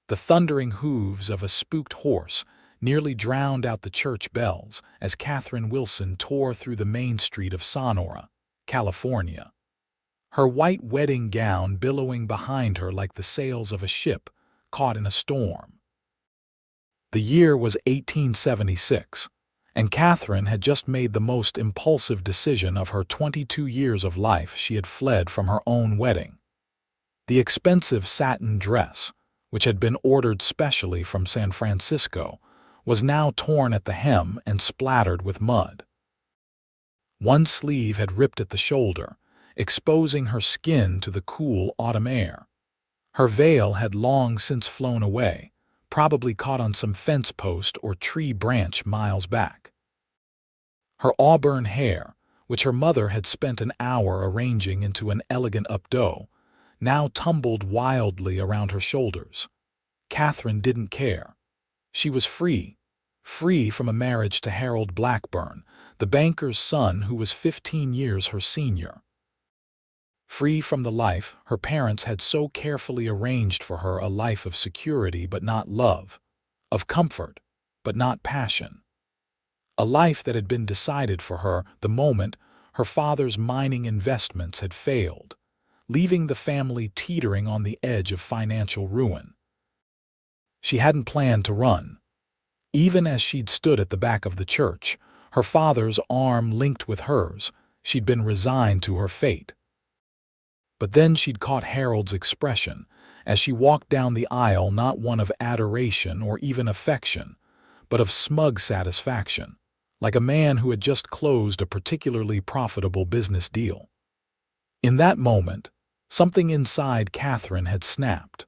The thundering hooves of a spooked horse nearly drowned out the church bells as Katherine Wilson tore through the main street of Sonora, California. Her white wedding gown billowing behind her like the sails of a ship caught in a storm. The year was 1876, and Katherine had just made the most impulsive decision of her 22 years of life. She had fled from her own wedding. The expensive satin dress, which had been ordered specially from San Francisco, was now torn at the hem and splattered with mud. One sleeve had ripped at the shoulder, exposing her skin to the cool autumn air. Her veil had long since flown away, probably caught on some fence post or tree branch miles back. Her auburn hair, which her mother had spent an hour arranging into an elegant updo, now tumbled wildly around her shoulders. Katherine didn't care. She was free from a marriage to Harold Blackburn, the banker's son who was 15 years her senior. Free from the life her parents had so carefully arranged for her, a life of security but not love, of comfort but not passion. A life that had been decided for her the moment her father's mining investments had failed, leaving the family teetering on the edge of financial ruin. She hadn't planned to run. Even as she'd stood at the back of the church, her father's arm linked with hers, she'd been resigned to her fate. But then she'd caught Harold's expression as she walked down the aisle, not one of adoration or even affection, but of smug satisfaction, like a man who had just closed a particularly profitable business deal. In that moment, something inside Katherine had snapped.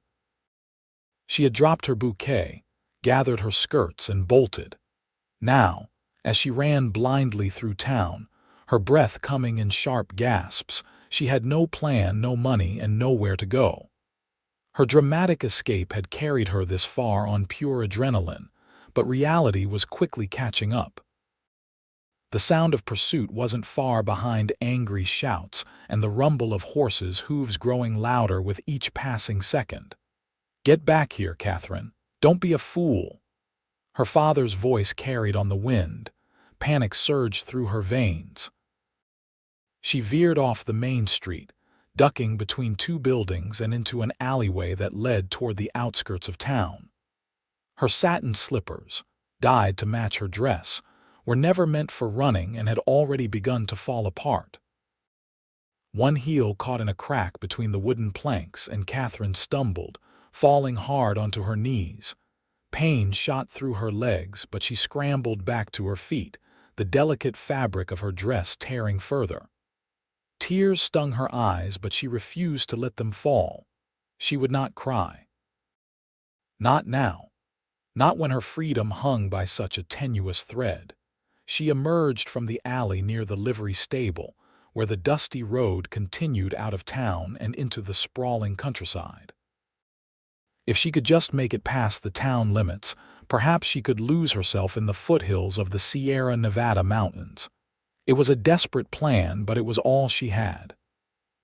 She had dropped her bouquet, gathered her skirts, and bolted. Now, as she ran blindly through town, her breath coming in sharp gasps, she had no plan, no money, and nowhere to go. Her dramatic escape had carried her this far on pure adrenaline, but reality was quickly catching up. The sound of pursuit wasn't far behind, angry shouts and the rumble of horses' hooves growing louder with each passing second. "Get back here, Katherine. Don't be a fool." Her father's voice carried on the wind. Panic surged through her veins. She veered off the main street, ducking between two buildings and into an alleyway that led toward the outskirts of town. Her satin slippers, dyed to match her dress, were never meant for running and had already begun to fall apart. One heel caught in a crack between the wooden planks and Katherine stumbled, falling hard onto her knees. Pain shot through her legs, but she scrambled back to her feet, the delicate fabric of her dress tearing further. Tears stung her eyes, but she refused to let them fall. She would not cry. Not now. Not when her freedom hung by such a tenuous thread. She emerged from the alley near the livery stable, where the dusty road continued out of town and into the sprawling countryside. If she could just make it past the town limits, perhaps she could lose herself in the foothills of the Sierra Nevada mountains. It was a desperate plan, but it was all she had.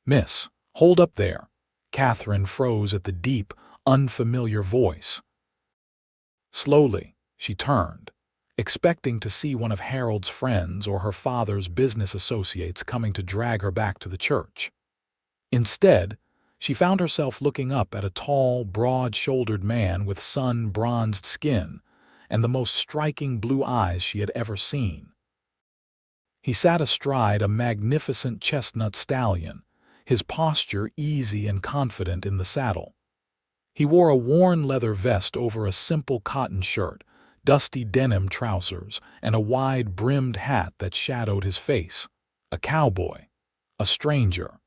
"Miss, hold up there." Katherine froze at the deep, unfamiliar voice. Slowly, she turned, expecting to see one of Harold's friends or her father's business associates coming to drag her back to the church. Instead, she found herself looking up at a tall, broad-shouldered man with sun-bronzed skin and the most striking blue eyes she had ever seen. He sat astride a magnificent chestnut stallion, his posture easy and confident in the saddle. He wore a worn leather vest over a simple cotton shirt, dusty denim trousers, and a wide-brimmed hat that shadowed his face. A cowboy. A stranger.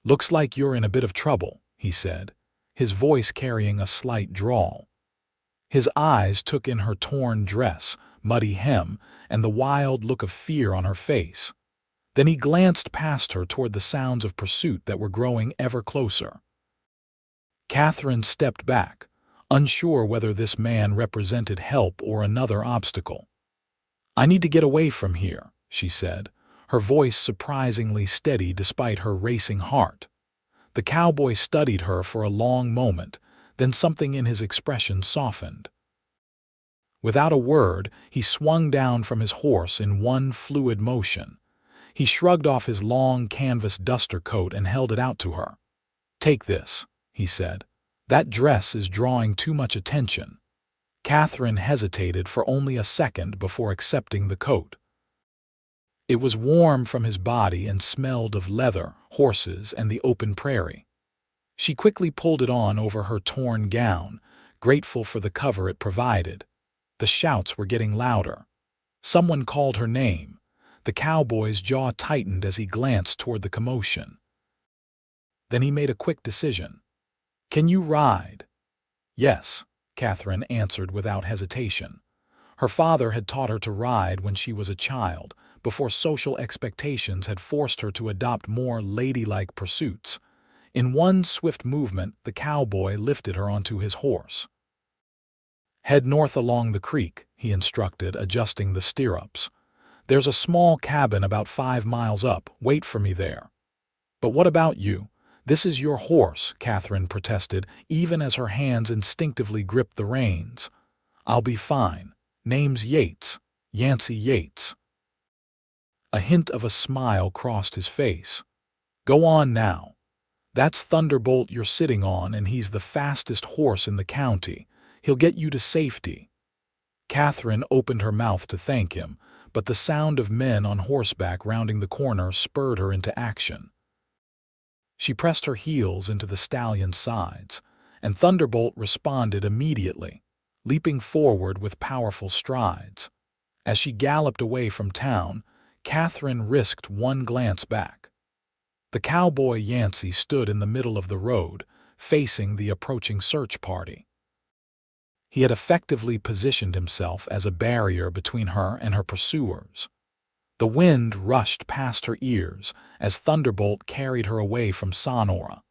"Looks like you're in a bit of trouble," he said, his voice carrying a slight drawl. His eyes took in her torn dress, muddy hem, and the wild look of fear on her face. Then he glanced past her toward the sounds of pursuit that were growing ever closer. Katherine stepped back, unsure whether this man represented help or another obstacle. "I need to get away from here," she said, her voice surprisingly steady despite her racing heart. The cowboy studied her for a long moment, Then something in his expression softened. Without a word, he swung down from his horse in one fluid motion. He shrugged off his long canvas duster coat and held it out to her. "Take this," he said. "That dress is drawing too much attention." Katherine hesitated for only a second before accepting the coat. It was warm from his body and smelled of leather, horses, and the open prairie. She quickly pulled it on over her torn gown, grateful for the cover it provided. The shouts were getting louder. Someone called her name. The cowboy's jaw tightened as he glanced toward the commotion. Then he made a quick decision. "Can you ride?" "Yes," Katherine answered without hesitation. Her father had taught her to ride when she was a child, before social expectations had forced her to adopt more ladylike pursuits. In one swift movement, the cowboy lifted her onto his horse. "Head north along the creek," he instructed, adjusting the stirrups. "There's a small cabin about 5 miles up. Wait for me there." "But what about you? This is your horse," Katherine protested, even as her hands instinctively gripped the reins. "I'll be fine. Name's Yates. Yancy Yates." A hint of a smile crossed his face. "Go on now. That's Thunderbolt you're sitting on, and he's the fastest horse in the county. He'll get you to safety." Katherine opened her mouth to thank him, but the sound of men on horseback rounding the corner spurred her into action. She pressed her heels into the stallion's sides, and Thunderbolt responded immediately, leaping forward with powerful strides. As she galloped away from town, Katherine risked one glance back. The cowboy Yancy stood in the middle of the road, facing the approaching search party. He had effectively positioned himself as a barrier between her and her pursuers. The wind rushed past her ears as Thunderbolt carried her away from Sonora,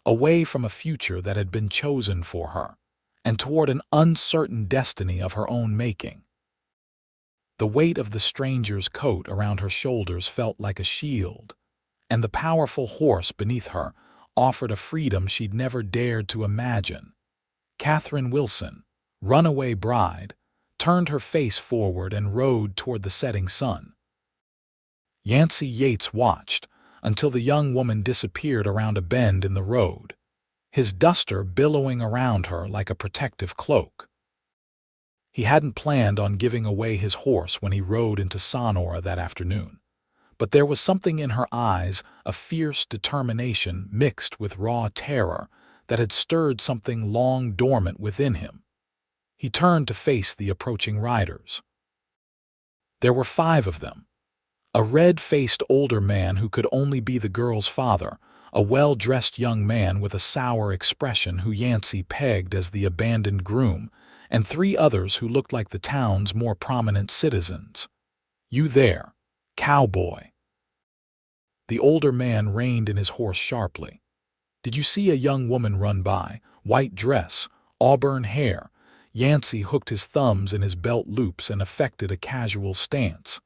away from a future that had been chosen for her, and toward an uncertain destiny of her own making. The weight of the stranger's coat around her shoulders felt like a shield, and the powerful horse beneath her offered a freedom she'd never dared to imagine. Katherine Wilson, runaway bride, turned her face forward and rode toward the setting sun. Yancy Yates watched until the young woman disappeared around a bend in the road, his duster billowing around her like a protective cloak. He hadn't planned on giving away his horse when he rode into Sonora that afternoon, but there was something in her eyes, a fierce determination mixed with raw terror, that had stirred something long dormant within him. He turned to face the approaching riders. There were 5 of them. A red-faced older man who could only be the girl's father, a well-dressed young man with a sour expression who Yancy pegged as the abandoned groom, and 3 others who looked like the town's more prominent citizens. "You there, cowboy." The older man reined in his horse sharply. "Did you see a young woman run by, white dress, auburn hair?" Yancy hooked his thumbs in his belt loops and affected a casual stance.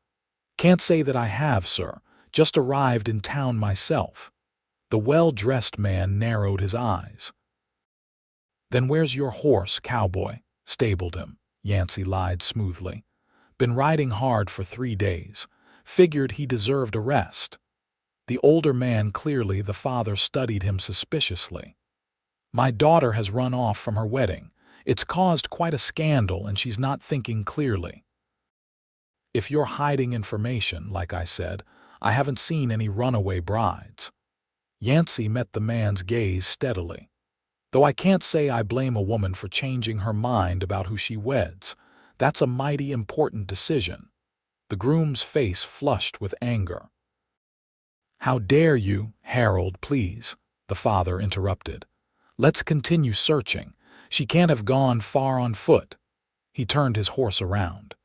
"Can't say that I have, sir. Just arrived in town myself." The well-dressed man narrowed his eyes. "Then where's your horse, cowboy?" "Stabled him," Yancy lied smoothly. "Been riding hard for 3 days. Figured he deserved a rest." The older man, clearly the father, studied him suspiciously. "My daughter has run off from her wedding. It's caused quite a scandal and she's not thinking clearly." "If you're hiding information, like I said, I haven't seen any runaway brides." Yancy met the man's gaze steadily. "Though I can't say I blame a woman for changing her mind about who she weds. That's a mighty important decision." The groom's face flushed with anger. "How dare you, Harold, please," the father interrupted. "Let's continue searching. She can't have gone far on foot." He turned his horse around.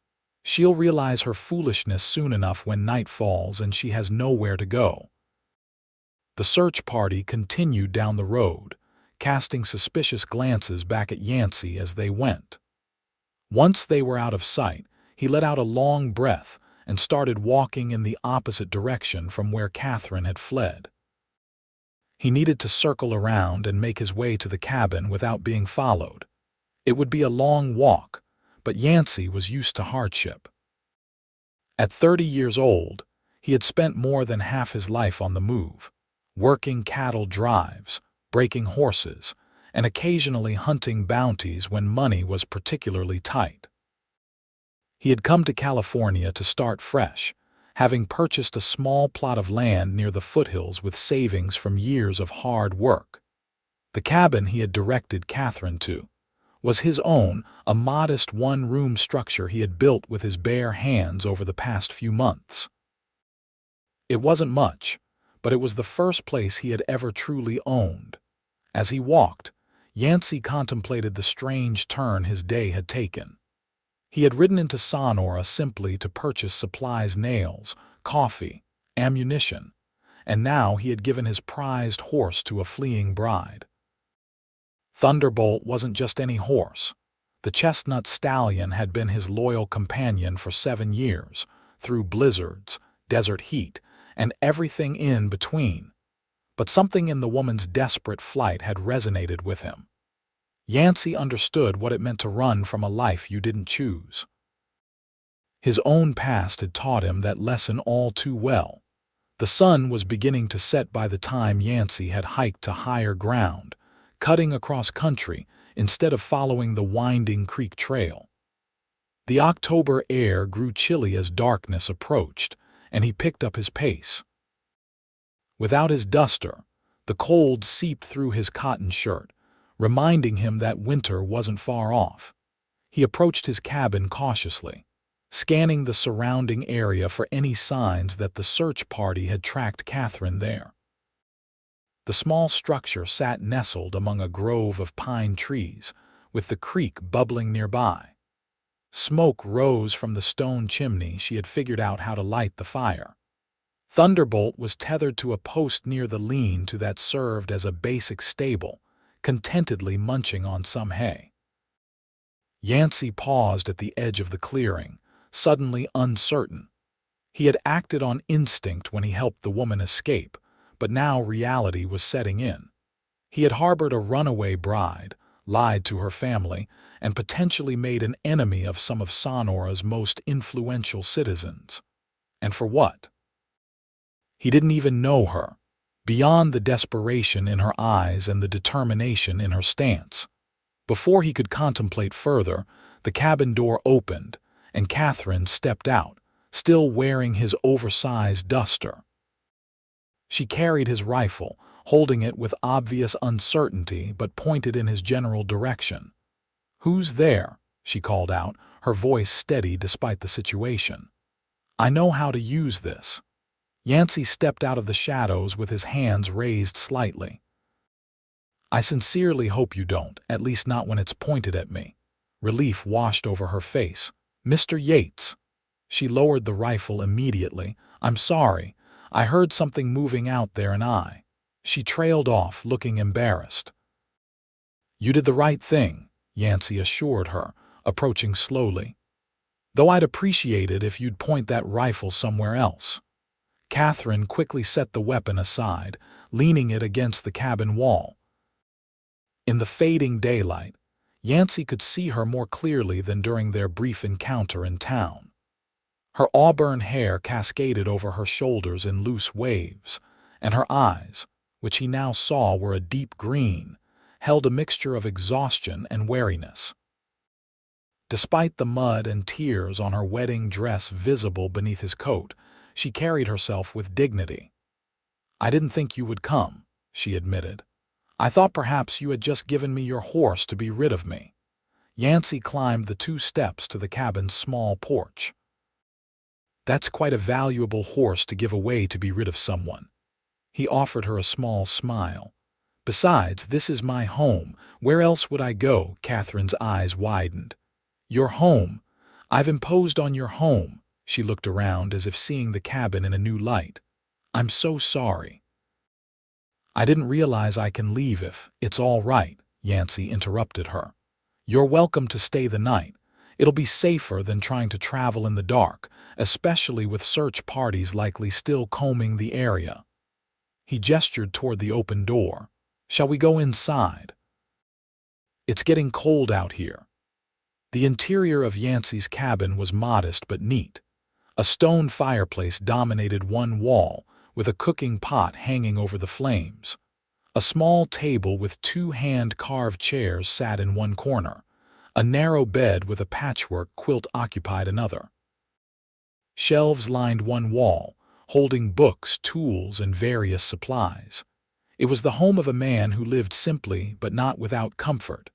"She'll realize her foolishness soon enough when night falls and she has nowhere to go." The search party continued down the road, casting suspicious glances back at Yancy as they went. Once they were out of sight, he let out a long breath and started walking in the opposite direction from where Katherine had fled. He needed to circle around and make his way to the cabin without being followed. It would be a long walk, but Yancy was used to hardship. At 30 years old, he had spent more than half his life on the move, working cattle drives, breaking horses, and occasionally hunting bounties when money was particularly tight. He had come to California to start fresh, having purchased a small plot of land near the foothills with savings from years of hard work. The cabin he had directed Katherine to was his own, a modest one-room structure he had built with his bare hands over the past few months. It wasn't much, but it was the first place he had ever truly owned. As he walked, Yancy contemplated the strange turn his day had taken. He had ridden into Sonora simply to purchase supplies, nails, coffee, ammunition, and now he had given his prized horse to a fleeing bride. Thunderbolt wasn't just any horse. The chestnut stallion had been his loyal companion for 7 years, through blizzards, desert heat, and everything in between. But something in the woman's desperate flight had resonated with him. Yancy understood what it meant to run from a life you didn't choose. His own past had taught him that lesson all too well. The sun was beginning to set by the time Yancy had hiked to higher ground, cutting across country instead of following the winding creek trail. The October air grew chilly as darkness approached, and he picked up his pace. Without his duster, the cold seeped through his cotton shirt, reminding him that winter wasn't far off. He approached his cabin cautiously, scanning the surrounding area for any signs that the search party had tracked Katherine there. The small structure sat nestled among a grove of pine trees, with the creek bubbling nearby. Smoke rose from the stone chimney she had figured out how to light the fire. Thunderbolt was tethered to a post near the lean-to that served as a basic stable, contentedly munching on some hay. Yancy paused at the edge of the clearing, suddenly uncertain. He had acted on instinct when he helped the woman escape, but now reality was setting in. He had harbored a runaway bride, lied to her family, and potentially made an enemy of some of Sonora's most influential citizens. And for what? He didn't even know her, beyond the desperation in her eyes and the determination in her stance. Before he could contemplate further, the cabin door opened, and Katherine stepped out, still wearing his oversized duster. She carried his rifle, holding it with obvious uncertainty but pointed in his general direction. "Who's there?" she called out, her voice steady despite the situation. "I know how to use this." Yancy stepped out of the shadows with his hands raised slightly. "I sincerely hope you don't, at least not when it's pointed at me." Relief washed over her face. "Mr. Yates." She lowered the rifle immediately. "I'm sorry. I heard something moving out there and I—" She trailed off, looking embarrassed. "You did the right thing," Yancy assured her, approaching slowly. "Though I'd appreciate it if you'd point that rifle somewhere else." Katherine quickly set the weapon aside, leaning it against the cabin wall. In the fading daylight, Yancy could see her more clearly than during their brief encounter in town. Her auburn hair cascaded over her shoulders in loose waves, and her eyes, which he now saw were a deep green, held a mixture of exhaustion and wariness. Despite the mud and tears on her wedding dress visible beneath his coat, she carried herself with dignity. "I didn't think you would come," she admitted. "I thought perhaps you had just given me your horse to be rid of me." Yancy climbed the 2 steps to the cabin's small porch. "That's quite a valuable horse to give away to be rid of someone." He offered her a small smile. "Besides, this is my home. Where else would I go?" Katherine's eyes widened. "Your home? I've imposed on your home." She looked around as if seeing the cabin in a new light. "I'm so sorry." "I didn't realize I can leave if—" "It's all right," Yancy interrupted her. "You're welcome to stay the night. It'll be safer than trying to travel in the dark, especially with search parties likely still combing the area." He gestured toward the open door. "Shall we go inside? It's getting cold out here." The interior of Yancy's cabin was modest but neat. A stone fireplace dominated one wall, with a cooking pot hanging over the flames. A small table with two hand-carved chairs sat in one corner. A narrow bed with a patchwork quilt occupied another. Shelves lined one wall, holding books, tools, and various supplies. It was the home of a man who lived simply but not without comfort.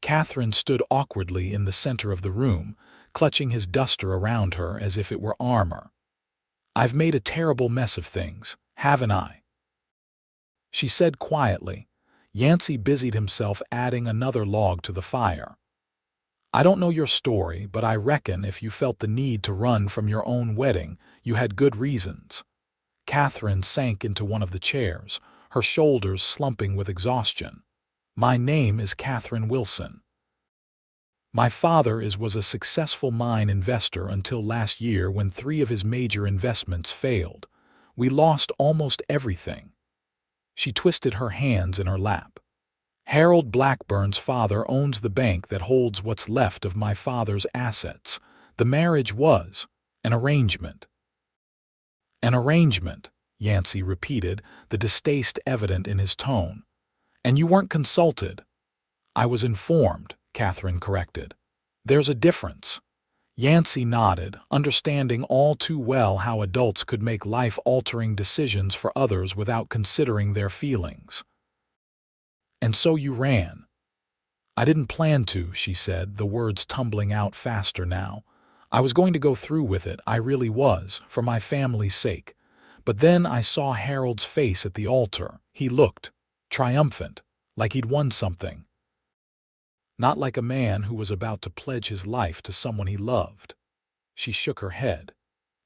Katherine stood awkwardly in the center of the room, clutching his duster around her as if it were armor. "I've made a terrible mess of things, haven't I?" she said quietly. Yancy busied himself adding another log to the fire. "I don't know your story, but I reckon if you felt the need to run from your own wedding, you had good reasons." Katherine sank into one of the chairs, her shoulders slumping with exhaustion. "My name is Katherine Wilson. My father was a successful mine investor until last year when 3 of his major investments failed. We lost almost everything." She twisted her hands in her lap. "Harold Blackburn's father owns the bank that holds what's left of my father's assets. The marriage was an arrangement." "An arrangement," Yancy repeated, the distaste evident in his tone. "And you weren't consulted?" "I was informed," Katherine corrected. "There's a difference." Yancy nodded, understanding all too well how adults could make life-altering decisions for others without considering their feelings. "And so you ran." "I didn't plan to," she said, the words tumbling out faster now. "I was going to go through with it, I really was, for my family's sake. But then I saw Harold's face at the altar. He looked triumphant, like he'd won something. Not like a man who was about to pledge his life to someone he loved." She shook her head.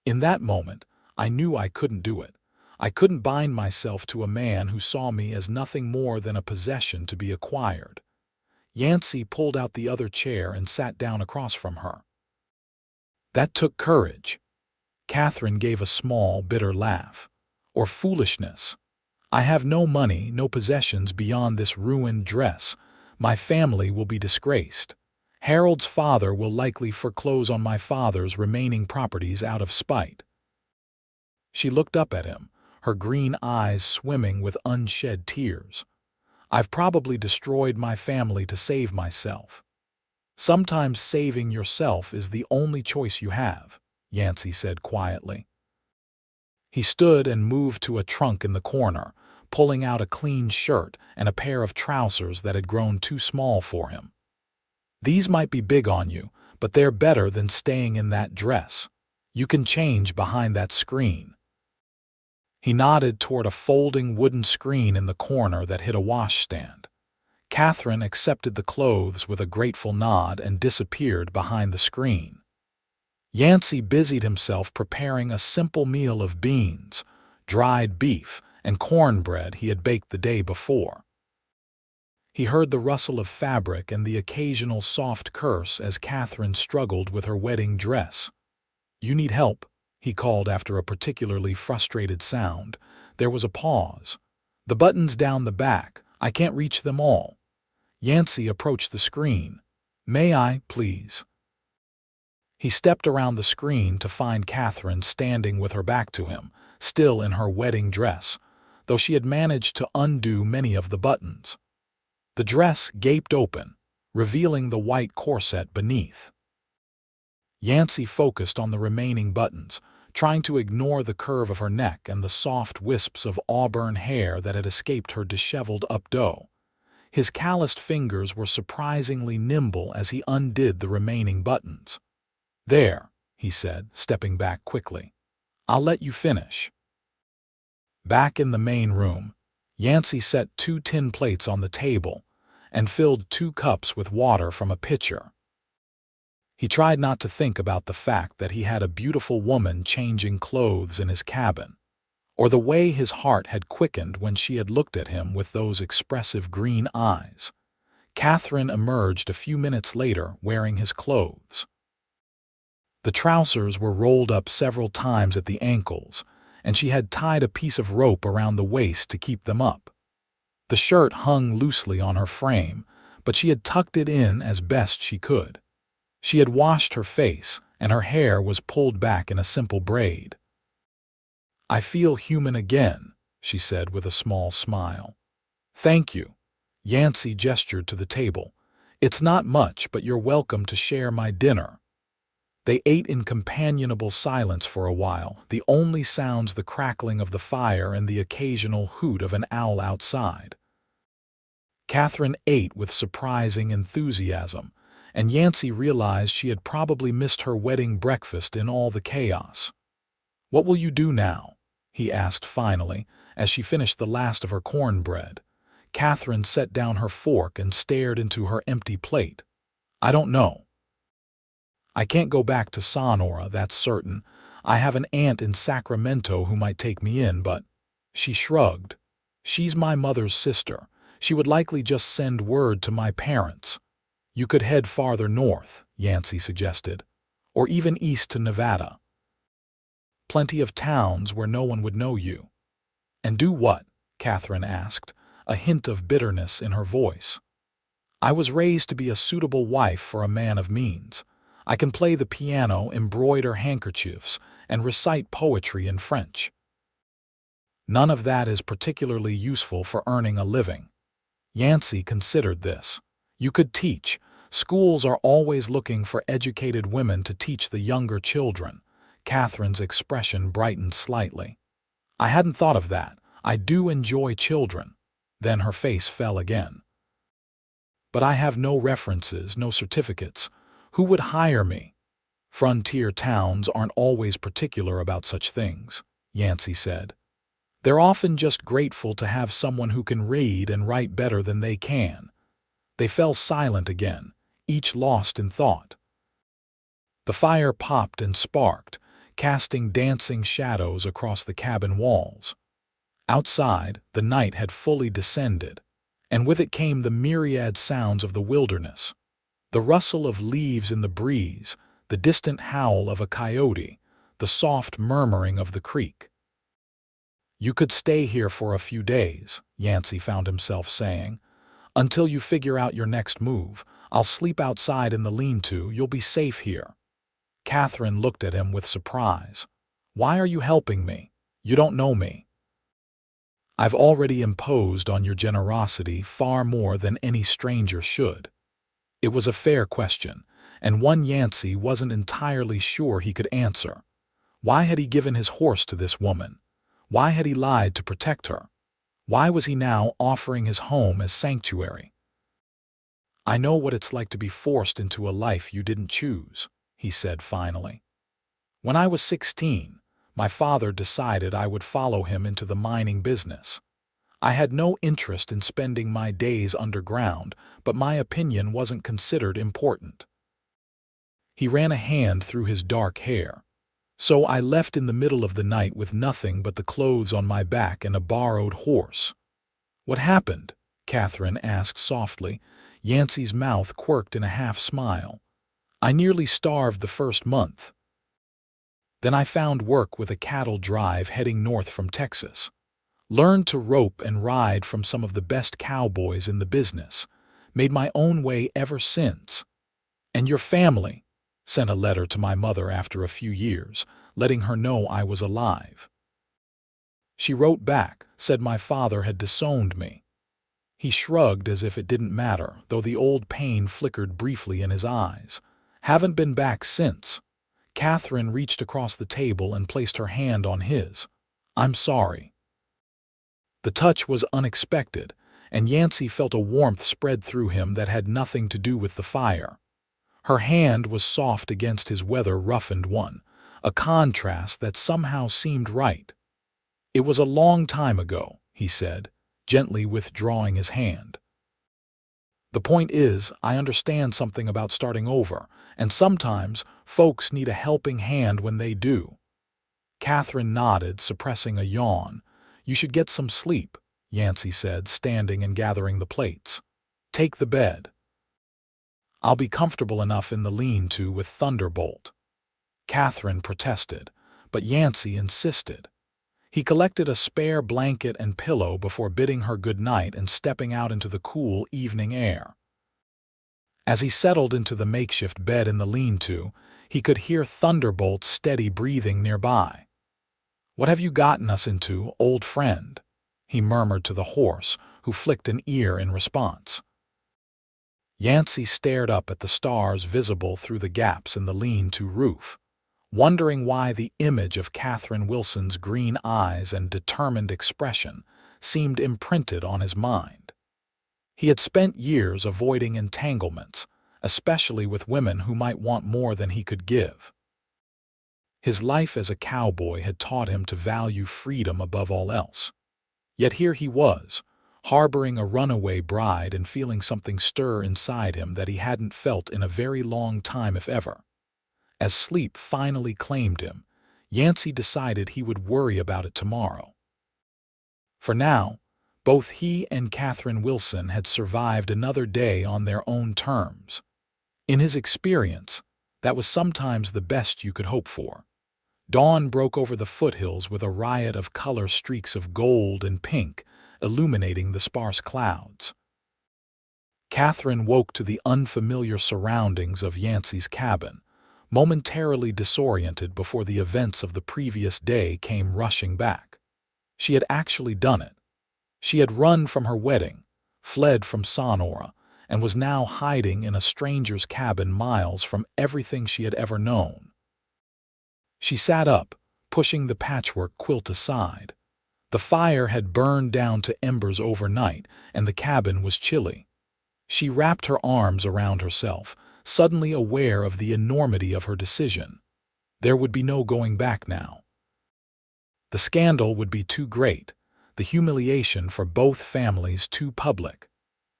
"In that moment, I knew I couldn't do it. I couldn't bind myself to a man who saw me as nothing more than a possession to be acquired." Yancy pulled out the other chair and sat down across from her. "That took courage." Katherine gave a small, bitter laugh. "Or foolishness. I have no money, no possessions beyond this ruined dress. My family will be disgraced. Harold's father will likely foreclose on my father's remaining properties out of spite." She looked up at him, her green eyes swimming with unshed tears. "I've probably destroyed my family to save myself." "Sometimes saving yourself is the only choice you have," Yancy said quietly. He stood and moved to a trunk in the corner, pulling out a clean shirt and a pair of trousers that had grown too small for him. "These might be big on you, but they're better than staying in that dress. You can change behind that screen." He nodded toward a folding wooden screen in the corner that hid a washstand. Katherine accepted the clothes with a grateful nod and disappeared behind the screen. Yancy busied himself preparing a simple meal of beans, dried beef, and cornbread he had baked the day before. He heard the rustle of fabric and the occasional soft curse as Katherine struggled with her wedding dress. "You need help?" he called after a particularly frustrated sound. There was a pause. "The buttons down the back. I can't reach them all." Yancy approached the screen. "May I, please?" He stepped around the screen to find Katherine standing with her back to him, still in her wedding dress, though she had managed to undo many of the buttons. The dress gaped open, revealing the white corset beneath. Yancy focused on the remaining buttons, trying to ignore the curve of her neck and the soft wisps of auburn hair that had escaped her disheveled updo. His calloused fingers were surprisingly nimble as he undid the remaining buttons. "There," he said, stepping back quickly. "I'll let you finish." Back in the main room, Yancy set 2 tin plates on the table and filled 2 cups with water from a pitcher. He tried not to think about the fact that he had a beautiful woman changing clothes in his cabin, or the way his heart had quickened when she had looked at him with those expressive green eyes. Katherine emerged a few minutes later wearing his clothes. The trousers were rolled up several times at the ankles, and she had tied a piece of rope around the waist to keep them up. The shirt hung loosely on her frame, but she had tucked it in as best she could. She had washed her face, and her hair was pulled back in a simple braid. "I feel human again," she said with a small smile. "Thank you." Yancy gestured to the table. "It's not much, but you're welcome to share my dinner." They ate in companionable silence for a while, the only sounds the crackling of the fire and the occasional hoot of an owl outside. Katherine ate with surprising enthusiasm, and Yancy realized she had probably missed her wedding breakfast in all the chaos. "What will you do now?" he asked finally, as she finished the last of her cornbread. Katherine set down her fork and stared into her empty plate. "I don't know. I can't go back to Sonora, that's certain. I have an aunt in Sacramento who might take me in, but—" She shrugged. "She's my mother's sister. She would likely just send word to my parents." "You could head farther north," Yancy suggested, "or even east to Nevada. Plenty of towns where no one would know you." "And do what?" Katherine asked, a hint of bitterness in her voice. "I was raised to be a suitable wife for a man of means. I can play the piano, embroider handkerchiefs, and recite poetry in French." "None of that is particularly useful for earning a living." Yancy considered this. "You could teach. Schools are always looking for educated women to teach the younger children." Katherine's expression brightened slightly. "I hadn't thought of that. I do enjoy children." Then her face fell again. "But I have no references, no certificates. Who would hire me?" "Frontier towns aren't always particular about such things," Yancy said. "They're often just grateful to have someone who can read and write better than they can." They fell silent again, each lost in thought. The fire popped and sparked, casting dancing shadows across the cabin walls. Outside, the night had fully descended, and with it came the myriad sounds of the wilderness. The rustle of leaves in the breeze, the distant howl of a coyote, the soft murmuring of the creek. "You could stay here for a few days," Yancy found himself saying. "Until you figure out your next move. I'll sleep outside in the lean-to. You'll be safe here." Katherine looked at him with surprise. "Why are you helping me? You don't know me." "I've already imposed on your generosity far more than any stranger should." It was a fair question, and one Yancy wasn't entirely sure he could answer. Why had he given his horse to this woman? Why had he lied to protect her? Why was he now offering his home as sanctuary? "I know what it's like to be forced into a life you didn't choose," he said finally. "When I was 16, my father decided I would follow him into the mining business. I had no interest in spending my days underground, but my opinion wasn't considered important." He ran a hand through his dark hair. "So I left in the middle of the night with nothing but the clothes on my back and a borrowed horse." "What happened?" Katherine asked softly. Yancy's mouth quirked in a half-smile. "I nearly starved the first month. Then I found work with a cattle drive heading north from Texas. Learned to rope and ride from some of the best cowboys in the business. Made my own way ever since. And your family?" Sent a letter to my mother after a few years, letting her know I was alive. She wrote back, said my father had disowned me. He shrugged as if it didn't matter, though the old pain flickered briefly in his eyes. "Haven't been back since." Katherine reached across the table and placed her hand on his. "I'm sorry." The touch was unexpected, and Yancy felt a warmth spread through him that had nothing to do with the fire. Her hand was soft against his weather-roughened one, a contrast that somehow seemed right. "It was a long time ago," he said, gently withdrawing his hand. "The point is, I understand something about starting over, and sometimes folks need a helping hand when they do." Katherine nodded, suppressing a yawn. "You should get some sleep," Yancy said, standing and gathering the plates. "Take the bed." "I'll be comfortable enough in the lean-to with Thunderbolt." Katherine protested, but Yancy insisted. He collected a spare blanket and pillow before bidding her good night and stepping out into the cool evening air. As he settled into the makeshift bed in the lean-to, he could hear Thunderbolt's steady breathing nearby. "What have you gotten us into, old friend?" he murmured to the horse, who flicked an ear in response. Yancy stared up at the stars visible through the gaps in the lean-to roof, wondering why the image of Katherine Wilson's green eyes and determined expression seemed imprinted on his mind. He had spent years avoiding entanglements, especially with women who might want more than he could give. His life as a cowboy had taught him to value freedom above all else. Yet here he was, harboring a runaway bride and feeling something stir inside him that he hadn't felt in a very long time, if ever. As sleep finally claimed him, Yancy decided he would worry about it tomorrow. For now, both he and Katherine Wilson had survived another day on their own terms. In his experience, that was sometimes the best you could hope for. Dawn broke over the foothills with a riot of color streaks of gold and pink, illuminating the sparse clouds. Katherine woke to the unfamiliar surroundings of Yancy's cabin, momentarily disoriented before the events of the previous day came rushing back. She had actually done it. She had run from her wedding, fled from Sonora, and was now hiding in a stranger's cabin miles from everything she had ever known. She sat up, pushing the patchwork quilt aside. The fire had burned down to embers overnight, and the cabin was chilly. She wrapped her arms around herself, suddenly aware of the enormity of her decision. There would be no going back now. The scandal would be too great, the humiliation for both families too public.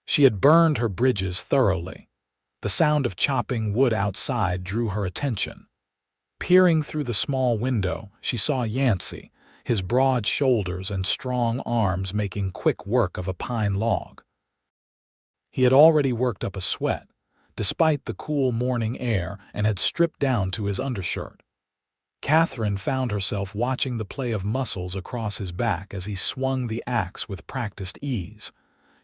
She had burned her bridges thoroughly. The sound of chopping wood outside drew her attention. Peering through the small window, she saw Yancy, his broad shoulders and strong arms making quick work of a pine log. He had already worked up a sweat, despite the cool morning air, and had stripped down to his undershirt. Katherine found herself watching the play of muscles across his back as he swung the axe with practiced ease.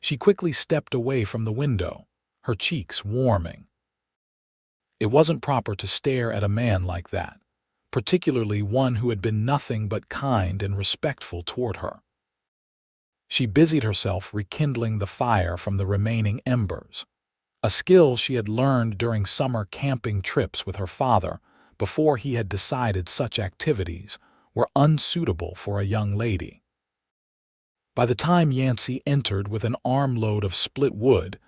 She quickly stepped away from the window, her cheeks warming. It wasn't proper to stare at a man like that, particularly one who had been nothing but kind and respectful toward her. She busied herself rekindling the fire from the remaining embers, a skill she had learned during summer camping trips with her father before he had decided such activities were unsuitable for a young lady. By the time Yancy entered with an armload of split wood,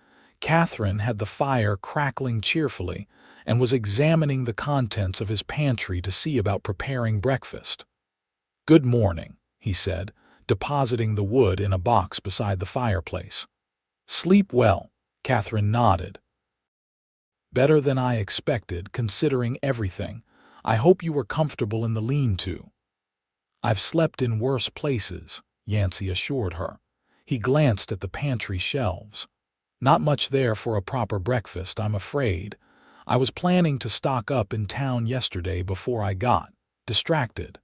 Katherine had the fire crackling cheerfully and was examining the contents of his pantry to see about preparing breakfast. "Good morning," he said, depositing the wood in a box beside the fireplace. "Sleep well," Katherine nodded. "Better than I expected, considering everything. I hope you were comfortable in the lean-to." "I've slept in worse places," Yancy assured her. He glanced at the pantry shelves. "Not much there for a proper breakfast, I'm afraid. I was planning to stock up in town yesterday before I got distracted."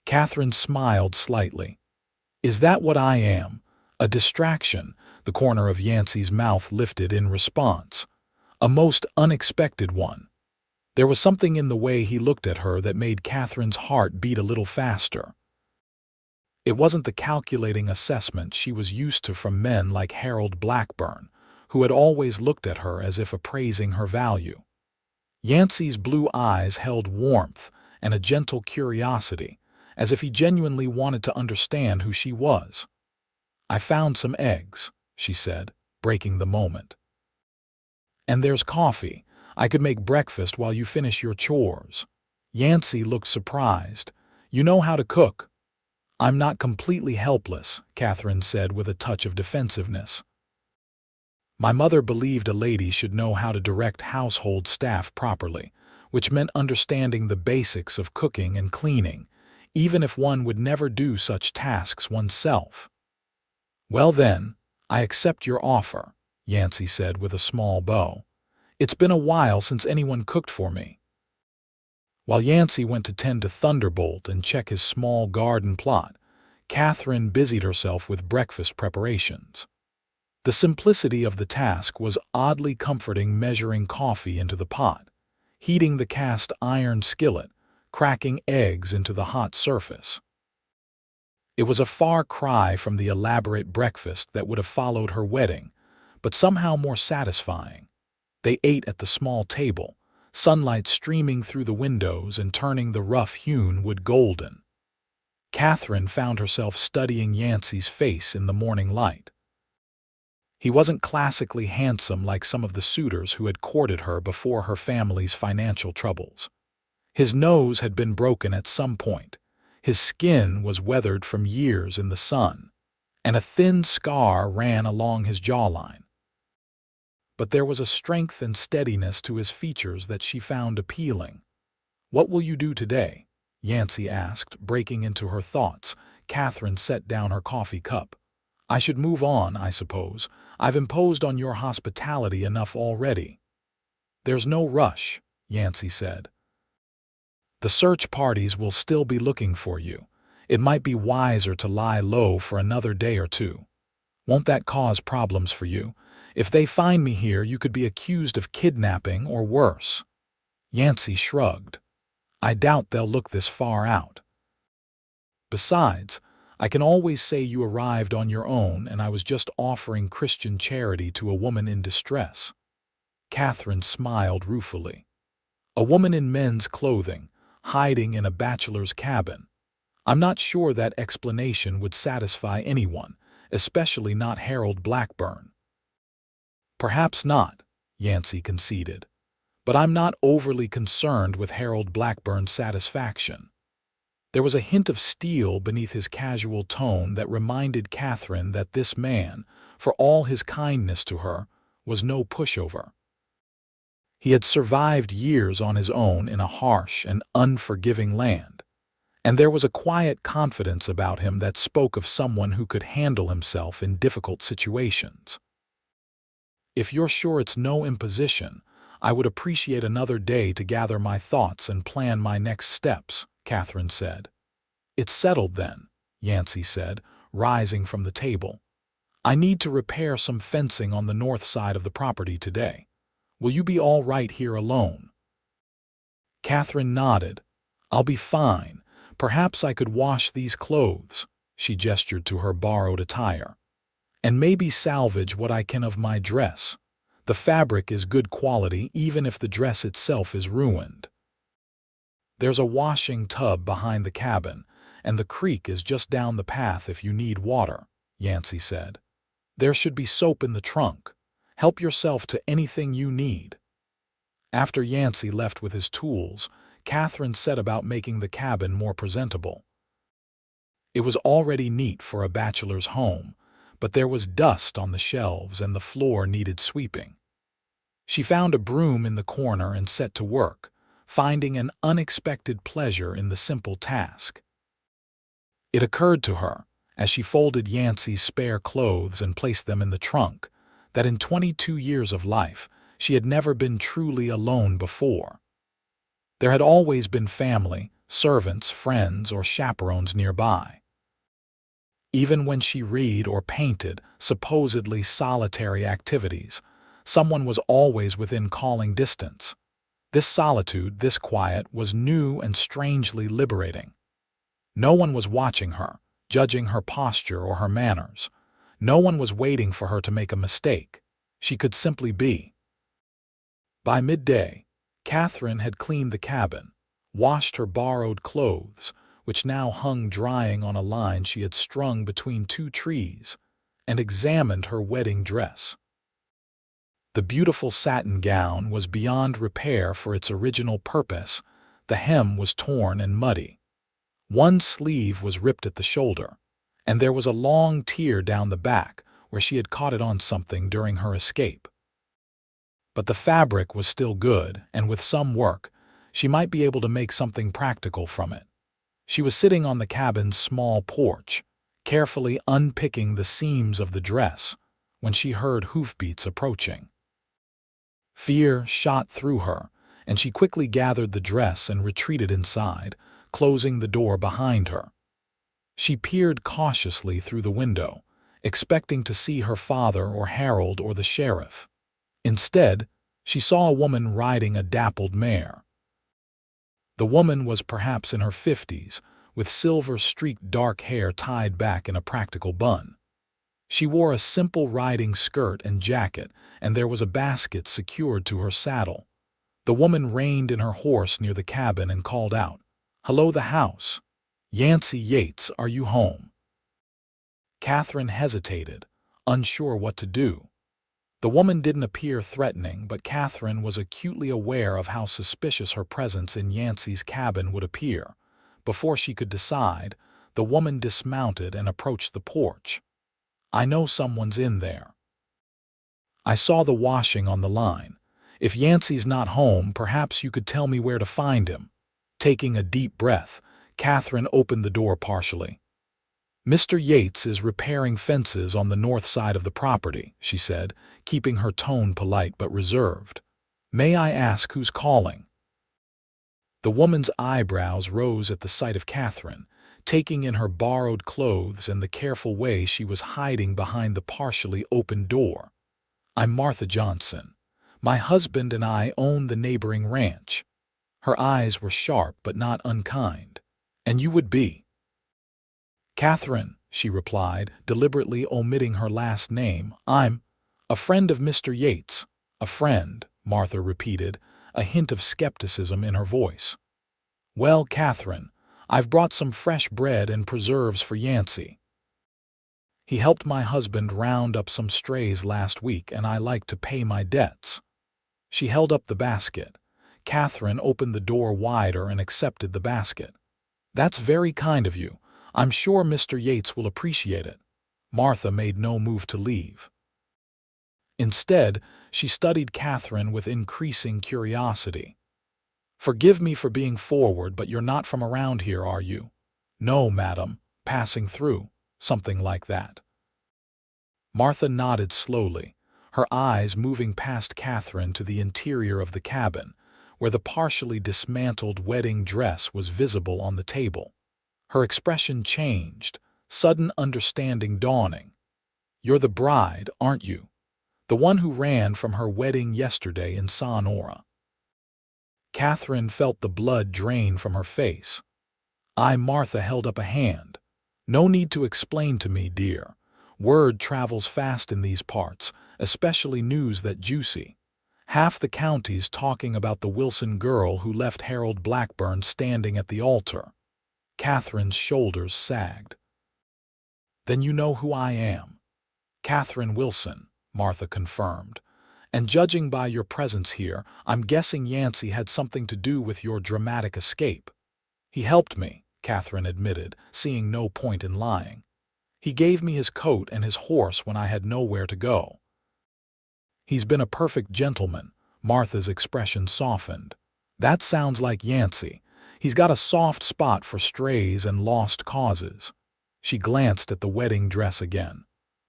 Katherine smiled slightly. "Is that what I am? A distraction?" The corner of Yancy's mouth lifted in response. A most unexpected one. There was something in the way he looked at her that made Katherine's heart beat a little faster. It wasn't the calculating assessment she was used to from men like Harold Blackburn, who had always looked at her as if appraising her value. Yancy's blue eyes held warmth and a gentle curiosity, as if he genuinely wanted to understand who she was. "I found some eggs," she said, breaking the moment. "And there's coffee. I could make breakfast while you finish your chores." Yancy looked surprised. "You know how to cook?" "I'm not completely helpless," Katherine said with a touch of defensiveness. "My mother believed a lady should know how to direct household staff properly, which meant understanding the basics of cooking and cleaning, even if one would never do such tasks oneself." "Well then, I accept your offer," Yancy said with a small bow. "It's been a while since anyone cooked for me." While Yancy went to tend to Thunderbolt and check his small garden plot, Katherine busied herself with breakfast preparations. The simplicity of the task was oddly comforting, measuring coffee into the pot, heating the cast iron skillet, cracking eggs into the hot surface. It was a far cry from the elaborate breakfast that would have followed her wedding, but somehow more satisfying. They ate at the small table, sunlight streaming through the windows and turning the rough-hewn wood golden. Katherine found herself studying Yancy's face in the morning light. He wasn't classically handsome like some of the suitors who had courted her before her family's financial troubles. His nose had been broken at some point, his skin was weathered from years in the sun, and a thin scar ran along his jawline. But there was a strength and steadiness to his features that she found appealing. "What will you do today?" Yancy asked, breaking into her thoughts. Katherine set down her coffee cup. "I should move on, I suppose. I've imposed on your hospitality enough already." "There's no rush," Yancy said. "The search parties will still be looking for you. It might be wiser to lie low for another day or two. Won't that cause problems for you? If they find me here, you could be accused of kidnapping or worse." Yancy shrugged. "I doubt they'll look this far out. Besides, I can always say you arrived on your own and I was just offering Christian charity to a woman in distress." Katherine smiled ruefully. "A woman in men's clothing, hiding in a bachelor's cabin. I'm not sure that explanation would satisfy anyone, especially not Harold Blackburn." "Perhaps not," Yancy conceded. "But I'm not overly concerned with Harold Blackburn's satisfaction." There was a hint of steel beneath his casual tone that reminded Katherine that this man, for all his kindness to her, was no pushover. He had survived years on his own in a harsh and unforgiving land, and there was a quiet confidence about him that spoke of someone who could handle himself in difficult situations. "If you're sure it's no imposition, I would appreciate another day to gather my thoughts and plan my next steps," Katherine said. "It's settled then," Yancy said, rising from the table. "I need to repair some fencing on the north side of the property today. Will you be all right here alone?" Katherine nodded. "I'll be fine. Perhaps I could wash these clothes," she gestured to her borrowed attire, "and maybe salvage what I can of my dress. The fabric is good quality even if the dress itself is ruined." "There's a washing tub behind the cabin, and the creek is just down the path if you need water," Yancy said. "There should be soap in the trunk. Help yourself to anything you need." After Yancy left with his tools, Katherine set about making the cabin more presentable. It was already neat for a bachelor's home, but there was dust on the shelves and the floor needed sweeping. She found a broom in the corner and set to work, finding an unexpected pleasure in the simple task. It occurred to her, as she folded Yancy's spare clothes and placed them in the trunk, that in 22 years of life, she had never been truly alone before. There had always been family, servants, friends, or chaperones nearby. Even when she read or painted supposedly solitary activities, someone was always within calling distance. This solitude, this quiet, was new and strangely liberating. No one was watching her, judging her posture or her manners. No one was waiting for her to make a mistake. She could simply be. By midday, Katherine had cleaned the cabin, washed her borrowed clothes, which now hung drying on a line she had strung between two trees, and examined her wedding dress. The beautiful satin gown was beyond repair for its original purpose. The hem was torn and muddy. One sleeve was ripped at the shoulder, and there was a long tear down the back where she had caught it on something during her escape. But the fabric was still good, and with some work, she might be able to make something practical from it. She was sitting on the cabin's small porch, carefully unpicking the seams of the dress, when she heard hoofbeats approaching. Fear shot through her, and she quickly gathered the dress and retreated inside, closing the door behind her. She peered cautiously through the window, expecting to see her father or Harold or the sheriff. Instead, she saw a woman riding a dappled mare. The woman was perhaps in her 50s, with silver-streaked dark hair tied back in a practical bun. She wore a simple riding skirt and jacket, and there was a basket secured to her saddle. The woman reined in her horse near the cabin and called out, "Hello, the house. Yancy Yates, are you home?" Katherine hesitated, unsure what to do. The woman didn't appear threatening, but Katherine was acutely aware of how suspicious her presence in Yancy's cabin would appear. Before she could decide, the woman dismounted and approached the porch. "I know someone's in there. I saw the washing on the line. If Yancy's not home, perhaps you could tell me where to find him." Taking a deep breath, Katherine opened the door partially. "Mr. Yates is repairing fences on the north side of the property," she said, keeping her tone polite but reserved. "May I ask who's calling?" The woman's eyebrows rose at the sight of Katherine, taking in her borrowed clothes and the careful way she was hiding behind the partially open door. "I'm Martha Johnson. My husband and I own the neighboring ranch." Her eyes were sharp but not unkind. "And you would be?" "Katherine," she replied, deliberately omitting her last name. "I'm a friend of Mr. Yates." "A friend," Martha repeated, a hint of skepticism in her voice. "Well, Katherine, I've brought some fresh bread and preserves for Yancy. He helped my husband round up some strays last week, and I like to pay my debts." She held up the basket. Katherine opened the door wider and accepted the basket. "That's very kind of you. I'm sure Mr. Yates will appreciate it." Martha made no move to leave. Instead, she studied Katherine with increasing curiosity. "Forgive me for being forward, but you're not from around here, are you?" "No, madam, passing through," something like that. Martha nodded slowly, her eyes moving past Katherine to the interior of the cabin, where the partially dismantled wedding dress was visible on the table. Her expression changed, sudden understanding dawning. "You're the bride, aren't you? The one who ran from her wedding yesterday in Sonora." Katherine felt the blood drain from her face. Martha held up a hand. "No need to explain to me, dear. Word travels fast in these parts, especially news that juicy. Half the county's talking about the Wilson girl who left Harold Blackburn standing at the altar." Katherine's shoulders sagged. "Then you know who I am." "Katherine Wilson," Martha confirmed. "And judging by your presence here, I'm guessing Yancy had something to do with your dramatic escape." "He helped me," Katherine admitted, seeing no point in lying. "He gave me his coat and his horse when I had nowhere to go." "He's been a perfect gentleman," Martha's expression softened. "That sounds like Yancy. He's got a soft spot for strays and lost causes." She glanced at the wedding dress again.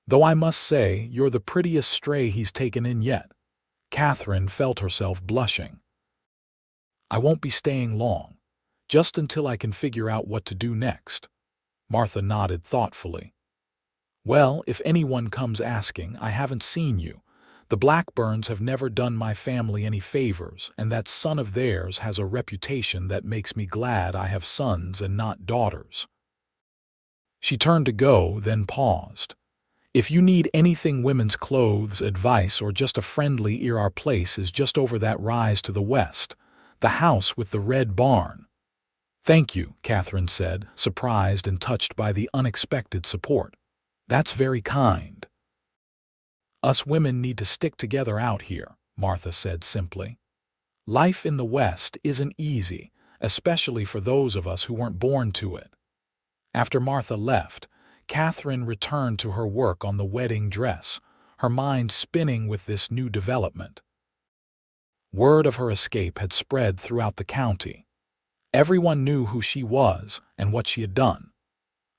"Though I must say, you're the prettiest stray he's taken in yet." Katherine felt herself blushing. "I won't be staying long, just until I can figure out what to do next." Martha nodded thoughtfully. "Well, if anyone comes asking, I haven't seen you. The Blackburns have never done my family any favors, and that son of theirs has a reputation that makes me glad I have sons and not daughters." She turned to go, then paused. "If you need anything women's clothes, advice, or just a friendly ear, our place is just over that rise to the west, the house with the red barn." "Thank you," Katherine said, surprised and touched by the unexpected support. "That's very kind." "Us women need to stick together out here," Martha said simply. "Life in the West isn't easy, especially for those of us who weren't born to it." After Martha left, Katherine returned to her work on the wedding dress, her mind spinning with this new development. Word of her escape had spread throughout the county. Everyone knew who she was and what she had done.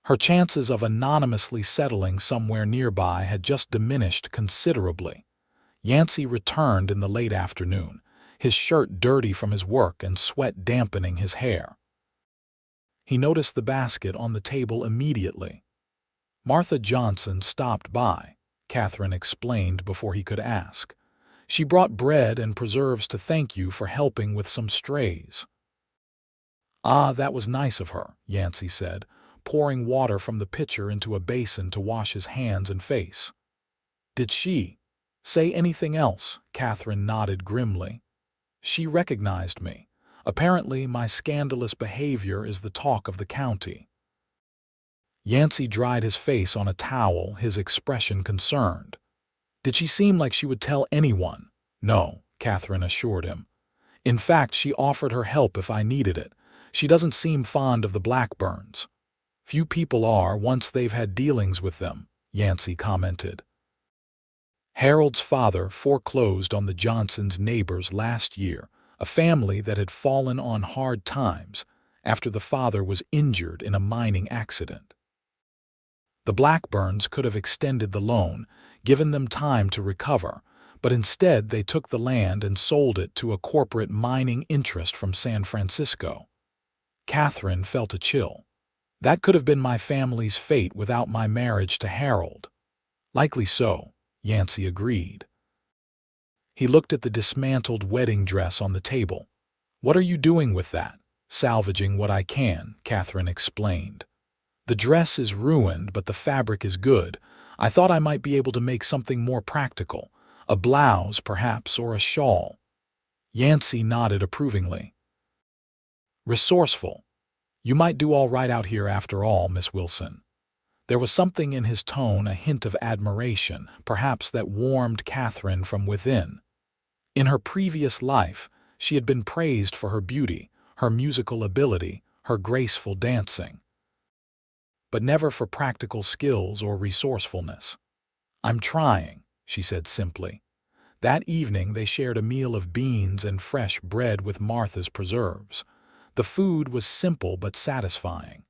Her chances of anonymously settling somewhere nearby had just diminished considerably. Yancy returned in the late afternoon, his shirt dirty from his work and sweat dampening his hair. He noticed the basket on the table immediately. Martha Johnson stopped by, Katherine explained before he could ask. She brought bread and preserves to thank you for helping with some strays. Ah, that was nice of her, Yancy said, pouring water from the pitcher into a basin to wash his hands and face. Did she say anything else? Katherine nodded grimly. She recognized me. Apparently, my scandalous behavior is the talk of the county. Yancy dried his face on a towel, his expression concerned. Did she seem like she would tell anyone? No, Katherine assured him. In fact, she offered her help if I needed it. She doesn't seem fond of the Blackburns. Few people are once they've had dealings with them, Yancy commented. Harold's father foreclosed on the Johnsons' neighbors last year, a family that had fallen on hard times after the father was injured in a mining accident. The Blackburns could have extended the loan, given them time to recover, but instead they took the land and sold it to a corporate mining interest from San Francisco. Katherine felt a chill. That could have been my family's fate without my marriage to Harold. Likely so, Yancy agreed. He looked at the dismantled wedding dress on the table. What are you doing with that? Salvaging what I can, Katherine explained. The dress is ruined, but the fabric is good. I thought I might be able to make something more practical. A blouse, perhaps, or a shawl. Yancy nodded approvingly. Resourceful. You might do all right out here after all, Miss Wilson. There was something in his tone, a hint of admiration, perhaps that warmed Katherine from within. In her previous life, she had been praised for her beauty, her musical ability, her graceful dancing, but never for practical skills or resourcefulness. I'm trying, she said simply. That evening they shared a meal of beans and fresh bread with Martha's preserves. The food was simple but satisfying.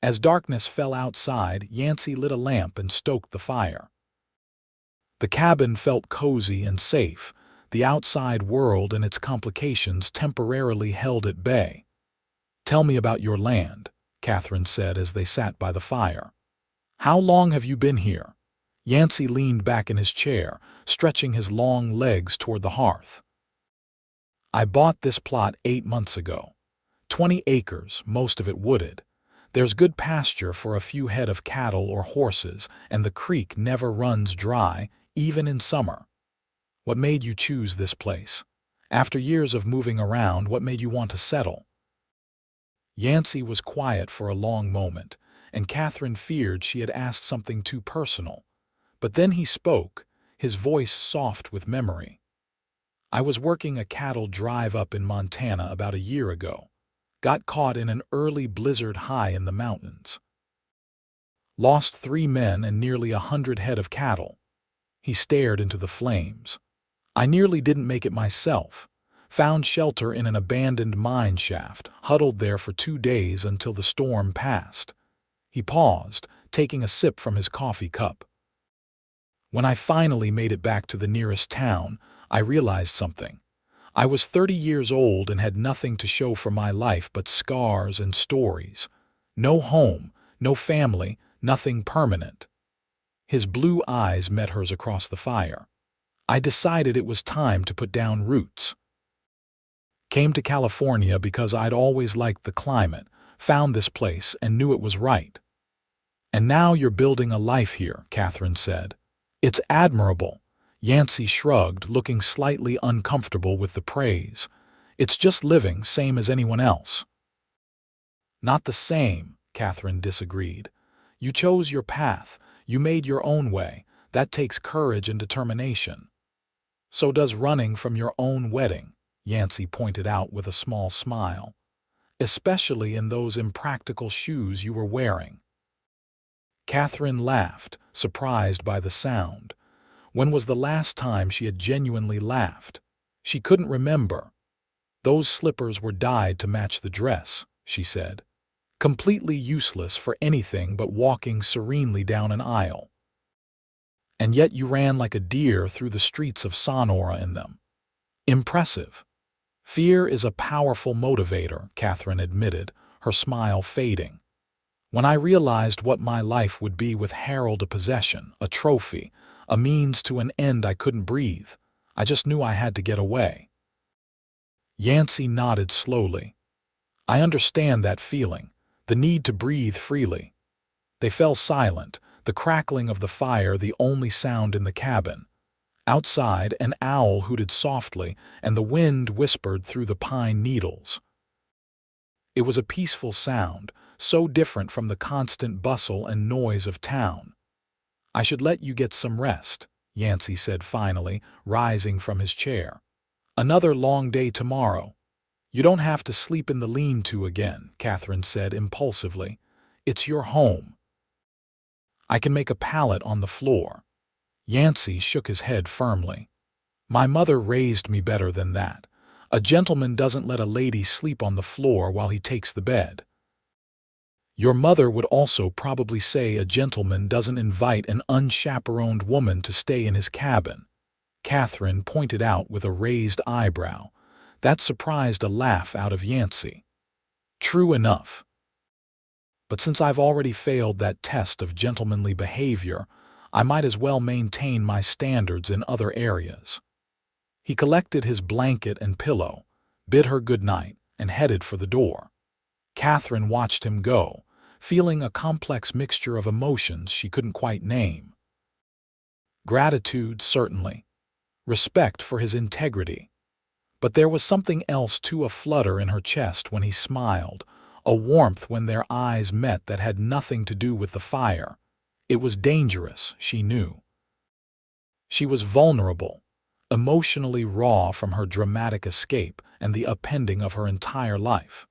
As darkness fell outside, Yancy lit a lamp and stoked the fire. The cabin felt cozy and safe, the outside world and its complications temporarily held at bay. Tell me about your land, Katherine said as they sat by the fire. How long have you been here? Yancy leaned back in his chair, stretching his long legs toward the hearth. I bought this plot 8 months ago. 20 acres, most of it wooded. There's good pasture for a few head of cattle or horses, and the creek never runs dry, even in summer. What made you choose this place? After years of moving around, what made you want to settle? Yancy was quiet for a long moment, and Katherine feared she had asked something too personal. But then he spoke, his voice soft with memory. I was working a cattle drive-up in Montana about a year ago. Got caught in an early blizzard high in the mountains. Lost 3 men and nearly 100 head of cattle. He stared into the flames. I nearly didn't make it myself. Found shelter in an abandoned mine shaft, huddled there for 2 days until the storm passed. He paused, taking a sip from his coffee cup. When I finally made it back to the nearest town, I realized something. I was 30 years old and had nothing to show for my life but scars and stories. No home, no family, nothing permanent. His blue eyes met hers across the fire. I decided it was time to put down roots. Came to California because I'd always liked the climate, found this place and knew it was right. And now you're building a life here, Katherine said. It's admirable. Yancy shrugged, looking slightly uncomfortable with the praise. It's just living, same as anyone else. Not the same, Katherine disagreed. You chose your path. You made your own way. That takes courage and determination. So does running from your own wedding, Yancy pointed out with a small smile. Especially in those impractical shoes you were wearing. Katherine laughed, surprised by the sound. When was the last time she had genuinely laughed? She couldn't remember. Those slippers were dyed to match the dress, she said. Completely useless for anything but walking serenely down an aisle. And yet you ran like a deer through the streets of Sonora in them. Impressive. Fear is a powerful motivator, Katherine admitted, her smile fading. When I realized what my life would be with Harold, a possession, a trophy, a means to an end I couldn't breathe, I just knew I had to get away. Yancy nodded slowly. I understand that feeling, the need to breathe freely. They fell silent, the crackling of the fire the only sound in the cabin. Outside, an owl hooted softly, and the wind whispered through the pine needles. It was a peaceful sound, so different from the constant bustle and noise of town. I should let you get some rest, Yancy said finally, rising from his chair. Another long day tomorrow. You don't have to sleep in the lean-to again, Katherine said impulsively. It's your home. I can make a pallet on the floor. Yancy shook his head firmly. My mother raised me better than that. A gentleman doesn't let a lady sleep on the floor while he takes the bed. Your mother would also probably say a gentleman doesn't invite an unchaperoned woman to stay in his cabin, Katherine pointed out with a raised eyebrow. That surprised a laugh out of Yancy. True enough. But since I've already failed that test of gentlemanly behavior, I might as well maintain my standards in other areas. He collected his blanket and pillow, bid her good night, and headed for the door. Katherine watched him go, feeling a complex mixture of emotions she couldn't quite name. Gratitude, certainly. Respect for his integrity. But there was something else too, a flutter in her chest when he smiled, a warmth when their eyes met that had nothing to do with the fire. It was dangerous, she knew. She was vulnerable, emotionally raw from her dramatic escape and the upending of her entire life.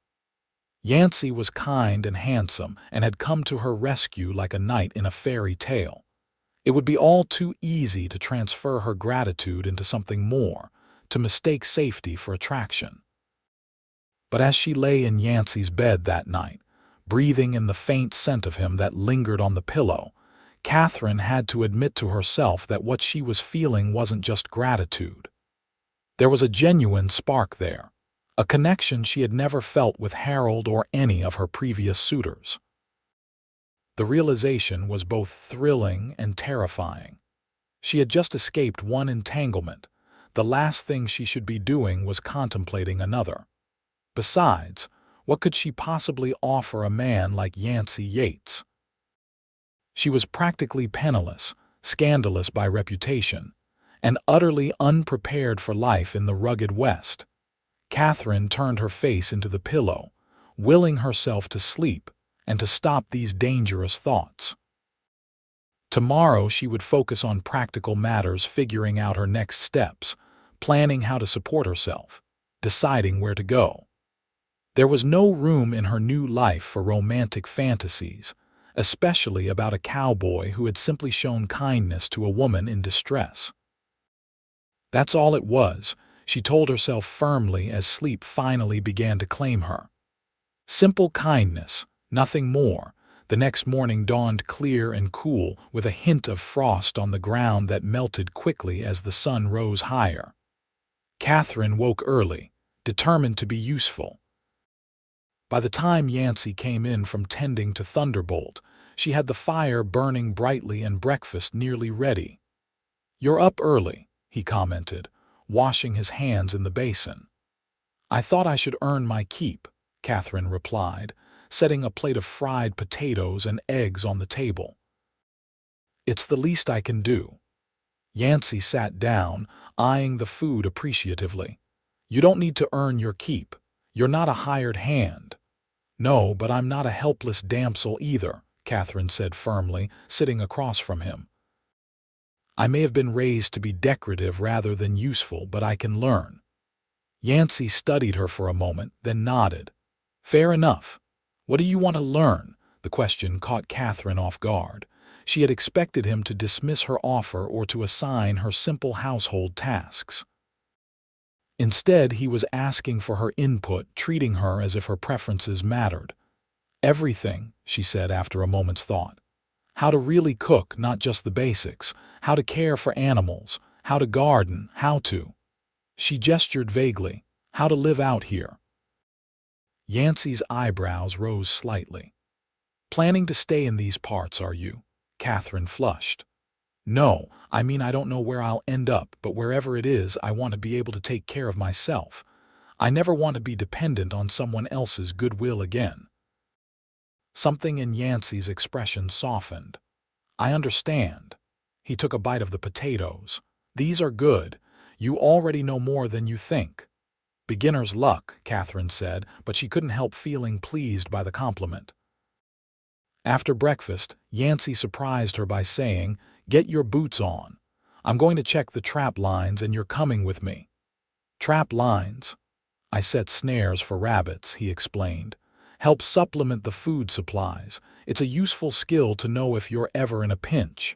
Yancy was kind and handsome and had come to her rescue like a knight in a fairy tale. It would be all too easy to transfer her gratitude into something more, to mistake safety for attraction. But as she lay in Yancy's bed that night, breathing in the faint scent of him that lingered on the pillow, Katherine had to admit to herself that what she was feeling wasn't just gratitude. There was a genuine spark there, a connection she had never felt with Harold or any of her previous suitors. The realization was both thrilling and terrifying. She had just escaped one entanglement. The last thing she should be doing was contemplating another. Besides, what could she possibly offer a man like Yancy Yates? She was practically penniless, scandalous by reputation, and utterly unprepared for life in the rugged West. Katherine turned her face into the pillow, willing herself to sleep and to stop these dangerous thoughts. Tomorrow she would focus on practical matters, figuring out her next steps, planning how to support herself, deciding where to go. There was no room in her new life for romantic fantasies, especially about a cowboy who had simply shown kindness to a woman in distress. That's all it was, she told herself firmly as sleep finally began to claim her. Simple kindness, nothing more. The next morning dawned clear and cool, with a hint of frost on the ground that melted quickly as the sun rose higher. Katherine woke early, determined to be useful. By the time Yancy came in from tending to Thunderbolt, she had the fire burning brightly and breakfast nearly ready. "You're up early," he commented, washing his hands in the basin. "I thought I should earn my keep," Katherine replied, setting a plate of fried potatoes and eggs on the table. "It's the least I can do." Yancy sat down, eyeing the food appreciatively. "You don't need to earn your keep. You're not a hired hand." "No, but I'm not a helpless damsel either," Katherine said firmly, sitting across from him. "I may have been raised to be decorative rather than useful, but I can learn." Yancy studied her for a moment, then nodded. "Fair enough. What do you want to learn?" The question caught Katherine off guard. She had expected him to dismiss her offer or to assign her simple household tasks. Instead, he was asking for her input, treating her as if her preferences mattered. "Everything," she said after a moment's thought. "How to really cook, not just the basics. How to care for animals. How to garden. How to—" She gestured vaguely. how to live out here. Yancy's eyebrows rose slightly. Planning to stay in these parts, are you? Katherine flushed. No, I mean I don't know where I'll end up, but wherever it is, I want to be able to take care of myself. I never want to be dependent on someone else's goodwill again. Something in Yancy's expression softened. I understand. He took a bite of the potatoes. These are good. You already know more than you think. Beginner's luck, Katherine said, but she couldn't help feeling pleased by the compliment. After breakfast, Yancy surprised her by saying, "Get your boots on. I'm going to check the trap lines and you're coming with me." Trap lines? I set snares for rabbits, he explained. Help supplement the food supplies. It's a useful skill to know if you're ever in a pinch.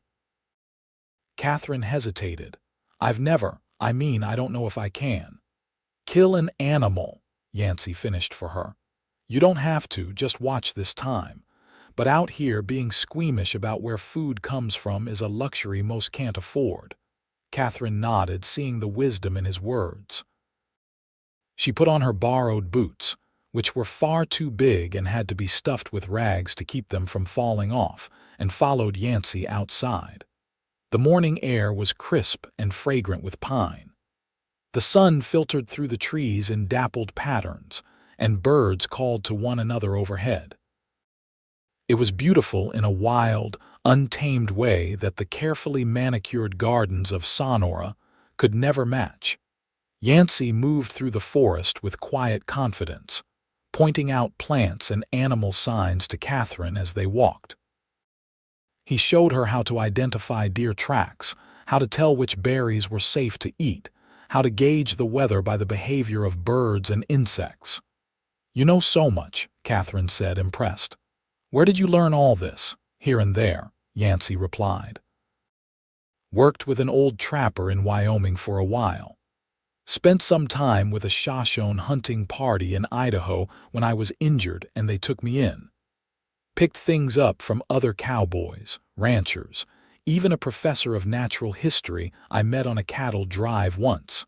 Katherine hesitated. I don't know if I can. Kill an animal, Yancy finished for her. You don't have to, just watch this time. But out here, being squeamish about where food comes from is a luxury most can't afford. Katherine nodded, seeing the wisdom in his words. She put on her borrowed boots, which were far too big and had to be stuffed with rags to keep them from falling off, and followed Yancy outside. The morning air was crisp and fragrant with pine. The sun filtered through the trees in dappled patterns, and birds called to one another overhead. It was beautiful in a wild, untamed way that the carefully manicured gardens of Sonora could never match. Yancy moved through the forest with quiet confidence, pointing out plants and animal signs to Katherine as they walked. He showed her how to identify deer tracks, how to tell which berries were safe to eat, how to gauge the weather by the behavior of birds and insects. You know so much, Katherine said, impressed. Where did you learn all this? Here and there, Yancy replied. Worked with an old trapper in Wyoming for a while. Spent some time with a Shoshone hunting party in Idaho when I was injured and they took me in. Picked things up from other cowboys, ranchers, even a professor of natural history I met on a cattle drive once.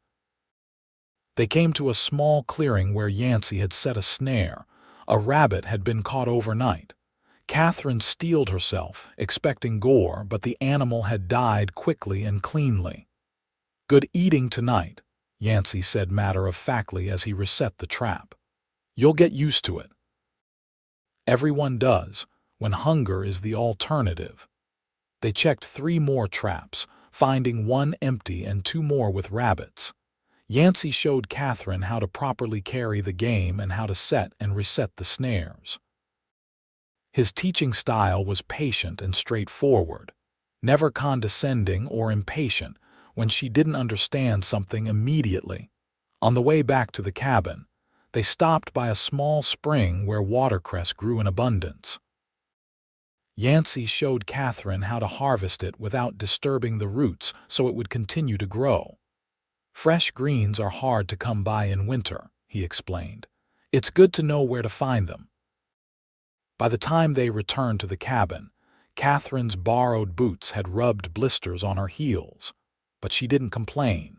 They came to a small clearing where Yancy had set a snare. A rabbit had been caught overnight. Katherine steeled herself, expecting gore, but the animal had died quickly and cleanly. Good eating tonight, Yancy said matter-of-factly as he reset the trap. You'll get used to it. Everyone does, when hunger is the alternative. They checked 3 more traps, finding 1 empty and 2 more with rabbits. Yancy showed Katherine how to properly carry the game and how to set and reset the snares. His teaching style was patient and straightforward, never condescending or impatient when she didn't understand something immediately. On the way back to the cabin, they stopped by a small spring where watercress grew in abundance. Yancy showed Katherine how to harvest it without disturbing the roots so it would continue to grow. Fresh greens are hard to come by in winter, he explained. It's good to know where to find them. By the time they returned to the cabin, Katherine's borrowed boots had rubbed blisters on her heels, but she didn't complain.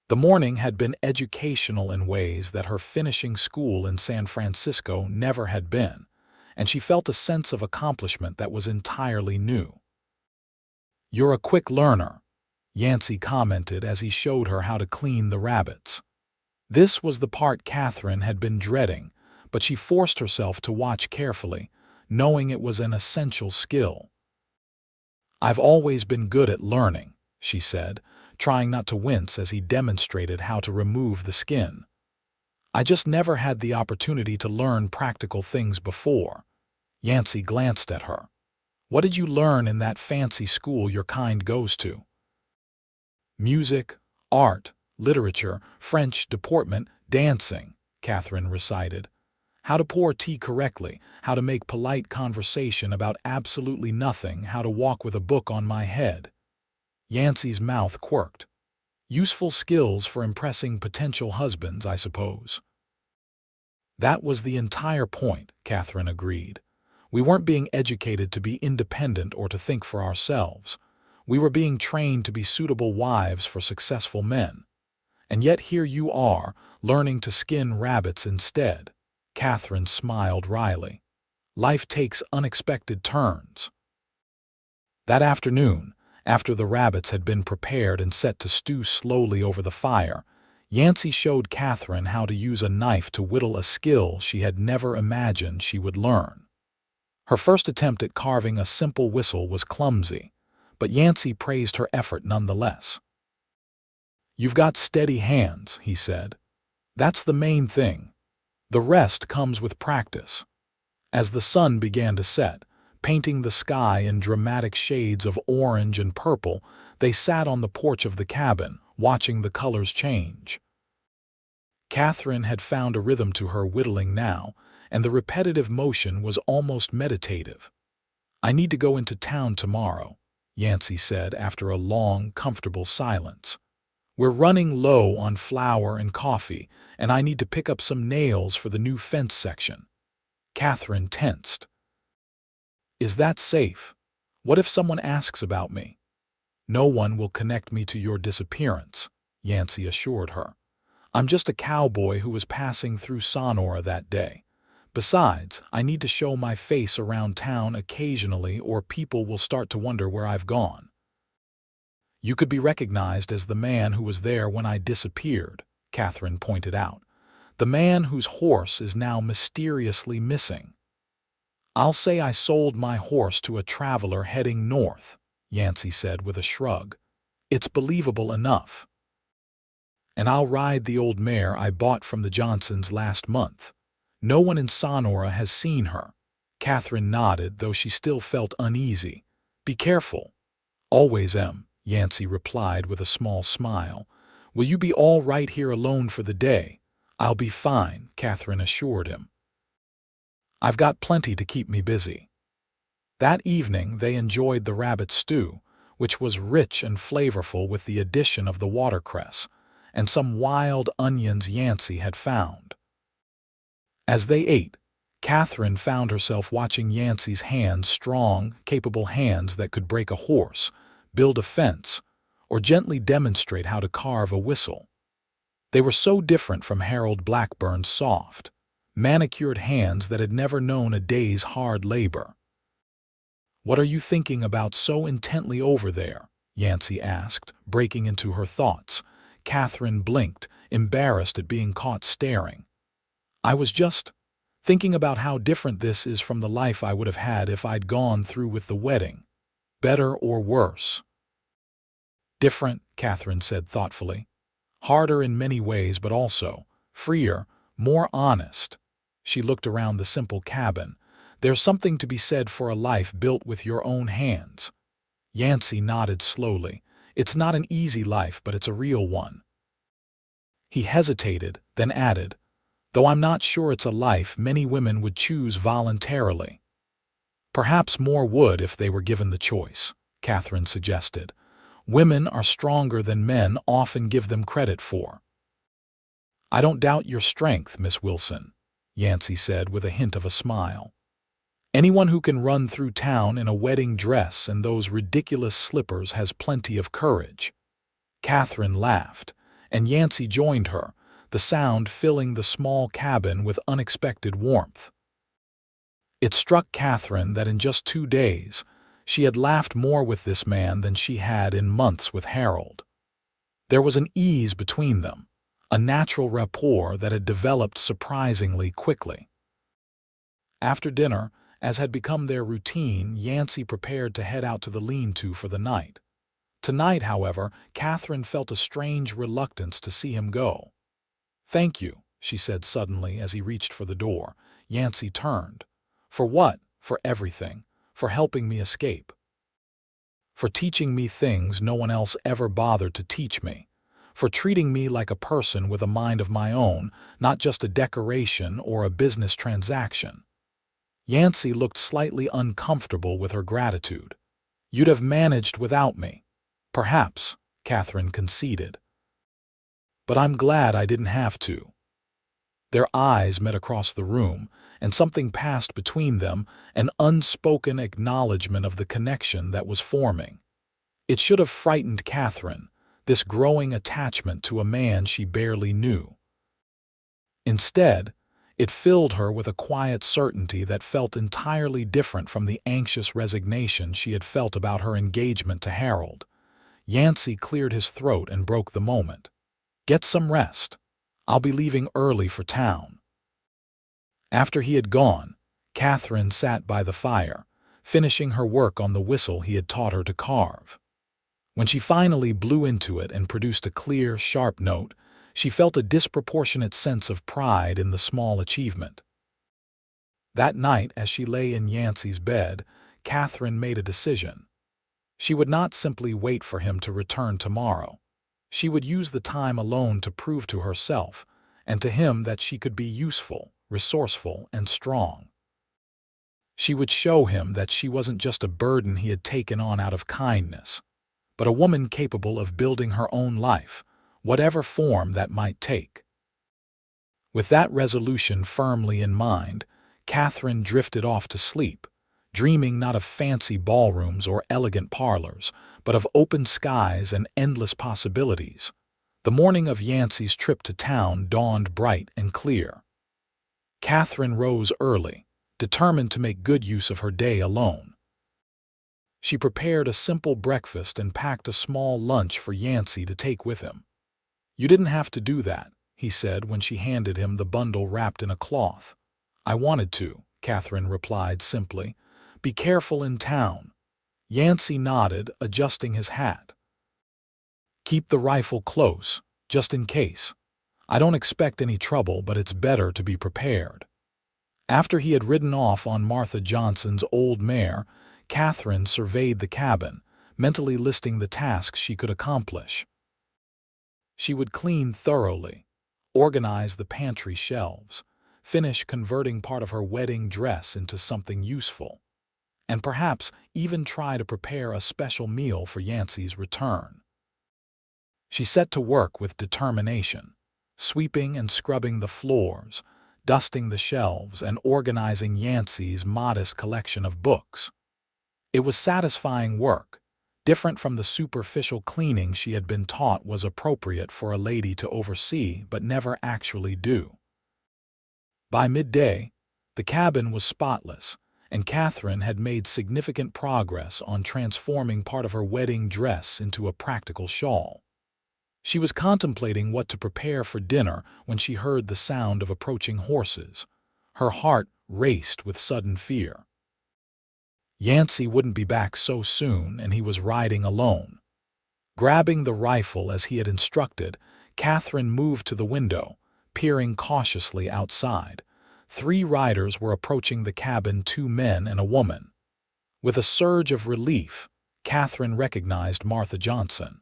The morning had been educational in ways that her finishing school in San Francisco never had been, and she felt a sense of accomplishment that was entirely new. You're a quick learner, Yancy commented as he showed her how to clean the rabbits. This was the part Katherine had been dreading, but she forced herself to watch carefully, knowing it was an essential skill. I've always been good at learning, she said, trying not to wince as he demonstrated how to remove the skin. I just never had the opportunity to learn practical things before. Yancy glanced at her. What did you learn in that fancy school your kind goes to? Music, art, literature, French, deportment, dancing, Katherine recited. How to pour tea correctly, how to make polite conversation about absolutely nothing, how to walk with a book on my head. Yancy's mouth quirked. Useful skills for impressing potential husbands, I suppose. That was the entire point, Katherine agreed. We weren't being educated to be independent or to think for ourselves. We were being trained to be suitable wives for successful men. And yet here you are, learning to skin rabbits instead. Katherine smiled wryly. Life takes unexpected turns. That afternoon, after the rabbits had been prepared and set to stew slowly over the fire, Yancy showed Katherine how to use a knife to whittle, a skill she had never imagined she would learn. Her first attempt at carving a simple whistle was clumsy, but Yancy praised her effort nonetheless. "You've got steady hands," he said. "That's the main thing. The rest comes with practice." As the sun began to set, painting the sky in dramatic shades of orange and purple, they sat on the porch of the cabin, watching the colors change. Katherine had found a rhythm to her whittling now, and the repetitive motion was almost meditative. "I need to go into town tomorrow," Yancy said after a long, comfortable silence. "We're running low on flour and coffee, and I need to pick up some nails for the new fence section." Katherine tensed. "Is that safe? What if someone asks about me?" "No one will connect me to your disappearance," Yancy assured her. "I'm just a cowboy who was passing through Sonora that day. Besides, I need to show my face around town occasionally or people will start to wonder where I've gone." "You could be recognized as the man who was there when I disappeared," Katherine pointed out. "The man whose horse is now mysteriously missing." "I'll say I sold my horse to a traveler heading north," Yancy said with a shrug. "It's believable enough." "And I'll ride the old mare I bought from the Johnsons last month. No one in Sonora has seen her." Katherine nodded, though she still felt uneasy. "Be careful." "Always am," Yancy replied with a small smile. "Will you be all right here alone for the day?" "I'll be fine," Katherine assured him. "I've got plenty to keep me busy." That evening they enjoyed the rabbit stew, which was rich and flavorful with the addition of the watercress and some wild onions Yancy had found. As they ate, Katherine found herself watching Yancy's hands, strong, capable hands that could break a horse, build a fence, or gently demonstrate how to carve a whistle. They were so different from Harold Blackburn's soft, manicured hands that had never known a day's hard labor. "What are you thinking about so intently over there?" Yancy asked, breaking into her thoughts. Katherine blinked, embarrassed at being caught staring. "I was just thinking about how different this is from the life I would have had if I'd gone through with the wedding. Better or worse?" "Different," Katherine said thoughtfully. "Harder in many ways, but also freer, more honest." She looked around the simple cabin. "There's something to be said for a life built with your own hands." Yancy nodded slowly. "It's not an easy life, but it's a real one." He hesitated, then added, "Though I'm not sure it's a life many women would choose voluntarily." "Perhaps more would if they were given the choice," Katherine suggested. "Women are stronger than men often give them credit for." "I don't doubt your strength, Miss Wilson," Yancy said with a hint of a smile. "Anyone who can run through town in a wedding dress and those ridiculous slippers has plenty of courage." Katherine laughed, and Yancy joined her, the sound filling the small cabin with unexpected warmth. It struck Katherine that in just 2 days, she had laughed more with this man than she had in months with Harold. There was an ease between them, a natural rapport that had developed surprisingly quickly. After dinner, as had become their routine, Yancy prepared to head out to the lean-to for the night. Tonight, however, Katherine felt a strange reluctance to see him go. "Thank you," she said suddenly as he reached for the door. Yancy turned. "For what?" "For everything. For helping me escape. For teaching me things no one else ever bothered to teach me. For treating me like a person with a mind of my own, not just a decoration or a business transaction." Yancy looked slightly uncomfortable with her gratitude. "You'd have managed without me." "Perhaps," Katherine conceded. "But I'm glad I didn't have to." Their eyes met across the room, and something passed between them, an unspoken acknowledgement of the connection that was forming. It should have frightened Katherine, this growing attachment to a man she barely knew. Instead, it filled her with a quiet certainty that felt entirely different from the anxious resignation she had felt about her engagement to Harold. Yancy cleared his throat and broke the moment. "Get some rest. I'll be leaving early for town." After he had gone, Katherine sat by the fire, finishing her work on the whistle he had taught her to carve. When she finally blew into it and produced a clear, sharp note, she felt a disproportionate sense of pride in the small achievement. That night, as she lay in Yancy's bed, Katherine made a decision. She would not simply wait for him to return tomorrow. She would use the time alone to prove to herself and to him that she could be useful, resourceful, and strong. She would show him that she wasn't just a burden he had taken on out of kindness, but a woman capable of building her own life, whatever form that might take. With that resolution firmly in mind, Katherine drifted off to sleep, dreaming not of fancy ballrooms or elegant parlors, but of open skies and endless possibilities. The morning of Yancy's trip to town dawned bright and clear. Katherine rose early, determined to make good use of her day alone. She prepared a simple breakfast and packed a small lunch for Yancy to take with him. "You didn't have to do that," he said when she handed him the bundle wrapped in a cloth. "I wanted to," Katherine replied simply. "Be careful in town." Yancy nodded, adjusting his hat. "Keep the rifle close, just in case. I don't expect any trouble, but it's better to be prepared." After he had ridden off on Martha Johnson's old mare, Katherine surveyed the cabin, mentally listing the tasks she could accomplish. She would clean thoroughly, organize the pantry shelves, finish converting part of her wedding dress into something useful, and perhaps even try to prepare a special meal for Yancy's return. She set to work with determination, sweeping and scrubbing the floors, dusting the shelves, and organizing Yancy's modest collection of books. It was satisfying work, different from the superficial cleaning she had been taught was appropriate for a lady to oversee but never actually do. By midday, the cabin was spotless, and Katherine had made significant progress on transforming part of her wedding dress into a practical shawl. She was contemplating what to prepare for dinner when she heard the sound of approaching horses. Her heart raced with sudden fear. Yancy wouldn't be back so soon, and he was riding alone. Grabbing the rifle as he had instructed, Katherine moved to the window, peering cautiously outside. 3 riders were approaching the cabin, 2 men and a woman. With a surge of relief, Katherine recognized Martha Johnson.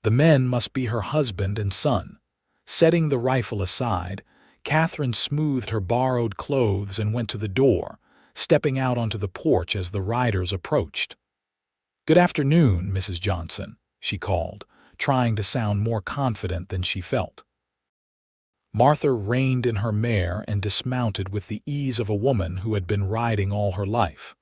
The men must be her husband and son. Setting the rifle aside, Katherine smoothed her borrowed clothes and went to the door, stepping out onto the porch as the riders approached. "Good afternoon, Mrs. Johnson," she called, trying to sound more confident than she felt. Martha reined in her mare and dismounted with the ease of a woman who had been riding all her life.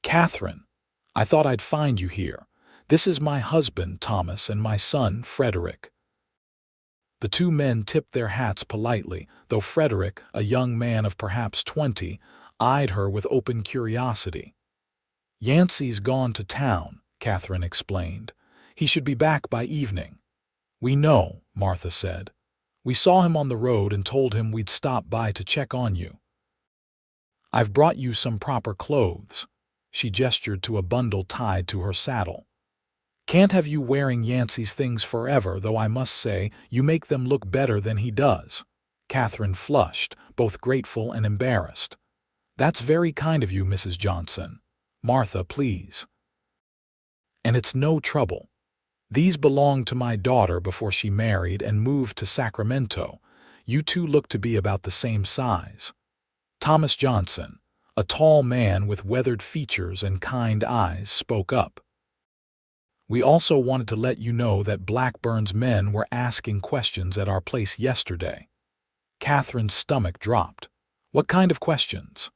"Katherine, I thought I'd find you here. This is my husband, Thomas, and my son, Frederick." The 2 men tipped their hats politely, though Frederick, a young man of perhaps 20, eyed her with open curiosity. "Yancy's gone to town," Katherine explained. "He should be back by evening." "We know," Martha said. "We saw him on the road and told him we'd stop by to check on you. I've brought you some proper clothes." She gestured to a bundle tied to her saddle. "Can't have you wearing Yancy's things forever, though I must say you make them look better than he does." Katherine flushed, both grateful and embarrassed. "That's very kind of you, Mrs. Johnson." "Martha, please." "And it's no trouble. These belonged to my daughter before she married and moved to Sacramento. You 2 look to be about the same size." Thomas Johnson, a tall man with weathered features and kind eyes, spoke up. "We also wanted to let you know that Blackburn's men were asking questions at our place yesterday." Katherine's stomach dropped. "What kind of questions?"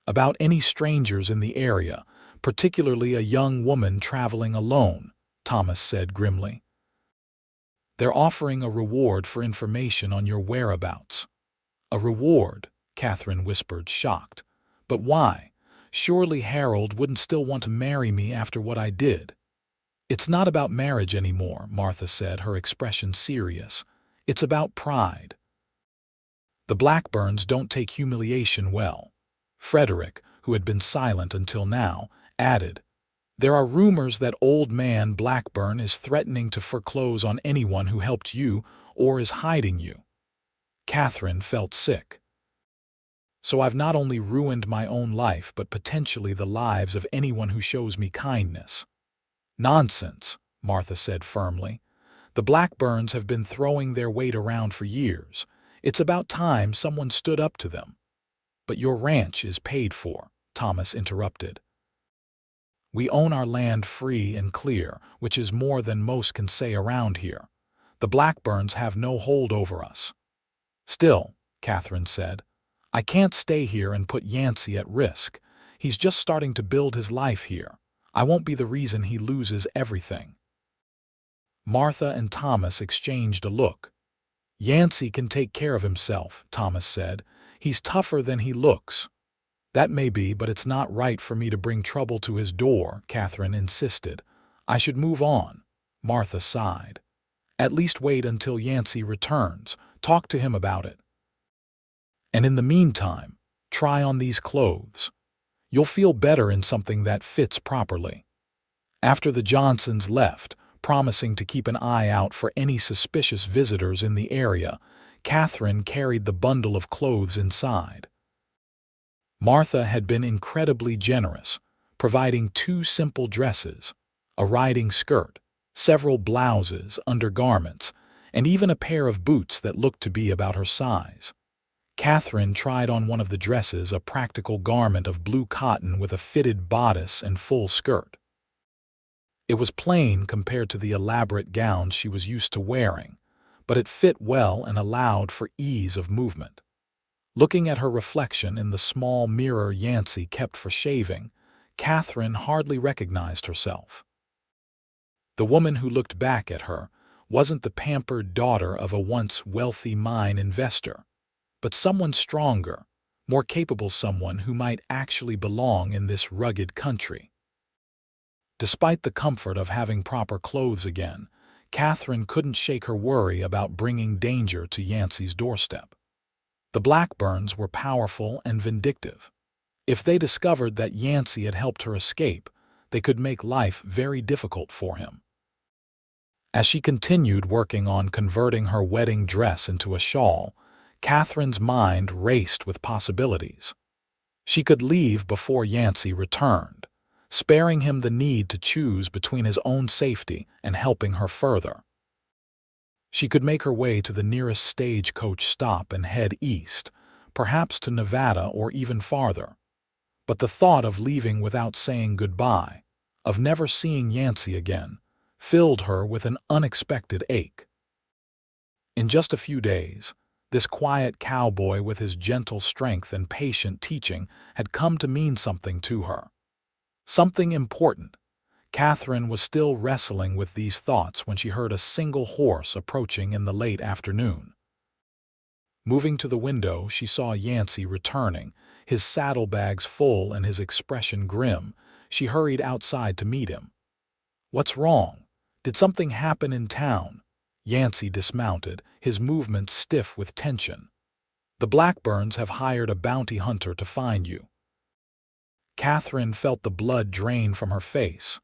"About any strangers in the area, particularly a young woman traveling alone," Thomas said grimly. They're offering a reward for information on your whereabouts. A reward, Katherine whispered, shocked. But why? Surely Harold wouldn't still want to marry me after what I did. It's not about marriage anymore, Martha said, her expression serious. It's about pride. The Blackburns don't take humiliation well. Frederick, who had been silent until now, added, There are rumors that old man Blackburn is threatening to foreclose on anyone who helped you or is hiding you. Katherine felt sick. So I've not only ruined my own life but potentially the lives of anyone who shows me kindness. Nonsense, Martha said firmly. The Blackburns have been throwing their weight around for years. It's about time someone stood up to them. But your ranch is paid for, Thomas interrupted. We own our land free and clear, which is more than most can say around here. The Blackburns have no hold over us. Still, Katherine said, I can't stay here and put Yancy at risk. He's just starting to build his life here. I won't be the reason he loses everything. Martha and Thomas exchanged a look. Yancy can take care of himself, Thomas said. He's tougher than he looks. That may be, but it's not right for me to bring trouble to his door, Katherine insisted. I should move on. Martha sighed. At least wait until Yancy returns. Talk to him about it. And in the meantime, try on these clothes. You'll feel better in something that fits properly. After the Johnsons left, promising to keep an eye out for any suspicious visitors in the area, Katherine carried the bundle of clothes inside. Martha had been incredibly generous, providing 2 simple dresses, a riding skirt, several blouses, undergarments, and even a pair of boots that looked to be about her size. Katherine tried on one of the dresses, a practical garment of blue cotton with a fitted bodice and full skirt. It was plain compared to the elaborate gowns she was used to wearing, but it fit well and allowed for ease of movement. Looking at her reflection in the small mirror Yancy kept for shaving, Katherine hardly recognized herself. The woman who looked back at her wasn't the pampered daughter of a once wealthy mine investor, but someone stronger, more capable, someone who might actually belong in this rugged country. Despite the comfort of having proper clothes again, Katherine couldn't shake her worry about bringing danger to Yancy's doorstep. The Blackburns were powerful and vindictive. If they discovered that Yancy had helped her escape, they could make life very difficult for him. As she continued working on converting her wedding dress into a shawl, Katherine's mind raced with possibilities. She could leave before Yancy returned, sparing him the need to choose between his own safety and helping her further. She could make her way to the nearest stagecoach stop and head east, perhaps to Nevada or even farther. But the thought of leaving without saying goodbye, of never seeing Yancy again, filled her with an unexpected ache. In just a few days, this quiet cowboy with his gentle strength and patient teaching had come to mean something to her. Something important. Katherine was still wrestling with these thoughts when she heard a single horse approaching in the late afternoon. Moving to the window, she saw Yancy returning, his saddlebags full and his expression grim. She hurried outside to meet him. "What's wrong? Did something happen in town?" Yancy dismounted, his movements stiff with tension. "The Blackburns have hired a bounty hunter to find you." Katherine felt the blood drain from her face.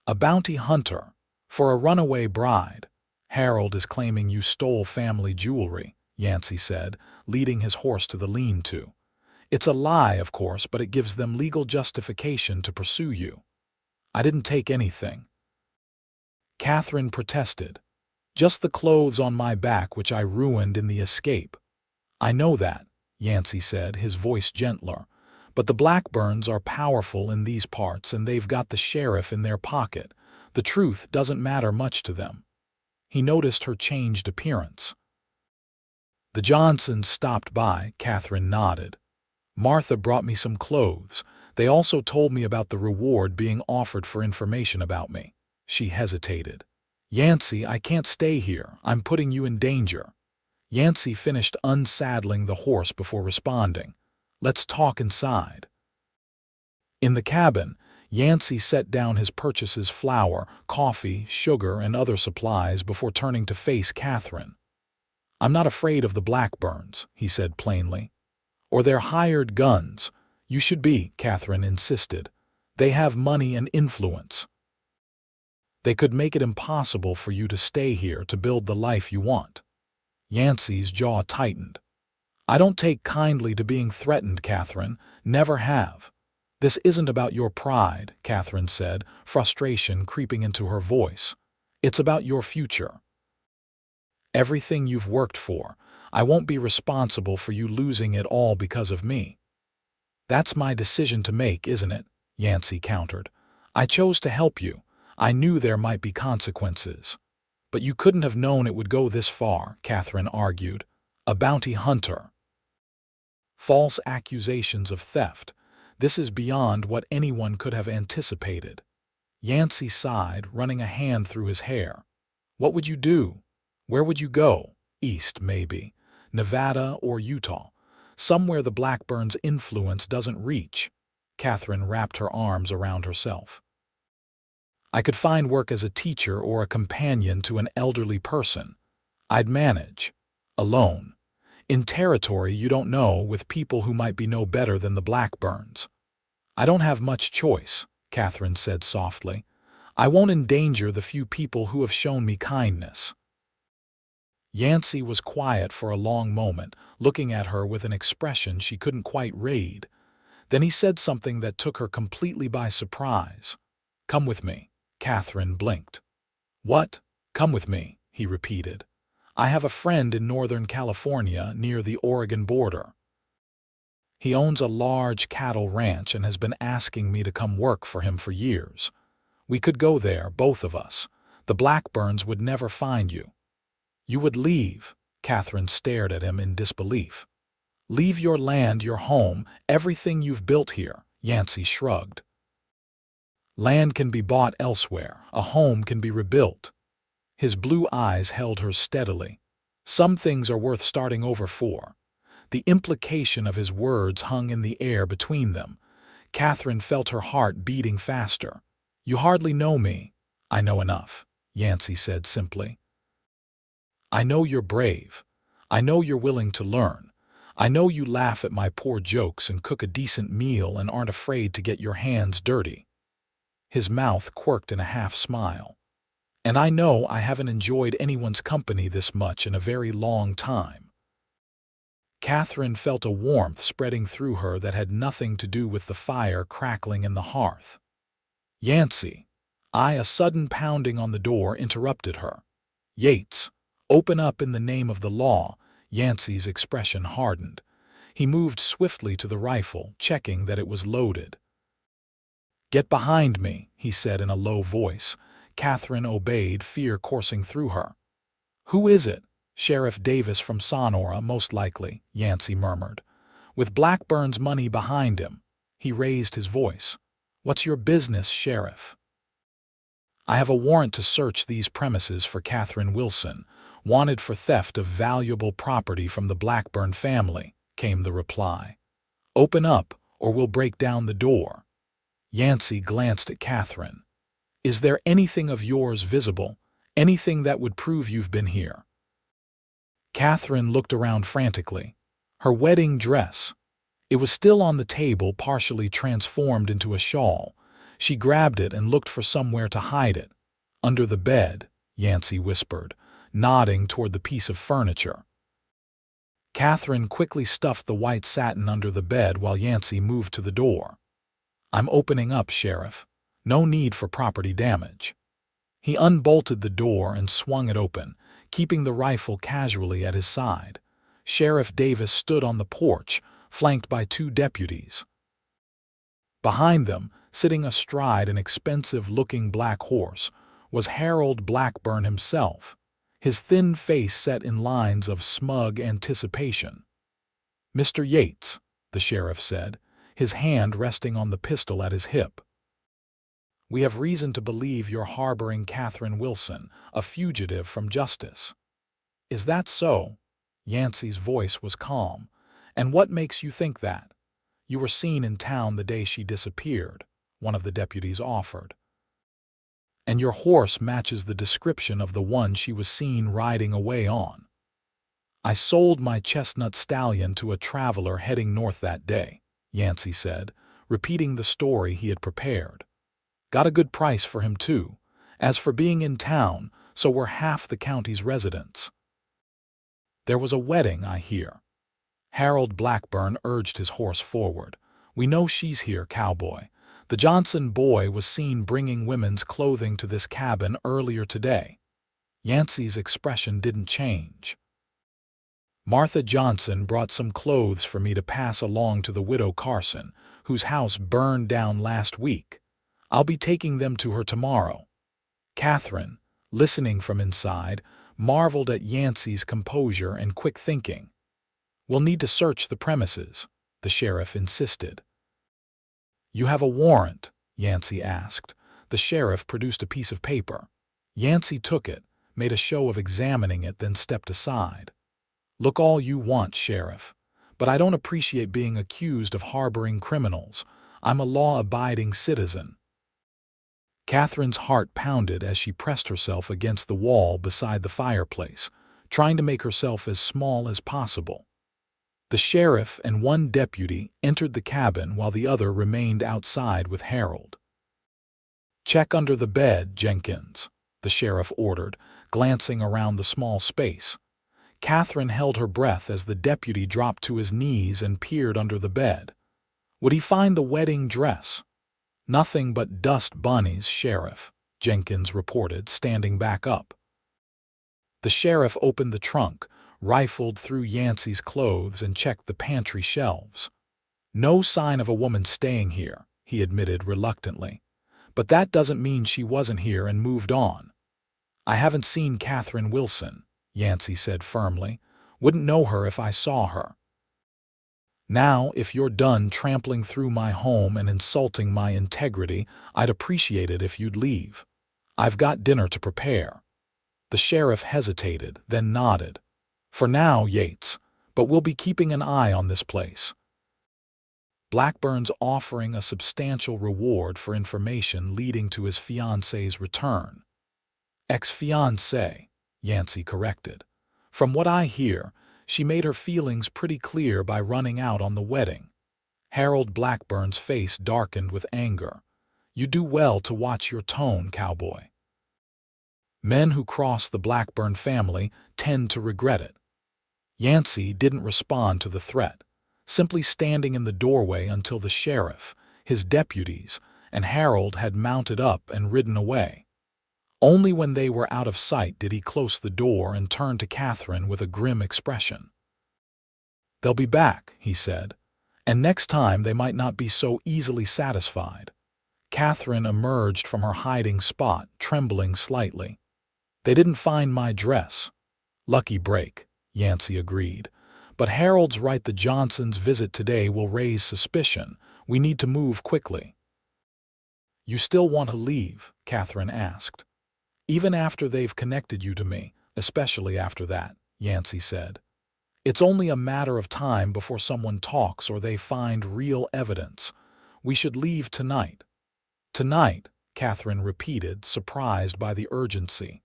"A bounty hunter? For a runaway bride? Harold is claiming you stole family jewelry," Yancy said, leading his horse to the lean-to. "It's a lie, of course, but it gives them legal justification to pursue you." "I didn't take anything," Katherine protested. "Just the clothes on my back which I ruined in the escape." "I know that," Yancy said, his voice gentler. "But the Blackburns are powerful in these parts and they've got the sheriff in their pocket. The truth doesn't matter much to them." He noticed her changed appearance. "The Johnsons stopped by," Katherine nodded. "Martha brought me some clothes. They also told me about the reward being offered for information about me." She hesitated. Yancy, I can't stay here. I'm putting you in danger. Yancy finished unsaddling the horse before responding. Let's talk inside. In the cabin, Yancy set down his purchases: flour, coffee, sugar, and other supplies before turning to face Katherine. I'm not afraid of the Blackburns, he said plainly. Or their hired guns. You should be, Katherine insisted. They have money and influence. They could make it impossible for you to stay here to build the life you want. Yancy's jaw tightened. I don't take kindly to being threatened, Katherine. Never have. This isn't about your pride, Katherine said, frustration creeping into her voice. It's about your future. Everything you've worked for. I won't be responsible for you losing it all because of me. That's my decision to make, isn't it? Yancy countered. I chose to help you. I knew there might be consequences. But you couldn't have known it would go this far, Katherine argued. A bounty hunter. False accusations of theft. This is beyond what anyone could have anticipated. Yancy sighed, running a hand through his hair. What would you do? Where would you go? East, maybe. Nevada or Utah. Somewhere the Blackburns' influence doesn't reach. Katherine wrapped her arms around herself. I could find work as a teacher or a companion to an elderly person. I'd manage. Alone. In territory you don't know, with people who might be no better than the Blackburns. I don't have much choice, Katherine said softly. I won't endanger the few people who have shown me kindness. Yancy was quiet for a long moment, looking at her with an expression she couldn't quite read. Then he said something that took her completely by surprise. Come with me. Katherine blinked. What? Come with me, he repeated. I have a friend in Northern California near the Oregon border. He owns a large cattle ranch and has been asking me to come work for him for years. We could go there, both of us. The Blackburns would never find you. You would leave. Katherine stared at him in disbelief. Leave your land, your home, everything you've built here, Yancy shrugged. Land can be bought elsewhere. A home can be rebuilt. His blue eyes held hers steadily. Some things are worth starting over for. The implication of his words hung in the air between them. Katherine felt her heart beating faster. You hardly know me. I know enough, Yancy said simply. I know you're brave. I know you're willing to learn. I know you laugh at my poor jokes and cook a decent meal and aren't afraid to get your hands dirty. His mouth quirked in a half-smile. And I know I haven't enjoyed anyone's company this much in a very long time. Katherine felt a warmth spreading through her that had nothing to do with the fire crackling in the hearth. Yancy. A sudden pounding on the door interrupted her. Yates. Open up in the name of the law. Yancy's expression hardened. He moved swiftly to the rifle, checking that it was loaded. Get behind me, he said in a low voice. Katherine obeyed, fear coursing through her. Who is it? Sheriff Davis from Sonora, most likely, Yancy murmured. With Blackburn's money behind him. He raised his voice. What's your business, Sheriff? I have a warrant to search these premises for Katherine Wilson, wanted for theft of valuable property from the Blackburn family, came the reply. Open up, or we'll break down the door. Yancy glanced at Katherine. Is there anything of yours visible? Anything that would prove you've been here? Katherine looked around frantically. Her wedding dress. It was still on the table, partially transformed into a shawl. She grabbed it and looked for somewhere to hide it. Under the bed, Yancy whispered, nodding toward the piece of furniture. Katherine quickly stuffed the white satin under the bed while Yancy moved to the door. I'm opening up, Sheriff. No need for property damage. He unbolted the door and swung it open, keeping the rifle casually at his side. Sheriff Davis stood on the porch, flanked by 2 deputies. Behind them, sitting astride an expensive-looking black horse, was Harold Blackburn himself, his thin face set in lines of smug anticipation. Mr. Yates, the sheriff said, his hand resting on the pistol at his hip. We have reason to believe you're harboring Katherine Wilson, a fugitive from justice." "Is that so?" Yancy's voice was calm. "And what makes you think that?" "You were seen in town the day she disappeared," one of the deputies offered. "And your horse matches the description of the one she was seen riding away on." "I sold my chestnut stallion to a traveler heading north that day," Yancy said, repeating the story he had prepared. "Got a good price for him, too. As for being in town, so were half the county's residents." "There was a wedding, I hear." Harold Blackburn urged his horse forward. "We know she's here, Cowboy. The Johnson boy was seen bringing women's clothing to this cabin earlier today." Yancy's expression didn't change. "Martha Johnson brought some clothes for me to pass along to the widow Carson, whose house burned down last week. I'll be taking them to her tomorrow." Katherine, listening from inside, marveled at Yancy's composure and quick thinking. "We'll need to search the premises," the sheriff insisted. "You have a warrant?" Yancy asked. The sheriff produced a piece of paper. Yancy took it, made a show of examining it, then stepped aside. "Look all you want, Sheriff, but I don't appreciate being accused of harboring criminals. I'm a law-abiding citizen." Katherine's heart pounded as she pressed herself against the wall beside the fireplace, trying to make herself as small as possible. The sheriff and one deputy entered the cabin while the other remained outside with Harold. "Check under the bed, Jenkins," the sheriff ordered, glancing around the small space. Katherine held her breath as the deputy dropped to his knees and peered under the bed. Would he find the wedding dress? "Nothing but dust bunnies, Sheriff," Jenkins reported, standing back up. The sheriff opened the trunk, rifled through Yancy's clothes, and checked the pantry shelves. "No sign of a woman staying here," he admitted reluctantly. "But that doesn't mean she wasn't here and moved on." "I haven't seen Katherine Wilson," Yancy said firmly. "Wouldn't know her if I saw her." "Now, if you're done trampling through my home and insulting my integrity, I'd appreciate it if you'd leave. I've got dinner to prepare." The sheriff hesitated, then nodded. "For now, Yates, but we'll be keeping an eye on this place." Blackburn's offering a substantial reward for information leading to his fiancée's return. "Ex-fiancée," Yancy corrected. "From what I hear, she made her feelings pretty clear by running out on the wedding." Harold Blackburn's face darkened with anger. "You do well to watch your tone, Cowboy. Men who cross the Blackburn family tend to regret it." Yancy didn't respond to the threat, simply standing in the doorway until the sheriff, his deputies, and Harold had mounted up and ridden away. Only when they were out of sight did he close the door and turn to Katherine with a grim expression. "They'll be back," he said, "and next time they might not be so easily satisfied." Katherine emerged from her hiding spot, trembling slightly. "They didn't find my dress." "Lucky break," Yancy agreed. "But Harold's right, the Johnsons' visit today will raise suspicion. We need to move quickly." "You still want to leave?" Katherine asked. "Even after they've connected you to me, especially after that," Yancy said. "It's only a matter of time before someone talks or they find real evidence. We should leave tonight." "Tonight," Katherine repeated, surprised by the urgency.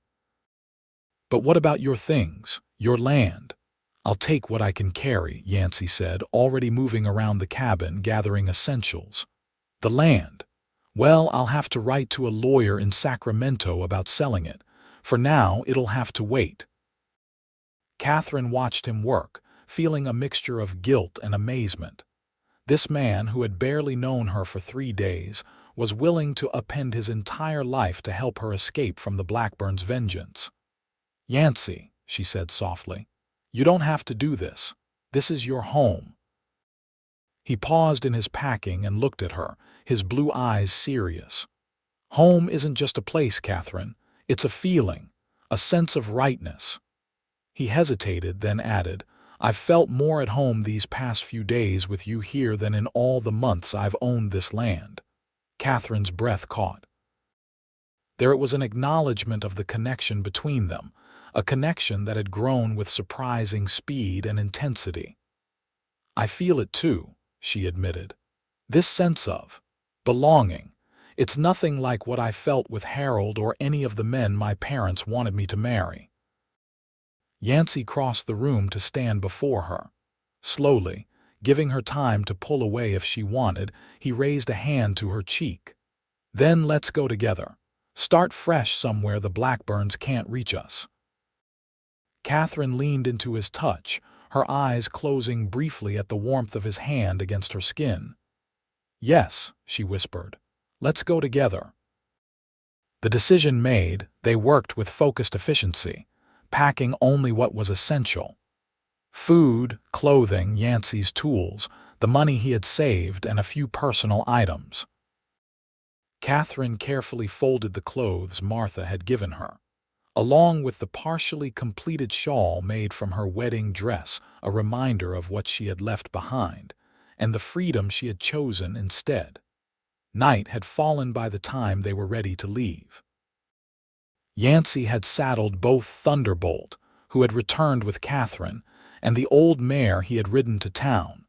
"But what about your things, your land?" "I'll take what I can carry," Yancy said, already moving around the cabin, gathering essentials. "The land? Well, I'll have to write to a lawyer in Sacramento about selling it. For now, it'll have to wait." Katherine watched him work, feeling a mixture of guilt and amazement. This man, who had barely known her for 3 days, was willing to upend his entire life to help her escape from the Blackburns' vengeance. "Yancy," she said softly, "you don't have to do this. This is your home." He paused in his packing and looked at her, his blue eyes serious. "Home isn't just a place, Katherine. It's a feeling, a sense of rightness." He hesitated, then added, "I've felt more at home these past few days with you here than in all the months I've owned this land." Katherine's breath caught. There it was an acknowledgement of the connection between them, a connection that had grown with surprising speed and intensity. "I feel it too," she admitted. "This sense of belonging. It's nothing like what I felt with Harold or any of the men my parents wanted me to marry." Yancy crossed the room to stand before her. Slowly, giving her time to pull away if she wanted, he raised a hand to her cheek. "Then let's go together. Start fresh somewhere the blackburns can't reach us." Katherine leaned into his touch, her eyes closing briefly at the warmth of his hand against her skin. "Yes," she whispered. "Let's go together." The decision made, they worked with focused efficiency, packing only what was essential. Food, clothing, Yancy's tools, the money he had saved, and a few personal items. Katherine carefully folded the clothes Martha had given her, along with the partially completed shawl made from her wedding dress, a reminder of what she had left behind, and the freedom she had chosen instead. Night had fallen by the time they were ready to leave. Yancy had saddled both Thunderbolt, who had returned with Katherine, and the old mare he had ridden to town.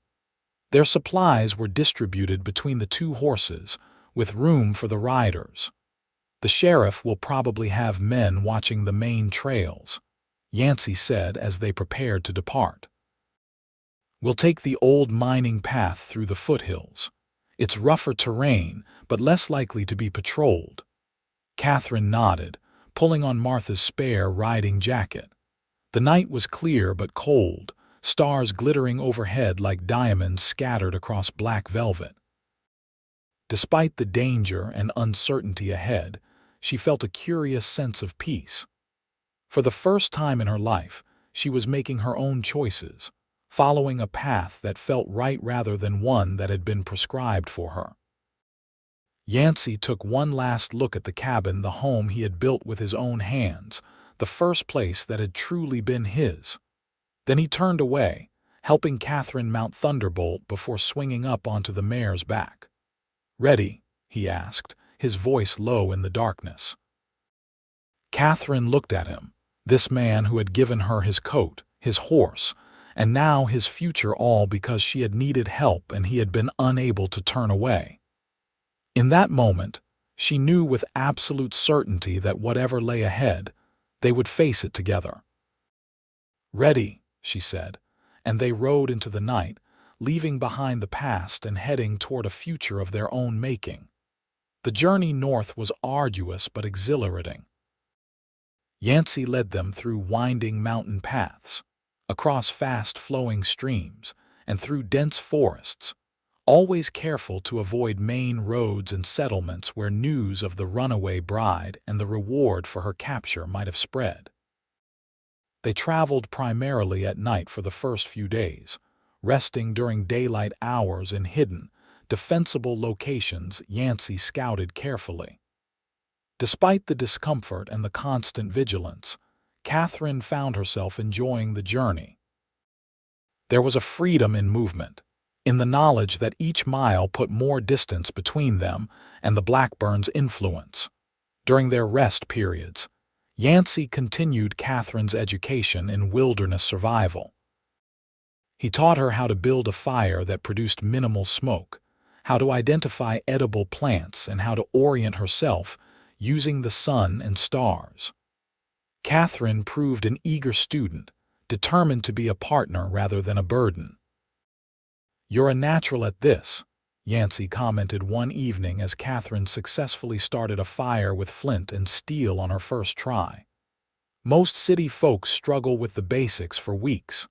Their supplies were distributed between the two horses, with room for the riders. "The sheriff will probably have men watching the main trails," Yancy said as they prepared to depart. "We'll take the old mining path through the foothills. It's rougher terrain, but less likely to be patrolled." Katherine nodded, pulling on Martha's spare riding jacket. The night was clear but cold, stars glittering overhead like diamonds scattered across black velvet. Despite the danger and uncertainty ahead, she felt a curious sense of peace. For the first time in her life, she was making her own choices, following a path that felt right rather than one that had been prescribed for her. Yancy took one last look at the cabin, the home he had built with his own hands, the first place that had truly been his. Then he turned away, helping Katherine mount Thunderbolt before swinging up onto the mare's back. "Ready?" he asked, his voice low in the darkness. Katherine looked at him, this man who had given her his coat, his horse, and now his future, all because she had needed help and he had been unable to turn away. In that moment, she knew with absolute certainty that whatever lay ahead, they would face it together. "Ready," she said, and they rode into the night, leaving behind the past and heading toward a future of their own making. The journey north was arduous but exhilarating. Yancy led them through winding mountain paths, across fast-flowing streams, and through dense forests, always careful to avoid main roads and settlements where news of the runaway bride and the reward for her capture might have spread. They traveled primarily at night for the first few days, resting during daylight hours in hidden, defensible locations Yancy scouted carefully. Despite the discomfort and the constant vigilance, Katherine found herself enjoying the journey. There was a freedom in movement, in the knowledge that each mile put more distance between them and the Blackburn's influence. During their rest periods, Yancy continued Katherine's education in wilderness survival. He taught her how to build a fire that produced minimal smoke, how to identify edible plants, and how to orient herself using the sun and stars. Katherine proved an eager student, determined to be a partner rather than a burden. "You're a natural at this," Yancy commented one evening as Katherine successfully started a fire with flint and steel on her first try. "Most city folks struggle with the basics for weeks."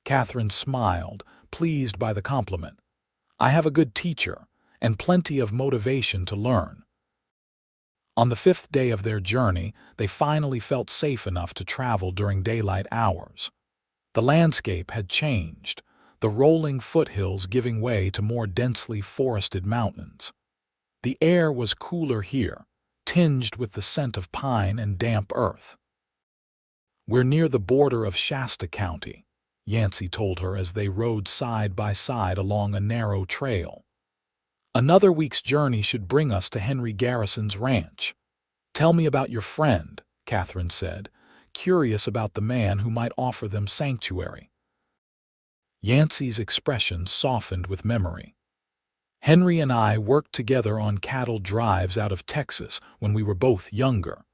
Katherine smiled, pleased by the compliment. "I have a good teacher, and plenty of motivation to learn." On the 5th day of their journey, they finally felt safe enough to travel during daylight hours. The landscape had changed, the rolling foothills giving way to more densely forested mountains. The air was cooler here, tinged with the scent of pine and damp earth. "We're near the border of Shasta County," Yancy told her as they rode side by side along a narrow trail. "Another week's journey should bring us to Henry Garrison's ranch." "Tell me about your friend," Katherine said, curious about the man who might offer them sanctuary. Yancy's expression softened with memory. "Henry and I worked together on cattle drives out of Texas when we were both younger.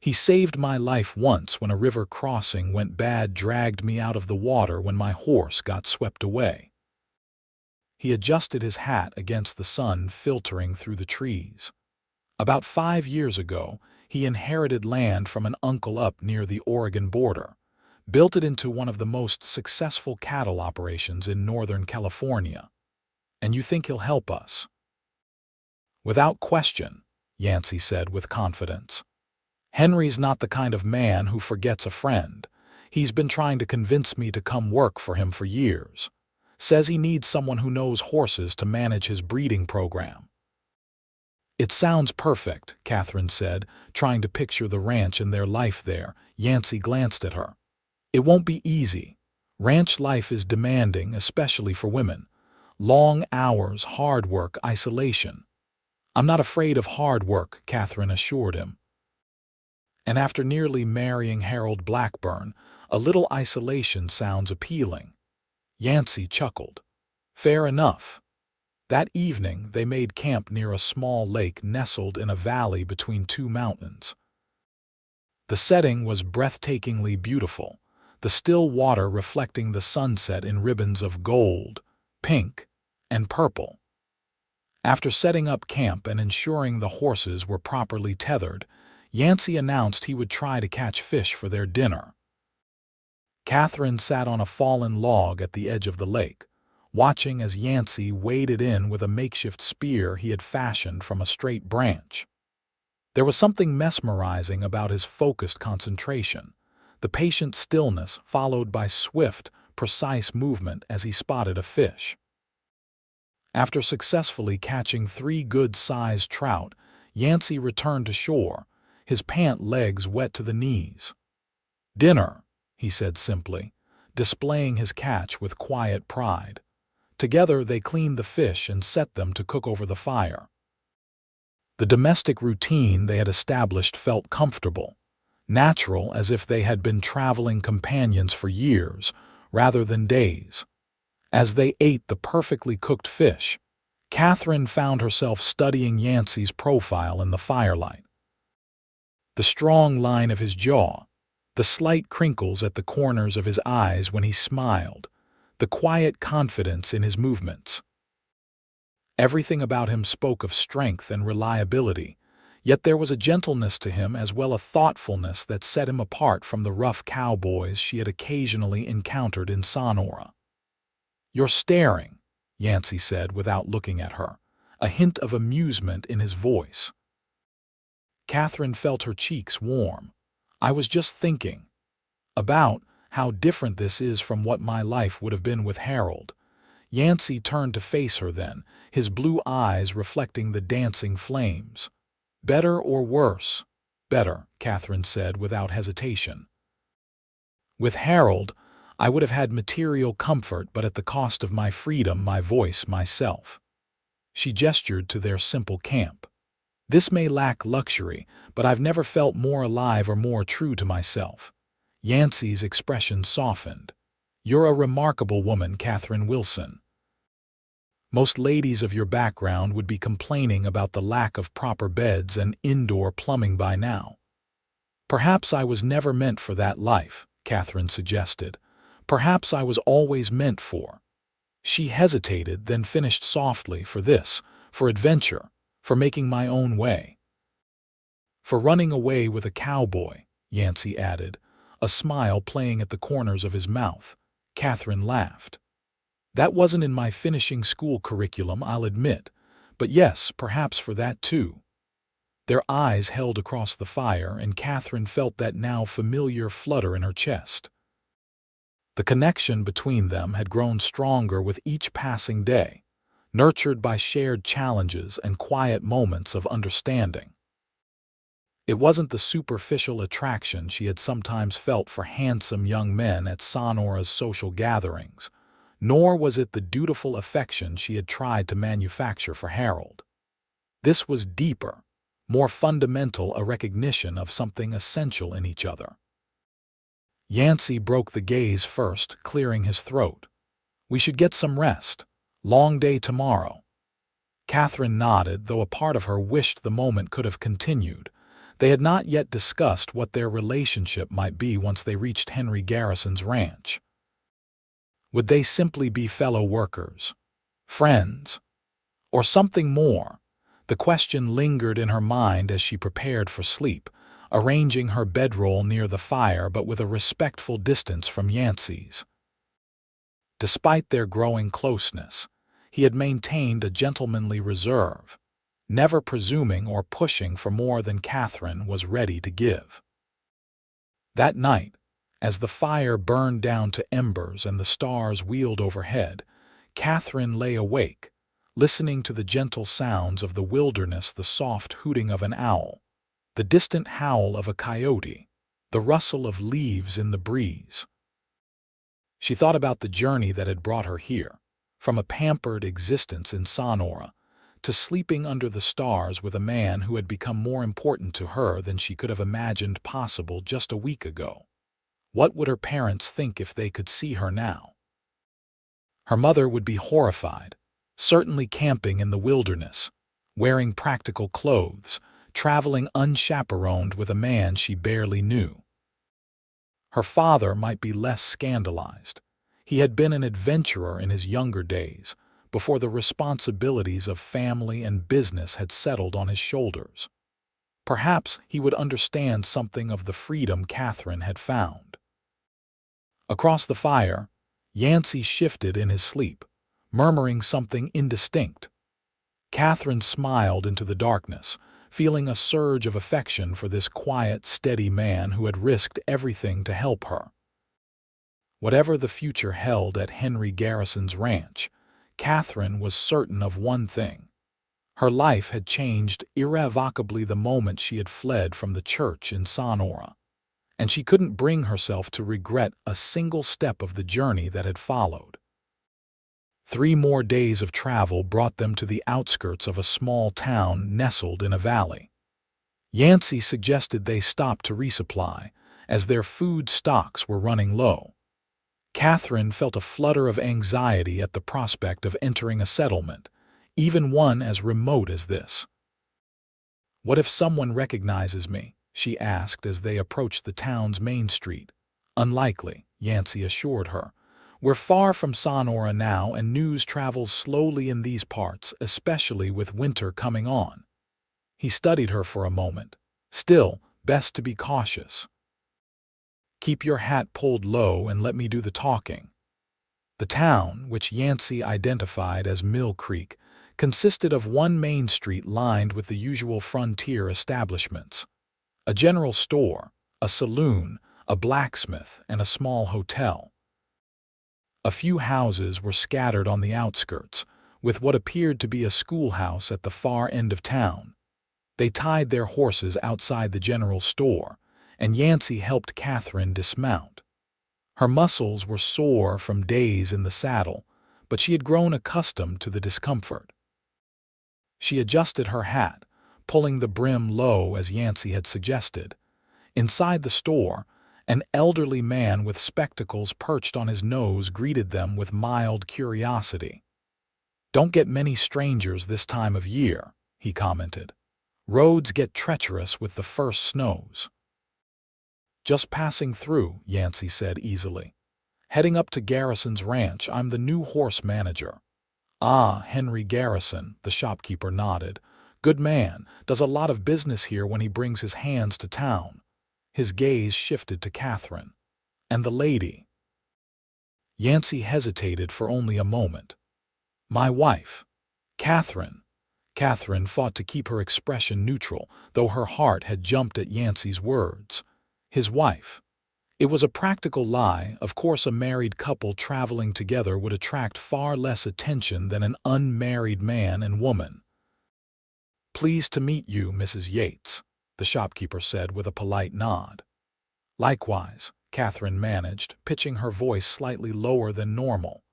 He saved my life once when a river crossing went bad, dragged me out of the water when my horse got swept away." He adjusted his hat against the sun filtering through the trees. "About 5 years ago, he inherited land from an uncle up near the Oregon border, built it into one of the most successful cattle operations in Northern California. And you think he'll help us?" "Without question," Yancy said with confidence. "Henry's not the kind of man who forgets a friend. He's been trying to convince me to come work for him for years. Says he needs someone who knows horses to manage his breeding program." "It sounds perfect," Katherine said, trying to picture the ranch and their life there. Yancy glanced at her. "It won't be easy. Ranch life is demanding, especially for women. Long hours, hard work, isolation." "I'm not afraid of hard work," Katherine assured him. "And after nearly marrying Harold Blackburn, a little isolation sounds appealing." Yancy chuckled. "Fair enough." That evening, they made camp near a small lake nestled in a valley between two mountains. The setting was breathtakingly beautiful, the still water reflecting the sunset in ribbons of gold, pink, and purple. After setting up camp and ensuring the horses were properly tethered, Yancy announced he would try to catch fish for their dinner. Katherine sat on a fallen log at the edge of the lake, watching as Yancy waded in with a makeshift spear he had fashioned from a straight branch. There was something mesmerizing about his focused concentration, the patient stillness followed by swift, precise movement as he spotted a fish. After successfully catching 3 good-sized trout, Yancy returned to shore, his pant legs wet to the knees. "Dinner," he said simply, displaying his catch with quiet pride. Together they cleaned the fish and set them to cook over the fire. The domestic routine they had established felt comfortable, natural, as if they had been traveling companions for years rather than days. As they ate the perfectly cooked fish, Katherine found herself studying Yancy's profile in the firelight. The strong line of his jaw, the slight crinkles at the corners of his eyes when he smiled, the quiet confidence in his movements. Everything about him spoke of strength and reliability, yet there was a gentleness to him as well as a thoughtfulness that set him apart from the rough cowboys she had occasionally encountered in Sonora. "You're staring," Yancy said without looking at her, a hint of amusement in his voice. Katherine felt her cheeks warm. "I was just thinking about how different this is from what my life would have been with Harold." Yancy turned to face her then, his blue eyes reflecting the dancing flames. "Better or worse?" "Better," Katherine said without hesitation. "With Harold, I would have had material comfort, but at the cost of my freedom, my voice, myself." She gestured to their simple camp. "This may lack luxury, but I've never felt more alive or more true to myself." Yancy's expression softened. "You're a remarkable woman, Katherine Wilson. Most ladies of your background would be complaining about the lack of proper beds and indoor plumbing by now." "Perhaps I was never meant for that life," Katherine suggested. "Perhaps I was always meant for—" She hesitated, then finished softly, "for this, for adventure, for making my own way." "For running away with a cowboy," Yancy added, a smile playing at the corners of his mouth. Katherine laughed. "That wasn't in my finishing school curriculum, I'll admit, but yes, perhaps for that too." Their eyes held across the fire, and Katherine felt that now familiar flutter in her chest. The connection between them had grown stronger with each passing day, nurtured by shared challenges and quiet moments of understanding. It wasn't the superficial attraction she had sometimes felt for handsome young men at Sonora's social gatherings, nor was it the dutiful affection she had tried to manufacture for Harold. This was deeper, more fundamental a recognition of something essential in each other. Yancy broke the gaze first, clearing his throat. "We should get some rest. Long day tomorrow." Katherine nodded, though a part of her wished the moment could have continued. They had not yet discussed what their relationship might be once they reached Henry Garrison's ranch. Would they simply be fellow workers, friends, or something more? The question lingered in her mind as she prepared for sleep, arranging her bedroll near the fire but with a respectful distance from Yancy's. Despite their growing closeness, he had maintained a gentlemanly reserve, never presuming or pushing for more than Katherine was ready to give. That night, as the fire burned down to embers and the stars wheeled overhead, Katherine lay awake, listening to the gentle sounds of the wilderness, the soft hooting of an owl, the distant howl of a coyote, the rustle of leaves in the breeze. She thought about the journey that had brought her here, from a pampered existence in Sonora to sleeping under the stars with a man who had become more important to her than she could have imagined possible just a week ago. What would her parents think if they could see her now? Her mother would be horrified, certainly camping in the wilderness, wearing practical clothes, traveling unchaperoned with a man she barely knew. Her father might be less scandalized. He had been an adventurer in his younger days, before the responsibilities of family and business had settled on his shoulders. Perhaps he would understand something of the freedom Katherine had found. Across the fire, Yancy shifted in his sleep, murmuring something indistinct. Katherine smiled into the darkness, feeling a surge of affection for this quiet, steady man who had risked everything to help her. Whatever the future held at Henry Garrison's ranch, Katherine was certain of one thing. Her life had changed irrevocably the moment she had fled from the church in Sonora, and she couldn't bring herself to regret a single step of the journey that had followed. 3 more days of travel brought them to the outskirts of a small town nestled in a valley. Yancy suggested they stop to resupply, as their food stocks were running low. Katherine felt a flutter of anxiety at the prospect of entering a settlement, even one as remote as this. "What if someone recognizes me?" she asked as they approached the town's main street. "Unlikely," Yancy assured her. "We're far from Sonora now, and news travels slowly in these parts, especially with winter coming on." He studied her for a moment. "Still, best to be cautious. Keep your hat pulled low and let me do the talking." The town, which Yancy identified as Mill Creek, consisted of one main street lined with the usual frontier establishments: a general store, a saloon, a blacksmith, and a small hotel. A few houses were scattered on the outskirts, with what appeared to be a schoolhouse at the far end of town. They tied their horses outside the general store, and Yancy helped Katherine dismount. Her muscles were sore from days in the saddle, but she had grown accustomed to the discomfort. She adjusted her hat, pulling the brim low as Yancy had suggested. Inside the store, an elderly man with spectacles perched on his nose greeted them with mild curiosity. "Don't get many strangers this time of year," he commented. "Roads get treacherous with the first snows." "Just passing through," Yancy said easily. "Heading up to Garrison's ranch. I'm the new horse manager." "Ah, Henry Garrison," the shopkeeper nodded. "Good man, does a lot of business here when he brings his hands to town." His gaze shifted to Katherine. "And the lady?" Yancy hesitated for only a moment. "My wife, Katherine." Katherine fought to keep her expression neutral, though her heart had jumped at Yancy's words. His wife. It was a practical lie. Of course, a married couple traveling together would attract far less attention than an unmarried man and woman. "Pleased to meet you, Mrs. Yates," the shopkeeper said with a polite nod. "Likewise," Katherine managed, pitching her voice slightly lower than normal.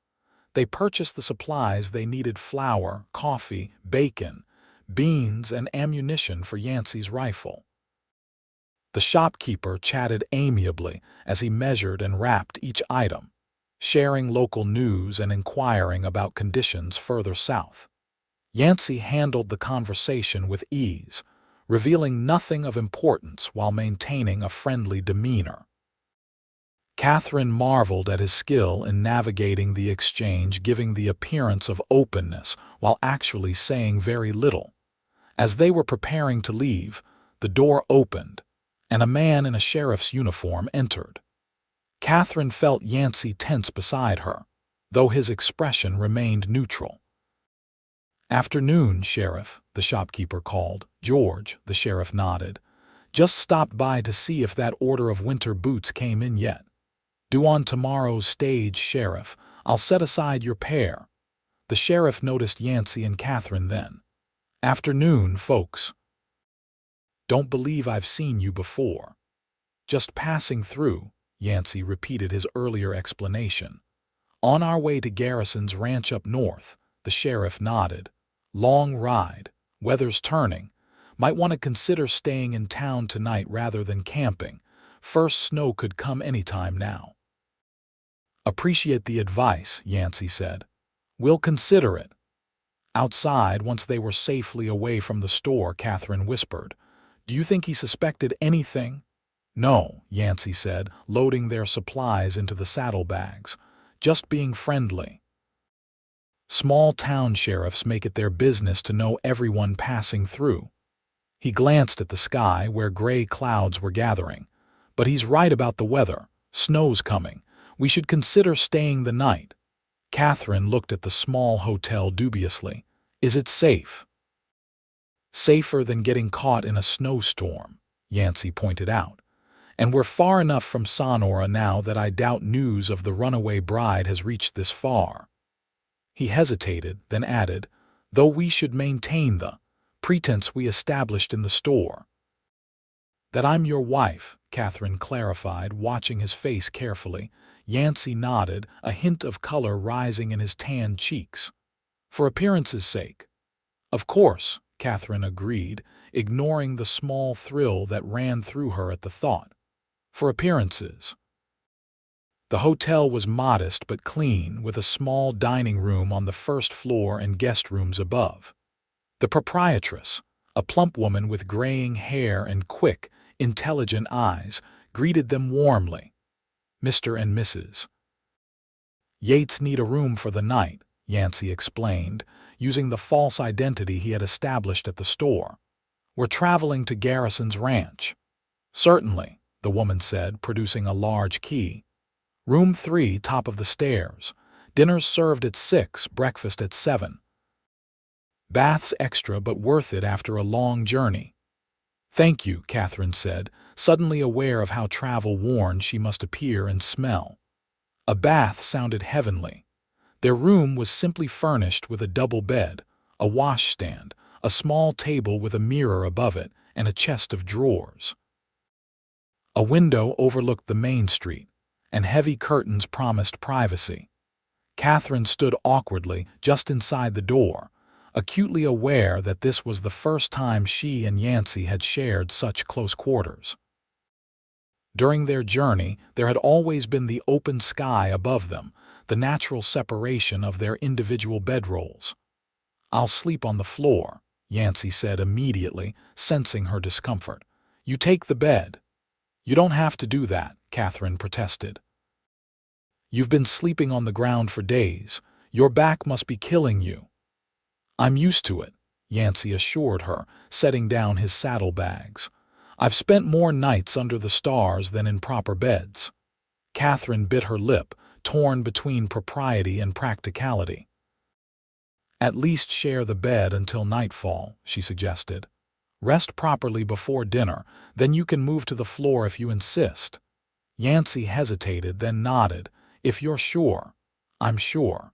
They purchased the supplies they needed: flour, coffee, bacon, beans, and ammunition for Yancy's rifle. The shopkeeper chatted amiably as he measured and wrapped each item, sharing local news and inquiring about conditions further south. Yancy handled the conversation with ease, revealing nothing of importance while maintaining a friendly demeanor. Katherine marveled at his skill in navigating the exchange, giving the appearance of openness while actually saying very little. As they were preparing to leave, the door opened, and a man in a sheriff's uniform entered. Katherine felt Yancy tense beside her, though his expression remained neutral. "Afternoon, Sheriff," the shopkeeper called. "George," the sheriff nodded. "Just stopped by to see if that order of winter boots came in yet." "Due on tomorrow's stage, Sheriff. I'll set aside your pair." The sheriff noticed Yancy and Katherine then. "Afternoon, folks. Don't believe I've seen you before." "Just passing through," Yancy repeated his earlier explanation. "On our way to Garrison's ranch up north," the sheriff nodded. "Long ride, weather's turning. Might want to consider staying in town tonight rather than camping. First snow could come anytime now." "Appreciate the advice," Yancy said. "We'll consider it." Outside, once they were safely away from the store, Katherine whispered, "Do you think he suspected anything?" "No," Yancy said, loading their supplies into the saddlebags. "Just being friendly." Small town sheriffs make it their business to know everyone passing through. He glanced at the sky where gray clouds were gathering. "But he's right about the weather. Snow's coming. We should consider staying the night." Katherine looked at the small hotel dubiously. "Is it safe?" "Safer than getting caught in a snowstorm," Yancy pointed out. "And we're far enough from Sonora now that I doubt news of the runaway bride has reached this far." He hesitated, then added, "Though we should maintain the pretense we established in the store." "That I'm your wife," Katherine clarified, watching his face carefully. Yancy nodded, a hint of color rising in his tanned cheeks. "For appearance's sake." "Of course," Katherine agreed, ignoring the small thrill that ran through her at the thought. "For appearances." The hotel was modest but clean, with a small dining room on the first floor and guest rooms above. The proprietress, a plump woman with graying hair and quick, intelligent eyes, greeted them warmly. "Mr. and Mrs. Yates need a room for the night," Yancy explained, using the false identity he had established at the store. "We're traveling to Garrison's ranch." "Certainly," the woman said, producing a large key. "Room 3, top of the stairs. Dinner's served at 6, breakfast at 7. Baths extra but worth it after a long journey." "Thank you," Katherine said, suddenly aware of how travel-worn she must appear and smell. A bath sounded heavenly. Their room was simply furnished with a double bed, a washstand, a small table with a mirror above it, and a chest of drawers. A window overlooked the main street, and heavy curtains promised privacy. Katherine stood awkwardly just inside the door, acutely aware that this was the first time she and Yancy had shared such close quarters. During their journey, there had always been the open sky above them, the natural separation of their individual bedrolls. "I'll sleep on the floor," Yancy said immediately, sensing her discomfort. "You take the bed." "You don't have to do that," Katherine protested. "You've been sleeping on the ground for days. Your back must be killing you." "I'm used to it," Yancy assured her, setting down his saddlebags. "I've spent more nights under the stars than in proper beds." Katherine bit her lip, torn between propriety and practicality. "At least share the bed until nightfall," she suggested. "Rest properly before dinner, then you can move to the floor if you insist." Yancy hesitated, then nodded. "If you're sure." "I'm sure."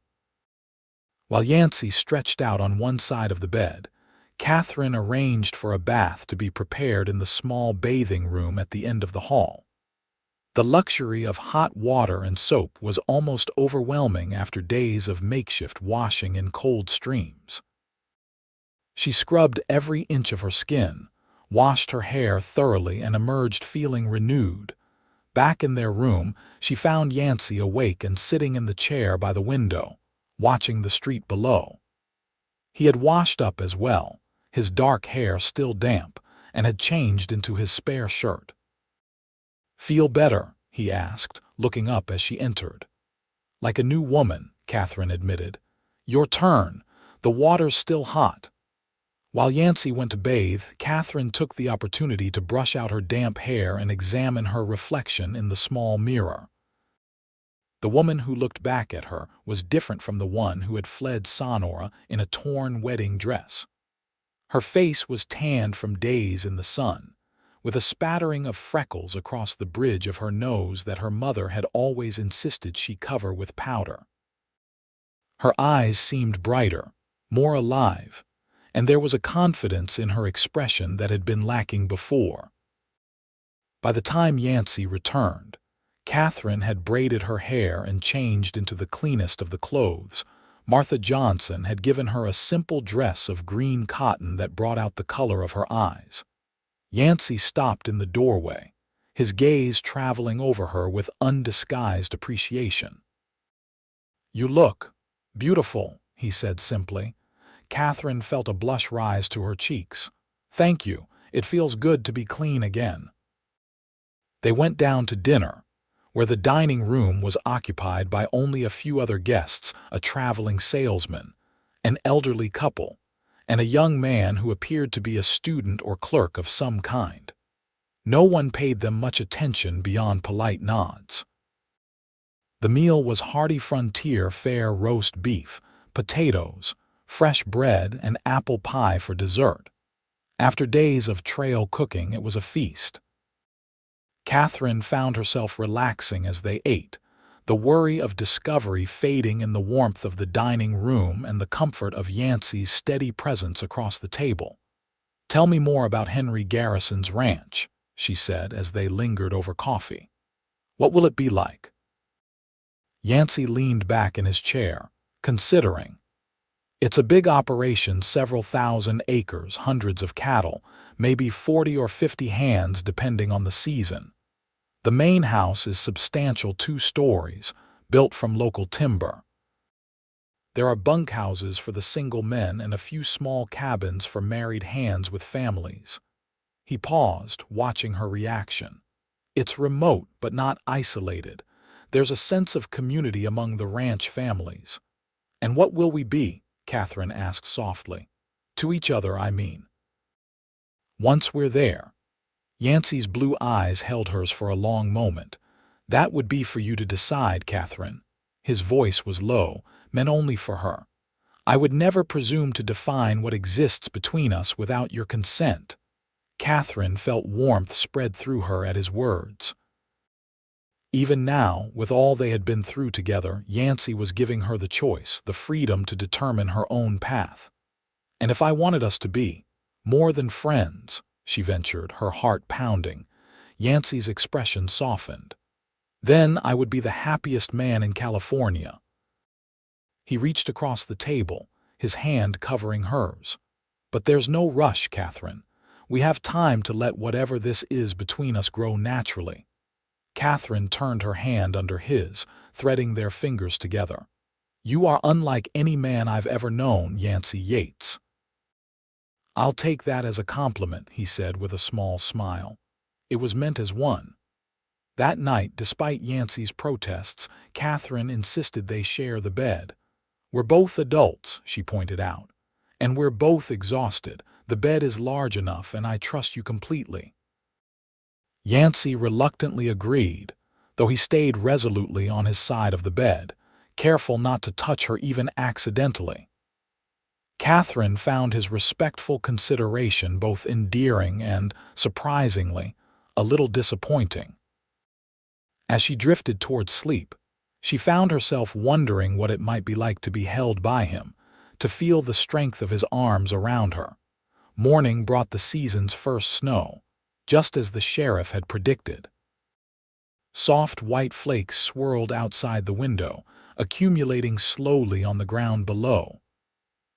While Yancy stretched out on one side of the bed, Katherine arranged for a bath to be prepared in the small bathing room at the end of the hall. The luxury of hot water and soap was almost overwhelming after days of makeshift washing in cold streams. She scrubbed every inch of her skin, washed her hair thoroughly, and emerged feeling renewed. Back in their room, she found Yancy awake and sitting in the chair by the window, watching the street below. He had washed up as well, his dark hair still damp, and had changed into his spare shirt. "Feel better?" he asked, looking up as she entered. "Like a new woman," Katherine admitted. "Your turn. The water's still hot." While Yancy went to bathe, Katherine took the opportunity to brush out her damp hair and examine her reflection in the small mirror. The woman who looked back at her was different from the one who had fled Sonora in a torn wedding dress. Her face was tanned from days in the sun, with a spattering of freckles across the bridge of her nose that her mother had always insisted she cover with powder. Her eyes seemed brighter, more alive, and there was a confidence in her expression that had been lacking before. By the time Yancy returned, Katherine had braided her hair and changed into the cleanest of the clothes. Martha Johnson had given her a simple dress of green cotton that brought out the color of her eyes. Yancy stopped in the doorway, his gaze traveling over her with undisguised appreciation. "You look beautiful," he said simply. Katherine felt a blush rise to her cheeks. "Thank you. It feels good to be clean again." They went down to dinner, where the dining room was occupied by only a few other guests, a traveling salesman, an elderly couple, and a young man who appeared to be a student or clerk of some kind. No one paid them much attention beyond polite nods. The meal was hearty frontier fare roast beef, potatoes, fresh bread, and apple pie for dessert. After days of trail cooking, it was a feast. Katherine found herself relaxing as they ate, the worry of discovery fading in the warmth of the dining room and the comfort of Yancy's steady presence across the table. "Tell me more about Henry Garrison's ranch," she said as they lingered over coffee. "What will it be like?" Yancy leaned back in his chair, considering. "It's a big operation, several thousand acres, hundreds of cattle, maybe 40 or 50 hands depending on the season. The main house is substantial, 2 stories, built from local timber. There are bunkhouses for the single men and a few small cabins for married hands with families." He paused, watching her reaction. "It's remote but not isolated. There's a sense of community among the ranch families." "And what will we be?" Katherine asked softly. "To each other, I mean." "Once we're there." Yancy's blue eyes held hers for a long moment. "That would be for you to decide, Katherine." His voice was low, meant only for her. "I would never presume to define what exists between us without your consent." Katherine felt warmth spread through her at his words. Even now, with all they had been through together, Yancy was giving her the choice, the freedom to determine her own path. "And if I wanted us to be more than friends," she ventured, her heart pounding. Yancy's expression softened. "Then I would be the happiest man in California." He reached across the table, his hand covering hers. "But there's no rush, Katherine. We have time to let whatever this is between us grow naturally." Katherine turned her hand under his, threading their fingers together. "You are unlike any man I've ever known, Yancy Yates." "I'll take that as a compliment," he said with a small smile. It was meant as one. That night, despite Yancy's protests, Katherine insisted they share the bed. "We're both adults," she pointed out, "and we're both exhausted. The bed is large enough, and I trust you completely." Yancy reluctantly agreed, though he stayed resolutely on his side of the bed, careful not to touch her even accidentally. Katherine found his respectful consideration both endearing and, surprisingly, a little disappointing. As she drifted toward sleep, she found herself wondering what it might be like to be held by him, to feel the strength of his arms around her. Morning brought the season's first snow, just as the sheriff had predicted. Soft white flakes swirled outside the window, accumulating slowly on the ground below.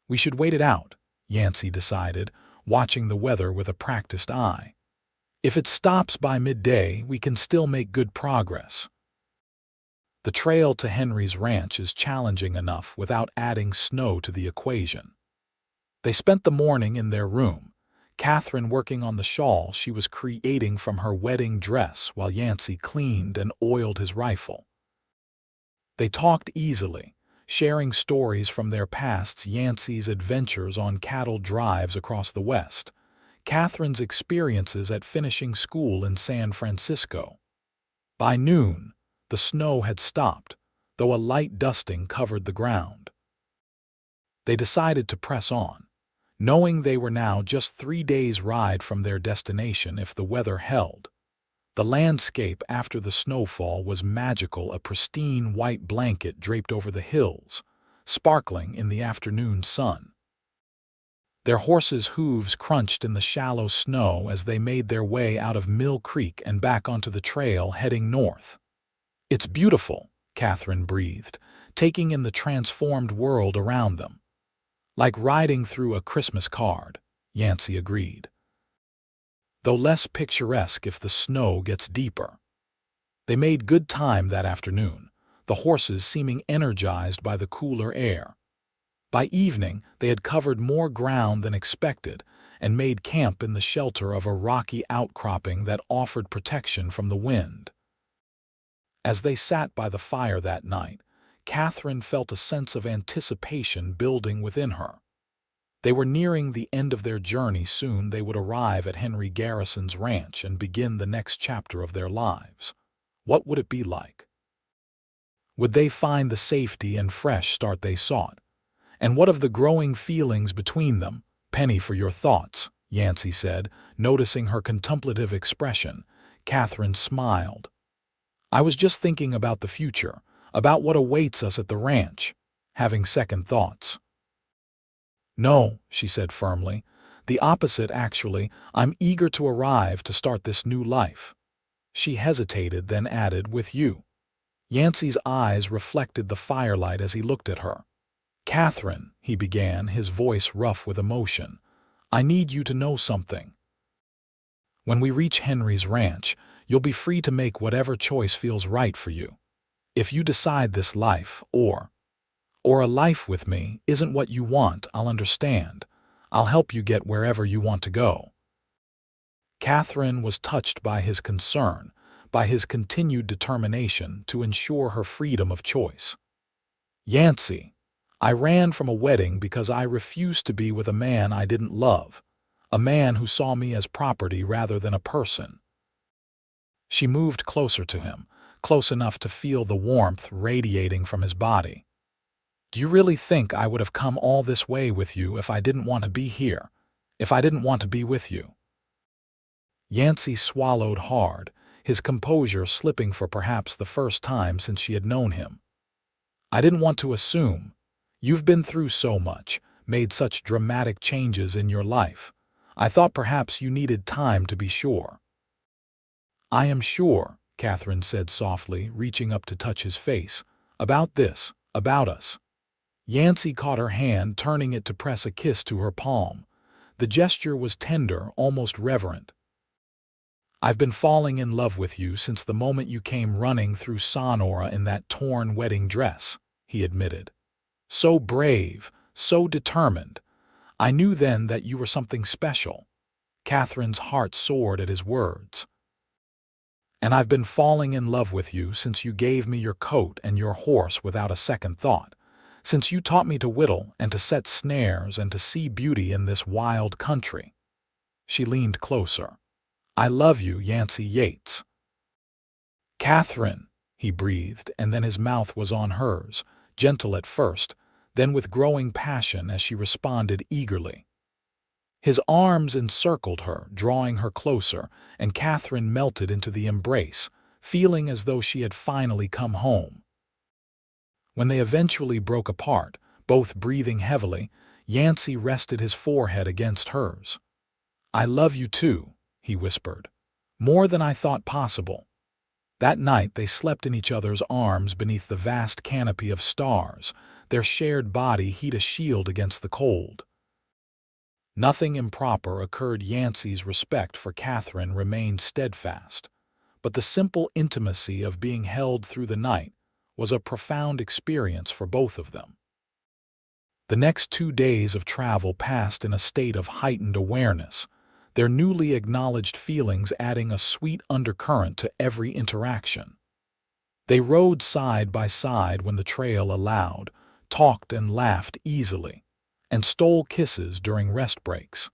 "We should wait it out," Yancy decided, watching the weather with a practiced eye. If it stops by midday, we can still make good progress. The trail to Henry's ranch is challenging enough without adding snow to the equation. They spent the morning in their room, Katherine working on the shawl she was creating from her wedding dress while Yancy cleaned and oiled his rifle. They talked easily, sharing stories from their pasts: Yancy's adventures on cattle drives across the West, Katherine's experiences at finishing school in San Francisco. By noon, the snow had stopped, though a light dusting covered the ground. They decided to press on, knowing they were now just 3 days' ride from their destination if the weather held. The landscape after the snowfall was magical, a pristine white blanket draped over the hills, sparkling in the afternoon sun. Their horses' hooves crunched in the shallow snow as they made their way out of Mill Creek and back onto the trail heading north. "It's beautiful," Katherine breathed, taking in the transformed world around them. "Like riding through a Christmas card," Yancy agreed. "Though less picturesque if the snow gets deeper." They made good time that afternoon, the horses seeming energized by the cooler air. By evening, they had covered more ground than expected and made camp in the shelter of a rocky outcropping that offered protection from the wind. As they sat by the fire that night, Katherine felt a sense of anticipation building within her. They were nearing the end of their journey. Soon they would arrive at Henry Garrison's ranch and begin the next chapter of their lives. What would it be like? Would they find the safety and fresh start they sought? And what of the growing feelings between them? "Penny for your thoughts," Yancy said, noticing her contemplative expression. Katherine smiled. "I was just thinking about the future, about what awaits us at the ranch, having second thoughts." "No," she said firmly. "The opposite, actually. I'm eager to arrive, to start this new life." She hesitated, then added, "with you." Yancy's eyes reflected the firelight as he looked at her. "Katherine," he began, his voice rough with emotion, "I need you to know something. When we reach Henry's ranch, you'll be free to make whatever choice feels right for you. If you decide this life, or a life with me, isn't what you want, I'll understand. I'll help you get wherever you want to go." Katherine was touched by his concern, by his continued determination to ensure her freedom of choice. "Yancy, I ran from a wedding because I refused to be with a man I didn't love, a man who saw me as property rather than a person." She moved closer to him, close enough to feel the warmth radiating from his body. "Do you really think I would have come all this way with you if I didn't want to be here, if I didn't want to be with you?" Yancy swallowed hard, his composure slipping for perhaps the first time since she had known him. "I didn't want to assume. You've been through so much, made such dramatic changes in your life. I thought perhaps you needed time to be sure." "I am sure," Katherine said softly, reaching up to touch his face. "About this, about us." Yancy caught her hand, turning it to press a kiss to her palm. The gesture was tender, almost reverent. "I've been falling in love with you since the moment you came running through Sonora in that torn wedding dress," he admitted. "So brave, so determined. I knew then that you were something special." Katherine's heart soared at his words. "And I've been falling in love with you since you gave me your coat and your horse without a second thought, since you taught me to whittle and to set snares and to see beauty in this wild country." She leaned closer. "I love you, Yancy Yates." "Katherine," he breathed, and then his mouth was on hers, gentle at first, then with growing passion as she responded eagerly. His arms encircled her, drawing her closer, and Katherine melted into the embrace, feeling as though she had finally come home. When they eventually broke apart, both breathing heavily, Yancy rested his forehead against hers. "I love you too," he whispered. "More than I thought possible." That night they slept in each other's arms beneath the vast canopy of stars, their shared body heat a shield against the cold. Nothing improper occurred. Yancy's respect for Katherine remained steadfast, but the simple intimacy of being held through the night was a profound experience for both of them. The next 2 days of travel passed in a state of heightened awareness, their newly acknowledged feelings adding a sweet undercurrent to every interaction. They rode side by side when the trail allowed, talked and laughed easily, and stole kisses during rest breaks.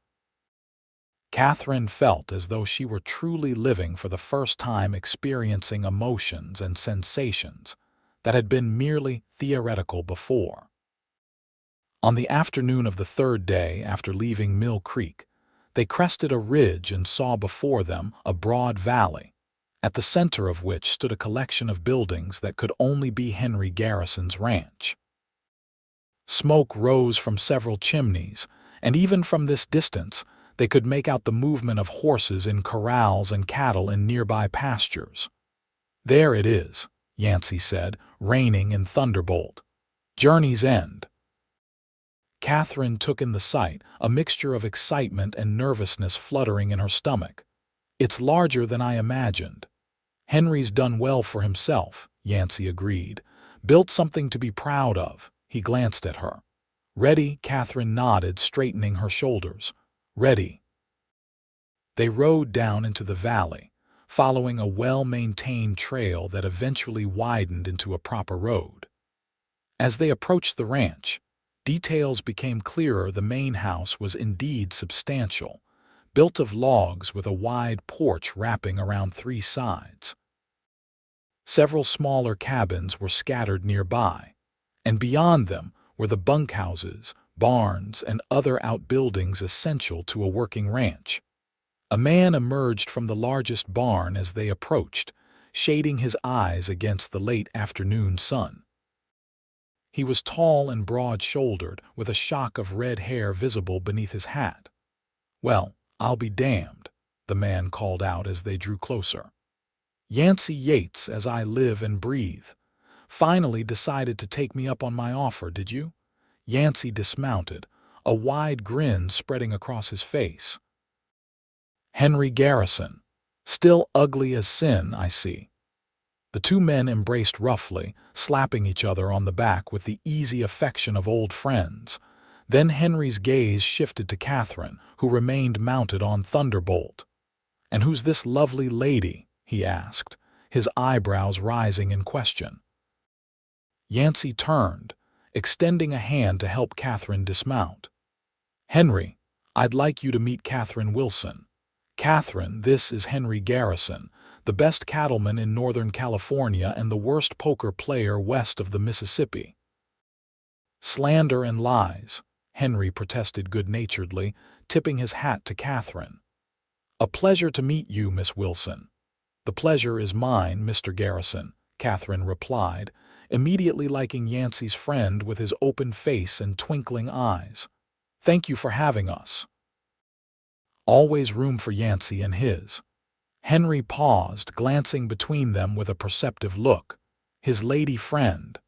Katherine felt as though she were truly living for the first time, experiencing emotions and sensations that had been merely theoretical before. On the afternoon of the 3rd day after leaving Mill Creek, they crested a ridge and saw before them a broad valley, at the center of which stood a collection of buildings that could only be Henry Garrison's ranch. Smoke rose from several chimneys, and even from this distance, they could make out the movement of horses in corrals and cattle in nearby pastures. "There it is," Yancy said, reining in Thunderbolt. "Journey's End." Katherine took in the sight, a mixture of excitement and nervousness fluttering in her stomach. "It's larger than I imagined." "Henry's done well for himself," Yancy agreed. "Built something to be proud of." He glanced at her. "Ready?" Katherine nodded, straightening her shoulders. "Ready." They rode down into the valley, following a well-maintained trail that eventually widened into a proper road. As they approached the ranch, details became clearer. The main house was indeed substantial, built of logs with a wide porch wrapping around 3 sides. Several smaller cabins were scattered nearby, and beyond them were the bunkhouses, barns, and other outbuildings essential to a working ranch. A man emerged from the largest barn as they approached, shading his eyes against the late afternoon sun. He was tall and broad-shouldered, with a shock of red hair visible beneath his hat. "Well, I'll be damned," the man called out as they drew closer. "Yancy Yates, as I live and breathe. Finally decided to take me up on my offer, did you?" Yancy dismounted, a wide grin spreading across his face. "Henry Garrison. Still ugly as sin, I see." The 2 men embraced roughly, slapping each other on the back with the easy affection of old friends. Then Henry's gaze shifted to Katherine, who remained mounted on Thunderbolt. "And who's this lovely lady?" he asked, his eyebrows rising in question. Yancy turned, extending a hand to help Katherine dismount. "Henry, I'd like you to meet Katherine Wilson. Katherine, this is Henry Garrison, the best cattleman in Northern California and the worst poker player west of the Mississippi." "Slander and lies," Henry protested good-naturedly, tipping his hat to Katherine. "A pleasure to meet you, Miss Wilson." "The pleasure is mine, Mr. Garrison," Katherine replied, immediately liking Yancy's friend with his open face and twinkling eyes. "Thank you for having us." Always room for Yancy and his. Henry paused, glancing between them with a perceptive look. "His lady friend."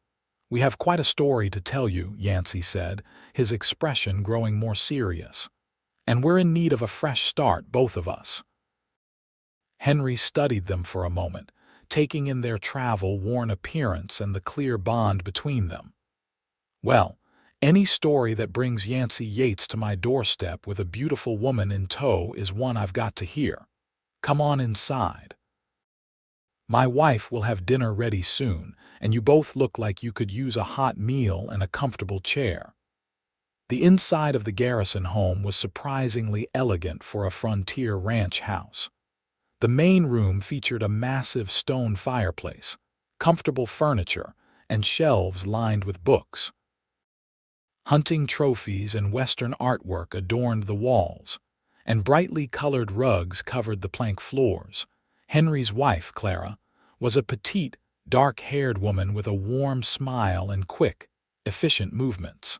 "We have quite a story to tell you," Yancy said, his expression growing more serious. "And we're in need of a fresh start, both of us." Henry studied them for a moment, taking in their travel-worn appearance and the clear bond between them. "Well, any story that brings Yancy Yates to my doorstep with a beautiful woman in tow is one I've got to hear. Come on inside. My wife will have dinner ready soon, and you both look like you could use a hot meal and a comfortable chair." The inside of the Garrison home was surprisingly elegant for a frontier ranch house. The main room featured a massive stone fireplace, comfortable furniture, and shelves lined with books. Hunting trophies and Western artwork adorned the walls, and brightly colored rugs covered the plank floors. Henry's wife, Clara, was a petite, dark-haired woman with a warm smile and quick, efficient movements.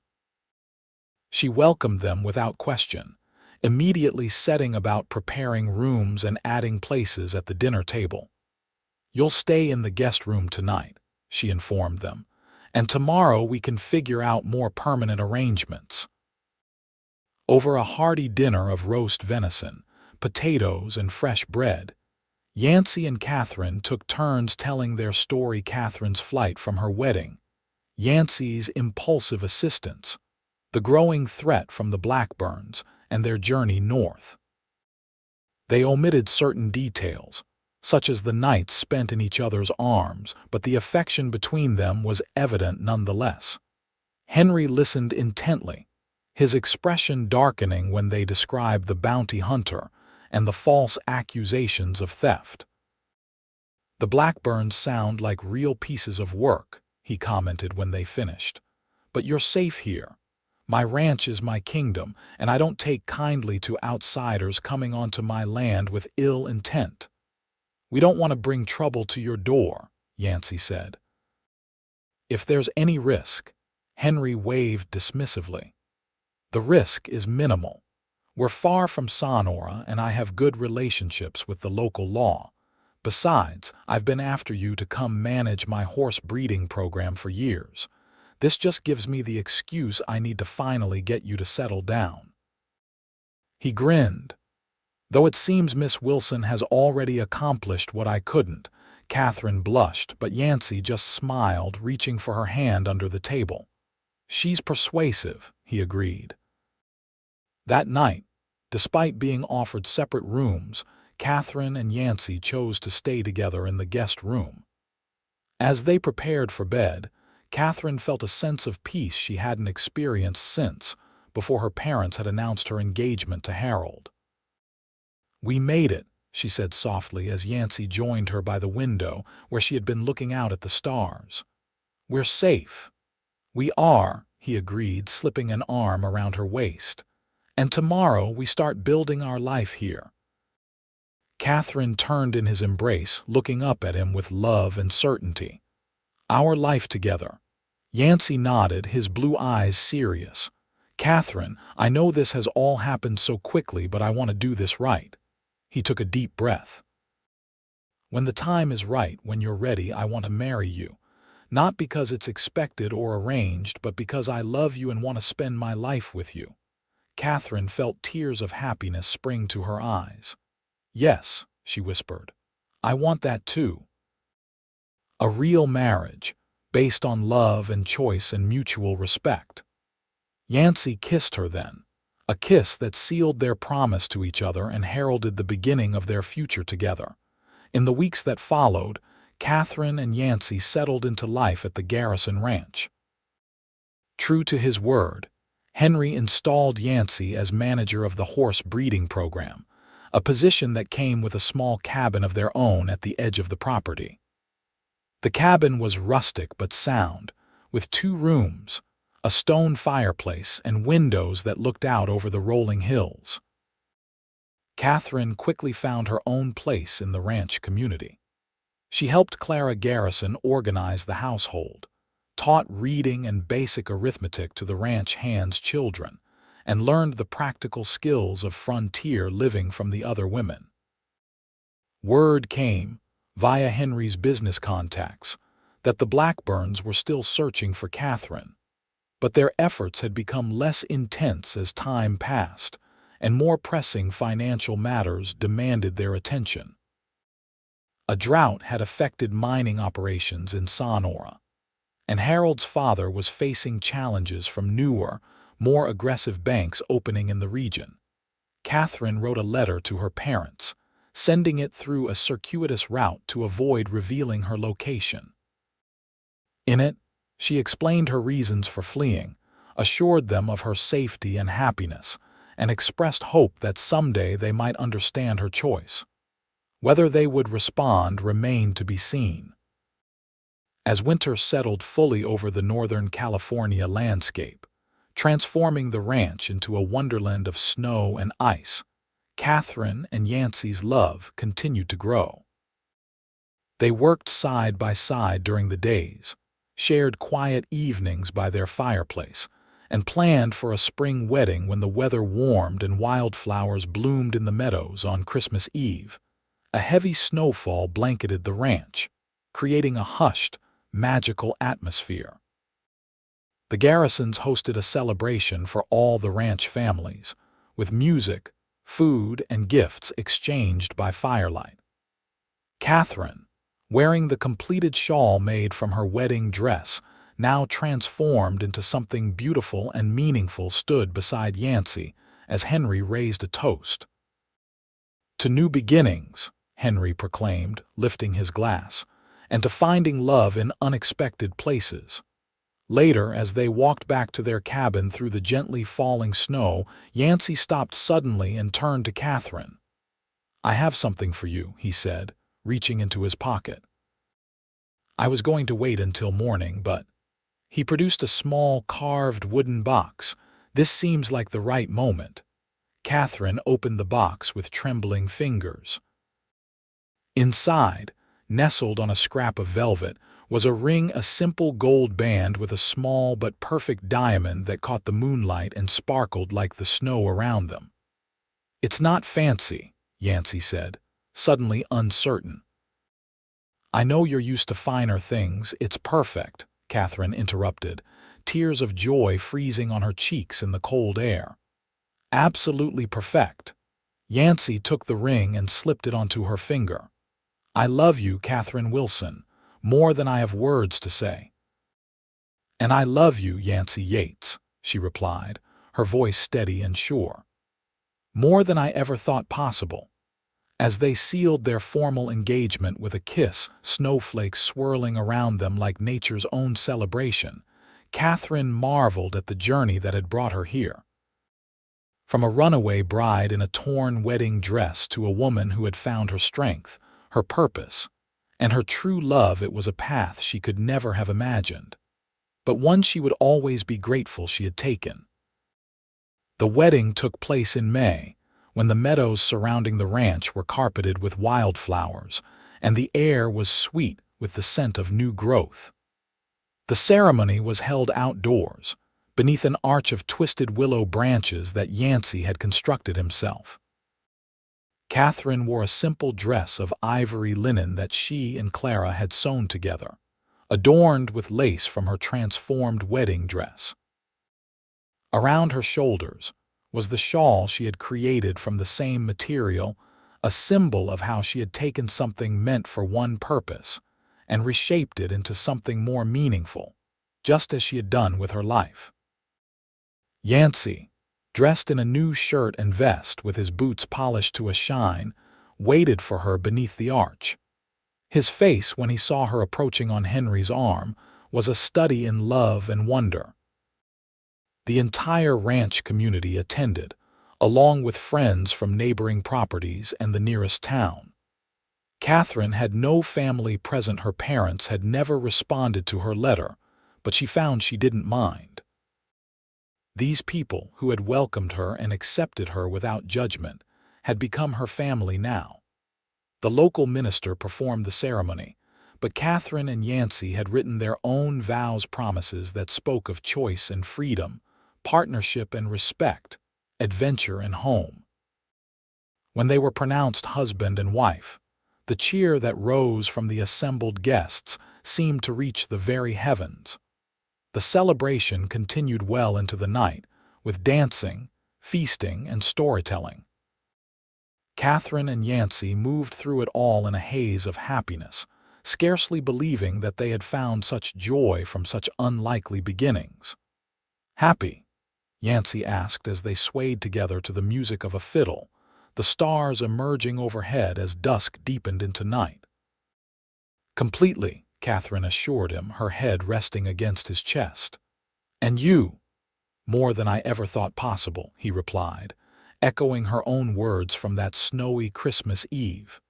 She welcomed them without question, immediately setting about preparing rooms and adding places at the dinner table. "You'll stay in the guest room tonight," she informed them, "and tomorrow we can figure out more permanent arrangements." Over a hearty dinner of roast venison, potatoes, and fresh bread, Yancy and Katherine took turns telling their story: Katherine's flight from her wedding, Yancy's impulsive assistance, the growing threat from the Blackburns, and their journey north. They omitted certain details, such as the nights spent in each other's arms, but the affection between them was evident nonetheless. Henry listened intently, his expression darkening when they described the bounty hunter and the false accusations of theft. "The Blackburns sound like real pieces of work," he commented when they finished. "But you're safe here. My ranch is my kingdom, and I don't take kindly to outsiders coming onto my land with ill intent." "We don't want to bring trouble to your door," Yancy said. "If there's any risk," Henry waved dismissively, "the risk is minimal. We're far from Sonora, and I have good relationships with the local law. Besides, I've been after you to come manage my horse breeding program for years. This just gives me the excuse I need to finally get you to settle down." He grinned. "Though it seems Miss Wilson has already accomplished what I couldn't." Katherine blushed, but Yancy just smiled, reaching for her hand under the table. "She's persuasive," he agreed. That night, despite being offered separate rooms, Katherine and Yancy chose to stay together in the guest room. As they prepared for bed, Katherine felt a sense of peace she hadn't experienced since, before her parents had announced her engagement to Harold. "We made it," she said softly as Yancy joined her by the window where she had been looking out at the stars. "We're safe." "We are," he agreed, slipping an arm around her waist. "And tomorrow we start building our life here." Katherine turned in his embrace, looking up at him with love and certainty. "Our life together." Yancy nodded, his blue eyes serious. "Katherine, I know this has all happened so quickly, but I want to do this right." He took a deep breath. "When the time is right, when you're ready, I want to marry you. Not because it's expected or arranged, but because I love you and want to spend my life with you." Katherine felt tears of happiness spring to her eyes. "Yes," she whispered. "I want that too. A real marriage, based on love and choice and mutual respect." Yancy kissed her then, a kiss that sealed their promise to each other and heralded the beginning of their future together. In the weeks that followed, Katherine and Yancy settled into life at the Garrison Ranch. True to his word, Henry installed Yancy as manager of the horse breeding program, a position that came with a small cabin of their own at the edge of the property. The cabin was rustic but sound, with 2 rooms, a stone fireplace, and windows that looked out over the rolling hills. Katherine quickly found her own place in the ranch community. She helped Clara Garrison organize the household, taught reading and basic arithmetic to the ranch hands' children, and learned the practical skills of frontier living from the other women. Word came, via Henry's business contacts, that the Blackburns were still searching for Katherine, but their efforts had become less intense as time passed, and more pressing financial matters demanded their attention. A drought had affected mining operations in Sonora, and Harold's father was facing challenges from newer, more aggressive banks opening in the region. Katherine wrote a letter to her parents, sending it through a circuitous route to avoid revealing her location. In it, she explained her reasons for fleeing, assured them of her safety and happiness, and expressed hope that someday they might understand her choice. Whether they would respond remained to be seen. As winter settled fully over the Northern California landscape, transforming the ranch into a wonderland of snow and ice, Katherine and Yancy's love continued to grow. They worked side by side during the days, shared quiet evenings by their fireplace, and planned for a spring wedding when the weather warmed and wildflowers bloomed in the meadows on Christmas Eve. A heavy snowfall blanketed the ranch, creating a hushed, magical atmosphere. The Garrisons hosted a celebration for all the ranch families, with music, food, and gifts exchanged by firelight. Katherine, wearing the completed shawl made from her wedding dress, now transformed into something beautiful and meaningful, stood beside Yancy as Henry raised a toast. "To new beginnings," Henry proclaimed, lifting his glass, "and to finding love in unexpected places." Later, as they walked back to their cabin through the gently falling snow, Yancy stopped suddenly and turned to Katherine. "I have something for you," he said, reaching into his pocket. "I was going to wait until morning, but—" He produced a small, carved wooden box. "This seems like the right moment." Katherine opened the box with trembling fingers. Inside, nestled on a scrap of velvet, was a ring, a simple gold band with a small but perfect diamond that caught the moonlight and sparkled like the snow around them. "It's not fancy," Yancy said, suddenly uncertain. "I know you're used to finer things. It's perfect," Katherine interrupted, tears of joy freezing on her cheeks in the cold air. "Absolutely perfect." Yancy took the ring and slipped it onto her finger. "I love you, Katherine Wilson, more than I have words to say." "And I love you, Yancy Yates," she replied, her voice steady and sure. "More than I ever thought possible." As they sealed their formal engagement with a kiss, snowflakes swirling around them like nature's own celebration, Katherine marveled at the journey that had brought her here. From a runaway bride in a torn wedding dress to a woman who had found her strength, her purpose, and her true love, it was a path she could never have imagined, but one she would always be grateful she had taken. The wedding took place in May, when the meadows surrounding the ranch were carpeted with wildflowers, and the air was sweet with the scent of new growth. The ceremony was held outdoors, beneath an arch of twisted willow branches that Yancy had constructed himself. Katherine wore a simple dress of ivory linen that she and Clara had sewn together, adorned with lace from her transformed wedding dress. Around her shoulders was the shawl she had created from the same material, a symbol of how she had taken something meant for one purpose and reshaped it into something more meaningful, just as she had done with her life. Yancy, dressed in a new shirt and vest with his boots polished to a shine, waited for her beneath the arch. His face, when he saw her approaching on Henry's arm, was a study in love and wonder. The entire ranch community attended, along with friends from neighboring properties and the nearest town. Katherine had no family present. Her parents had never responded to her letter, but she found she didn't mind. These people, who had welcomed her and accepted her without judgment, had become her family now. The local minister performed the ceremony, but Katherine and Yancy had written their own vows, promises that spoke of choice and freedom, partnership and respect, adventure and home. When they were pronounced husband and wife, the cheer that rose from the assembled guests seemed to reach the very heavens. The celebration continued well into the night, with dancing, feasting, and storytelling. Katherine and Yancy moved through it all in a haze of happiness, scarcely believing that they had found such joy from such unlikely beginnings. "Happy?" Yancy asked as they swayed together to the music of a fiddle, the stars emerging overhead as dusk deepened into night. "Completely," Katherine assured him, her head resting against his chest. "And you?" "More than I ever thought possible," he replied, echoing her own words from that snowy Christmas Eve.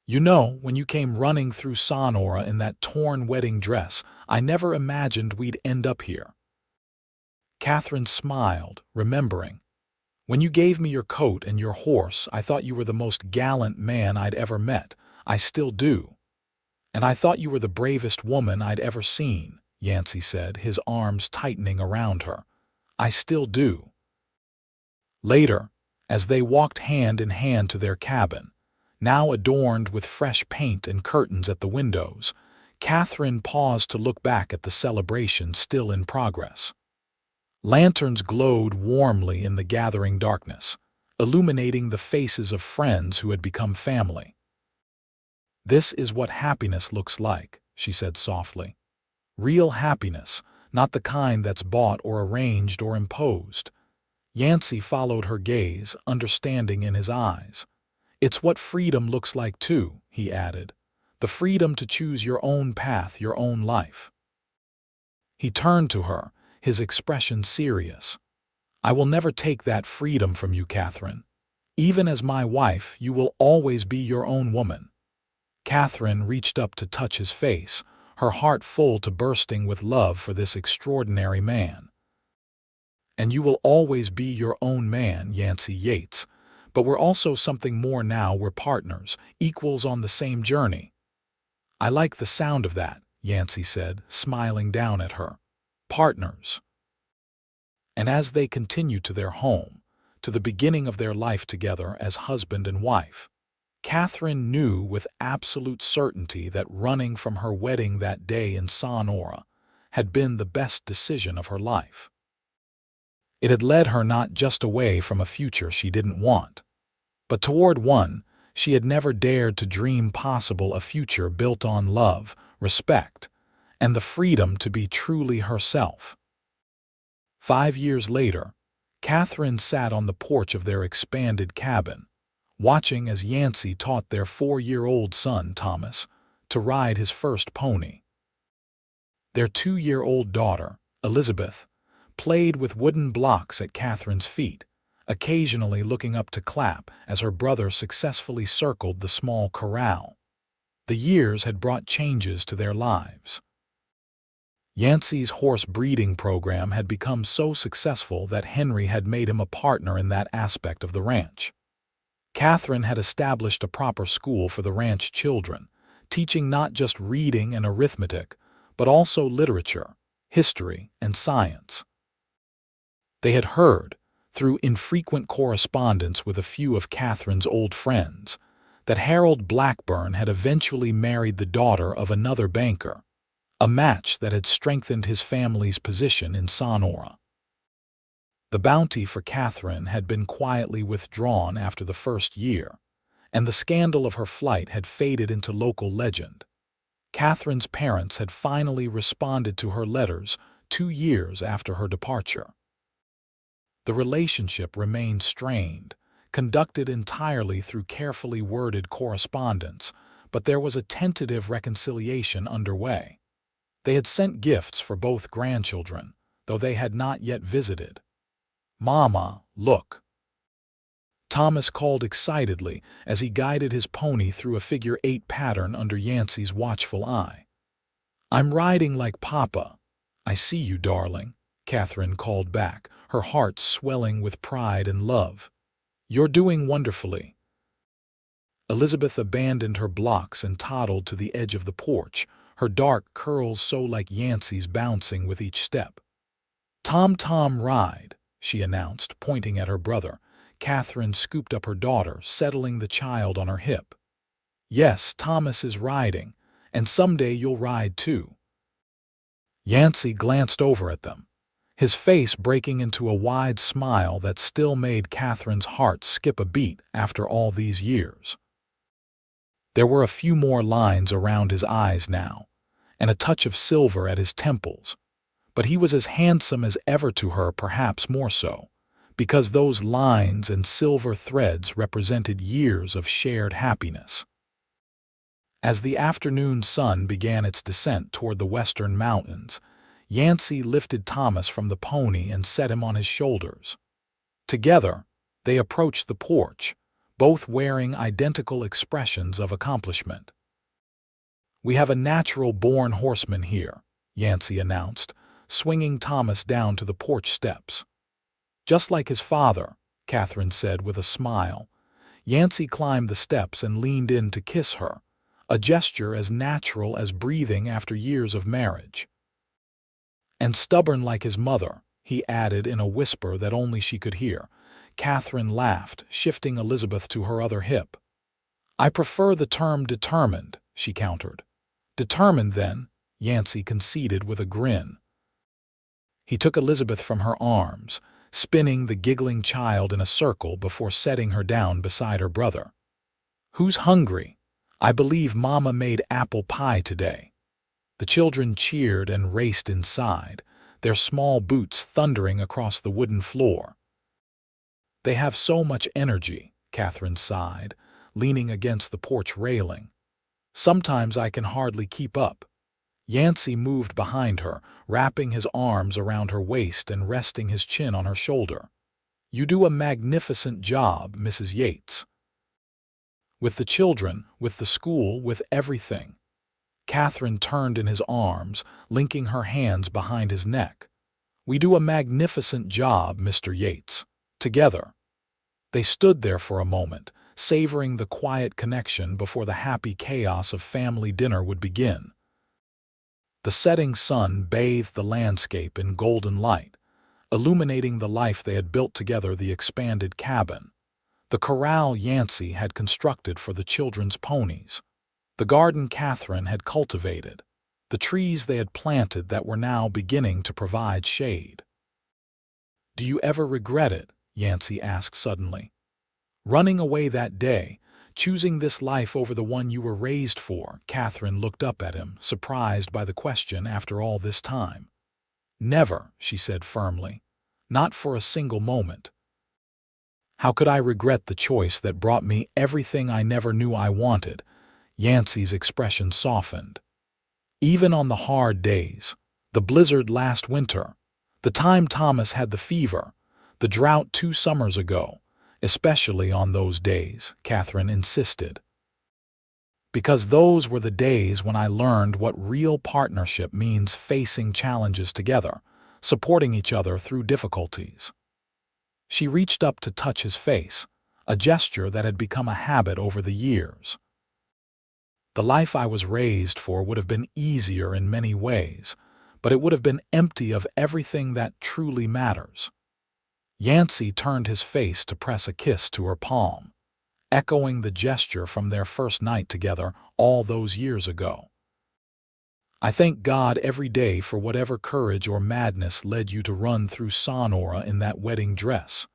"You know, when you came running through Sonora in that torn wedding dress, I never imagined we'd end up here." Katherine smiled, remembering. "When you gave me your coat and your horse, I thought you were the most gallant man I'd ever met. I still do. And I thought you were the bravest woman I'd ever seen," Yancy said, his arms tightening around her. "I still do." Later, as they walked hand in hand to their cabin, now adorned with fresh paint and curtains at the windows, Katherine paused to look back at the celebration still in progress. Lanterns glowed warmly in the gathering darkness, illuminating the faces of friends who had become family. "This is what happiness looks like," she said softly. "Real happiness, not the kind that's bought or arranged or imposed." Yancy followed her gaze, understanding in his eyes. "It's what freedom looks like too," he added. "The freedom to choose your own path, your own life." He turned to her, his expression serious. "I will never take that freedom from you, Katherine. Even as my wife, you will always be your own woman." Katherine reached up to touch his face, her heart full to bursting with love for this extraordinary man. "And you will always be your own man, Yancy Yates. But we're also something more now. We're partners, equals on the same journey." "I like the sound of that," Yancy said, smiling down at her. "Partners." And as they continued to their home, to the beginning of their life together as husband and wife, Katherine knew with absolute certainty that running from her wedding that day in Sonora had been the best decision of her life. It had led her not just away from a future she didn't want, but toward one she had never dared to dream possible, a future built on love, respect, and the freedom to be truly herself. 5 years later, Katherine sat on the porch of their expanded cabin, watching as Yancy taught their 4-year-old son, Thomas, to ride his first pony. Their 2-year-old daughter, Elizabeth, played with wooden blocks at Katherine's feet, occasionally looking up to clap as her brother successfully circled the small corral. The years had brought changes to their lives. Yancy's horse breeding program had become so successful that Henry had made him a partner in that aspect of the ranch. Katherine had established a proper school for the ranch children, teaching not just reading and arithmetic, but also literature, history, and science. They had heard, through infrequent correspondence with a few of Katherine's old friends, that Harold Blackburn had eventually married the daughter of another banker, a match that had strengthened his family's position in Sonora. The bounty for Katherine had been quietly withdrawn after the first year, and the scandal of her flight had faded into local legend. Katherine's parents had finally responded to her letters 2 years after her departure. The relationship remained strained, conducted entirely through carefully worded correspondence, but there was a tentative reconciliation underway. They had sent gifts for both grandchildren, though they had not yet visited. "Mama, look," Thomas called excitedly as he guided his pony through a figure-8 pattern under Yancy's watchful eye. "I'm riding like Papa." "I see you, darling," Katherine called back, her heart swelling with pride and love. "You're doing wonderfully." Elizabeth abandoned her blocks and toddled to the edge of the porch, her dark curls so like Yancy's bouncing with each step. "Tom ride," she announced, pointing at her brother. Katherine scooped up her daughter, settling the child on her hip. "Yes, Thomas is riding, and someday you'll ride too." Yancy glanced over at them, his face breaking into a wide smile that still made Katherine's heart skip a beat after all these years. There were a few more lines around his eyes now, and a touch of silver at his temples, but he was as handsome as ever to her, perhaps more so, because those lines and silver threads represented years of shared happiness. As the afternoon sun began its descent toward the western mountains, Yancy lifted Thomas from the pony and set him on his shoulders. Together, they approached the porch, both wearing identical expressions of accomplishment. "We have a natural-born horseman here," Yancy announced, swinging Thomas down to the porch steps. "Just like his father," Katherine said with a smile. Yancy climbed the steps and leaned in to kiss her, a gesture as natural as breathing after years of marriage. "And stubborn like his mother," he added in a whisper that only she could hear. Katherine laughed, shifting Elizabeth to her other hip. "I prefer the term determined," she countered. Determined then, Yancy conceded with a grin. He took Elizabeth from her arms, spinning the giggling child in a circle before setting her down beside her brother. "Who's hungry? I believe Mama made apple pie today." The children cheered and raced inside, their small boots thundering across the wooden floor. "They have so much energy," Katherine sighed, leaning against the porch railing. "Sometimes I can hardly keep up." Yancy moved behind her, wrapping his arms around her waist and resting his chin on her shoulder. "You do a magnificent job, Mrs. Yates." "With the children, with the school, with everything." Katherine turned in his arms, linking her hands behind his neck. "We do a magnificent job, Mr. Yates. Together." They stood there for a moment, savoring the quiet connection before the happy chaos of family dinner would begin. The setting sun bathed the landscape in golden light, illuminating the life they had built together, the expanded cabin, the corral Yancy had constructed for the children's ponies, the garden Katherine had cultivated, the trees they had planted that were now beginning to provide shade. "Do you ever regret it?" Yancy asked suddenly. "Running away that day, choosing this life over the one you were raised for?" Katherine looked up at him, surprised by the question after all this time. "Never," she said firmly. "Not for a single moment." "How could I regret the choice that brought me everything I never knew I wanted?" Yancy's expression softened. "Even on the hard days, the blizzard last winter, the time Thomas had the fever, the drought 2 summers ago, especially on those days," Katherine insisted. "Because those were the days when I learned what real partnership means, facing challenges together, supporting each other through difficulties." She reached up to touch his face, a gesture that had become a habit over the years. "The life I was raised for would have been easier in many ways, but it would have been empty of everything that truly matters." Yancy turned his face to press a kiss to her palm, echoing the gesture from their first night together all those years ago. "I thank God every day for whatever courage or madness led you to run through Sonora in that wedding dress."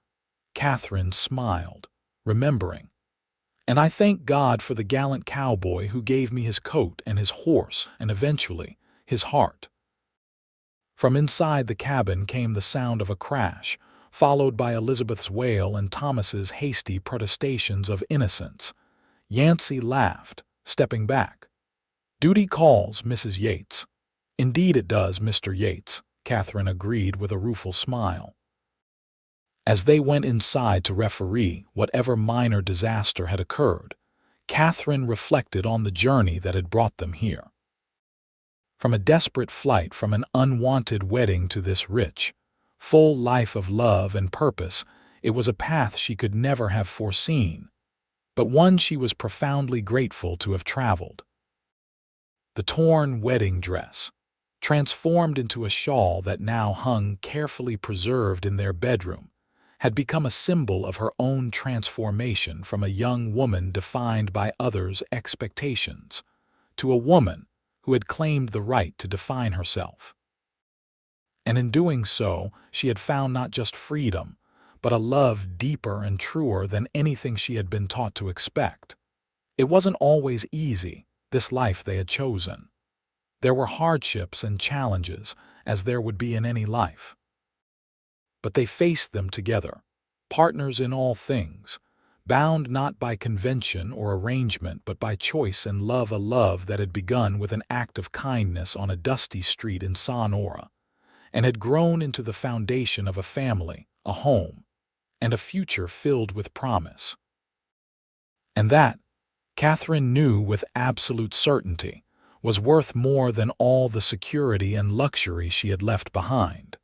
Katherine smiled, remembering. "And I thank God for the gallant cowboy who gave me his coat and his horse and eventually his heart." From inside the cabin came the sound of a crash, followed by Elizabeth's wail and Thomas's hasty protestations of innocence. Yancy laughed, stepping back. "Duty calls, Mrs. Yates." "Indeed it does, Mr. Yates," Katherine agreed with a rueful smile. As they went inside to referee whatever minor disaster had occurred, Katherine reflected on the journey that had brought them here. From a desperate flight from an unwanted wedding to this rich, full life of love and purpose, it was a path she could never have foreseen, but one she was profoundly grateful to have traveled. The torn wedding dress, transformed into a shawl that now hung carefully preserved in their bedroom, had become a symbol of her own transformation from a young woman defined by others' expectations to a woman who had claimed the right to define herself. And in doing so, she had found not just freedom, but a love deeper and truer than anything she had been taught to expect. It wasn't always easy, this life they had chosen. There were hardships and challenges, as there would be in any life. But they faced them together, partners in all things, bound not by convention or arrangement but by choice and love, a love that had begun with an act of kindness on a dusty street in Sonora, and had grown into the foundation of a family, a home, and a future filled with promise. And that, Katherine knew with absolute certainty, was worth more than all the security and luxury she had left behind.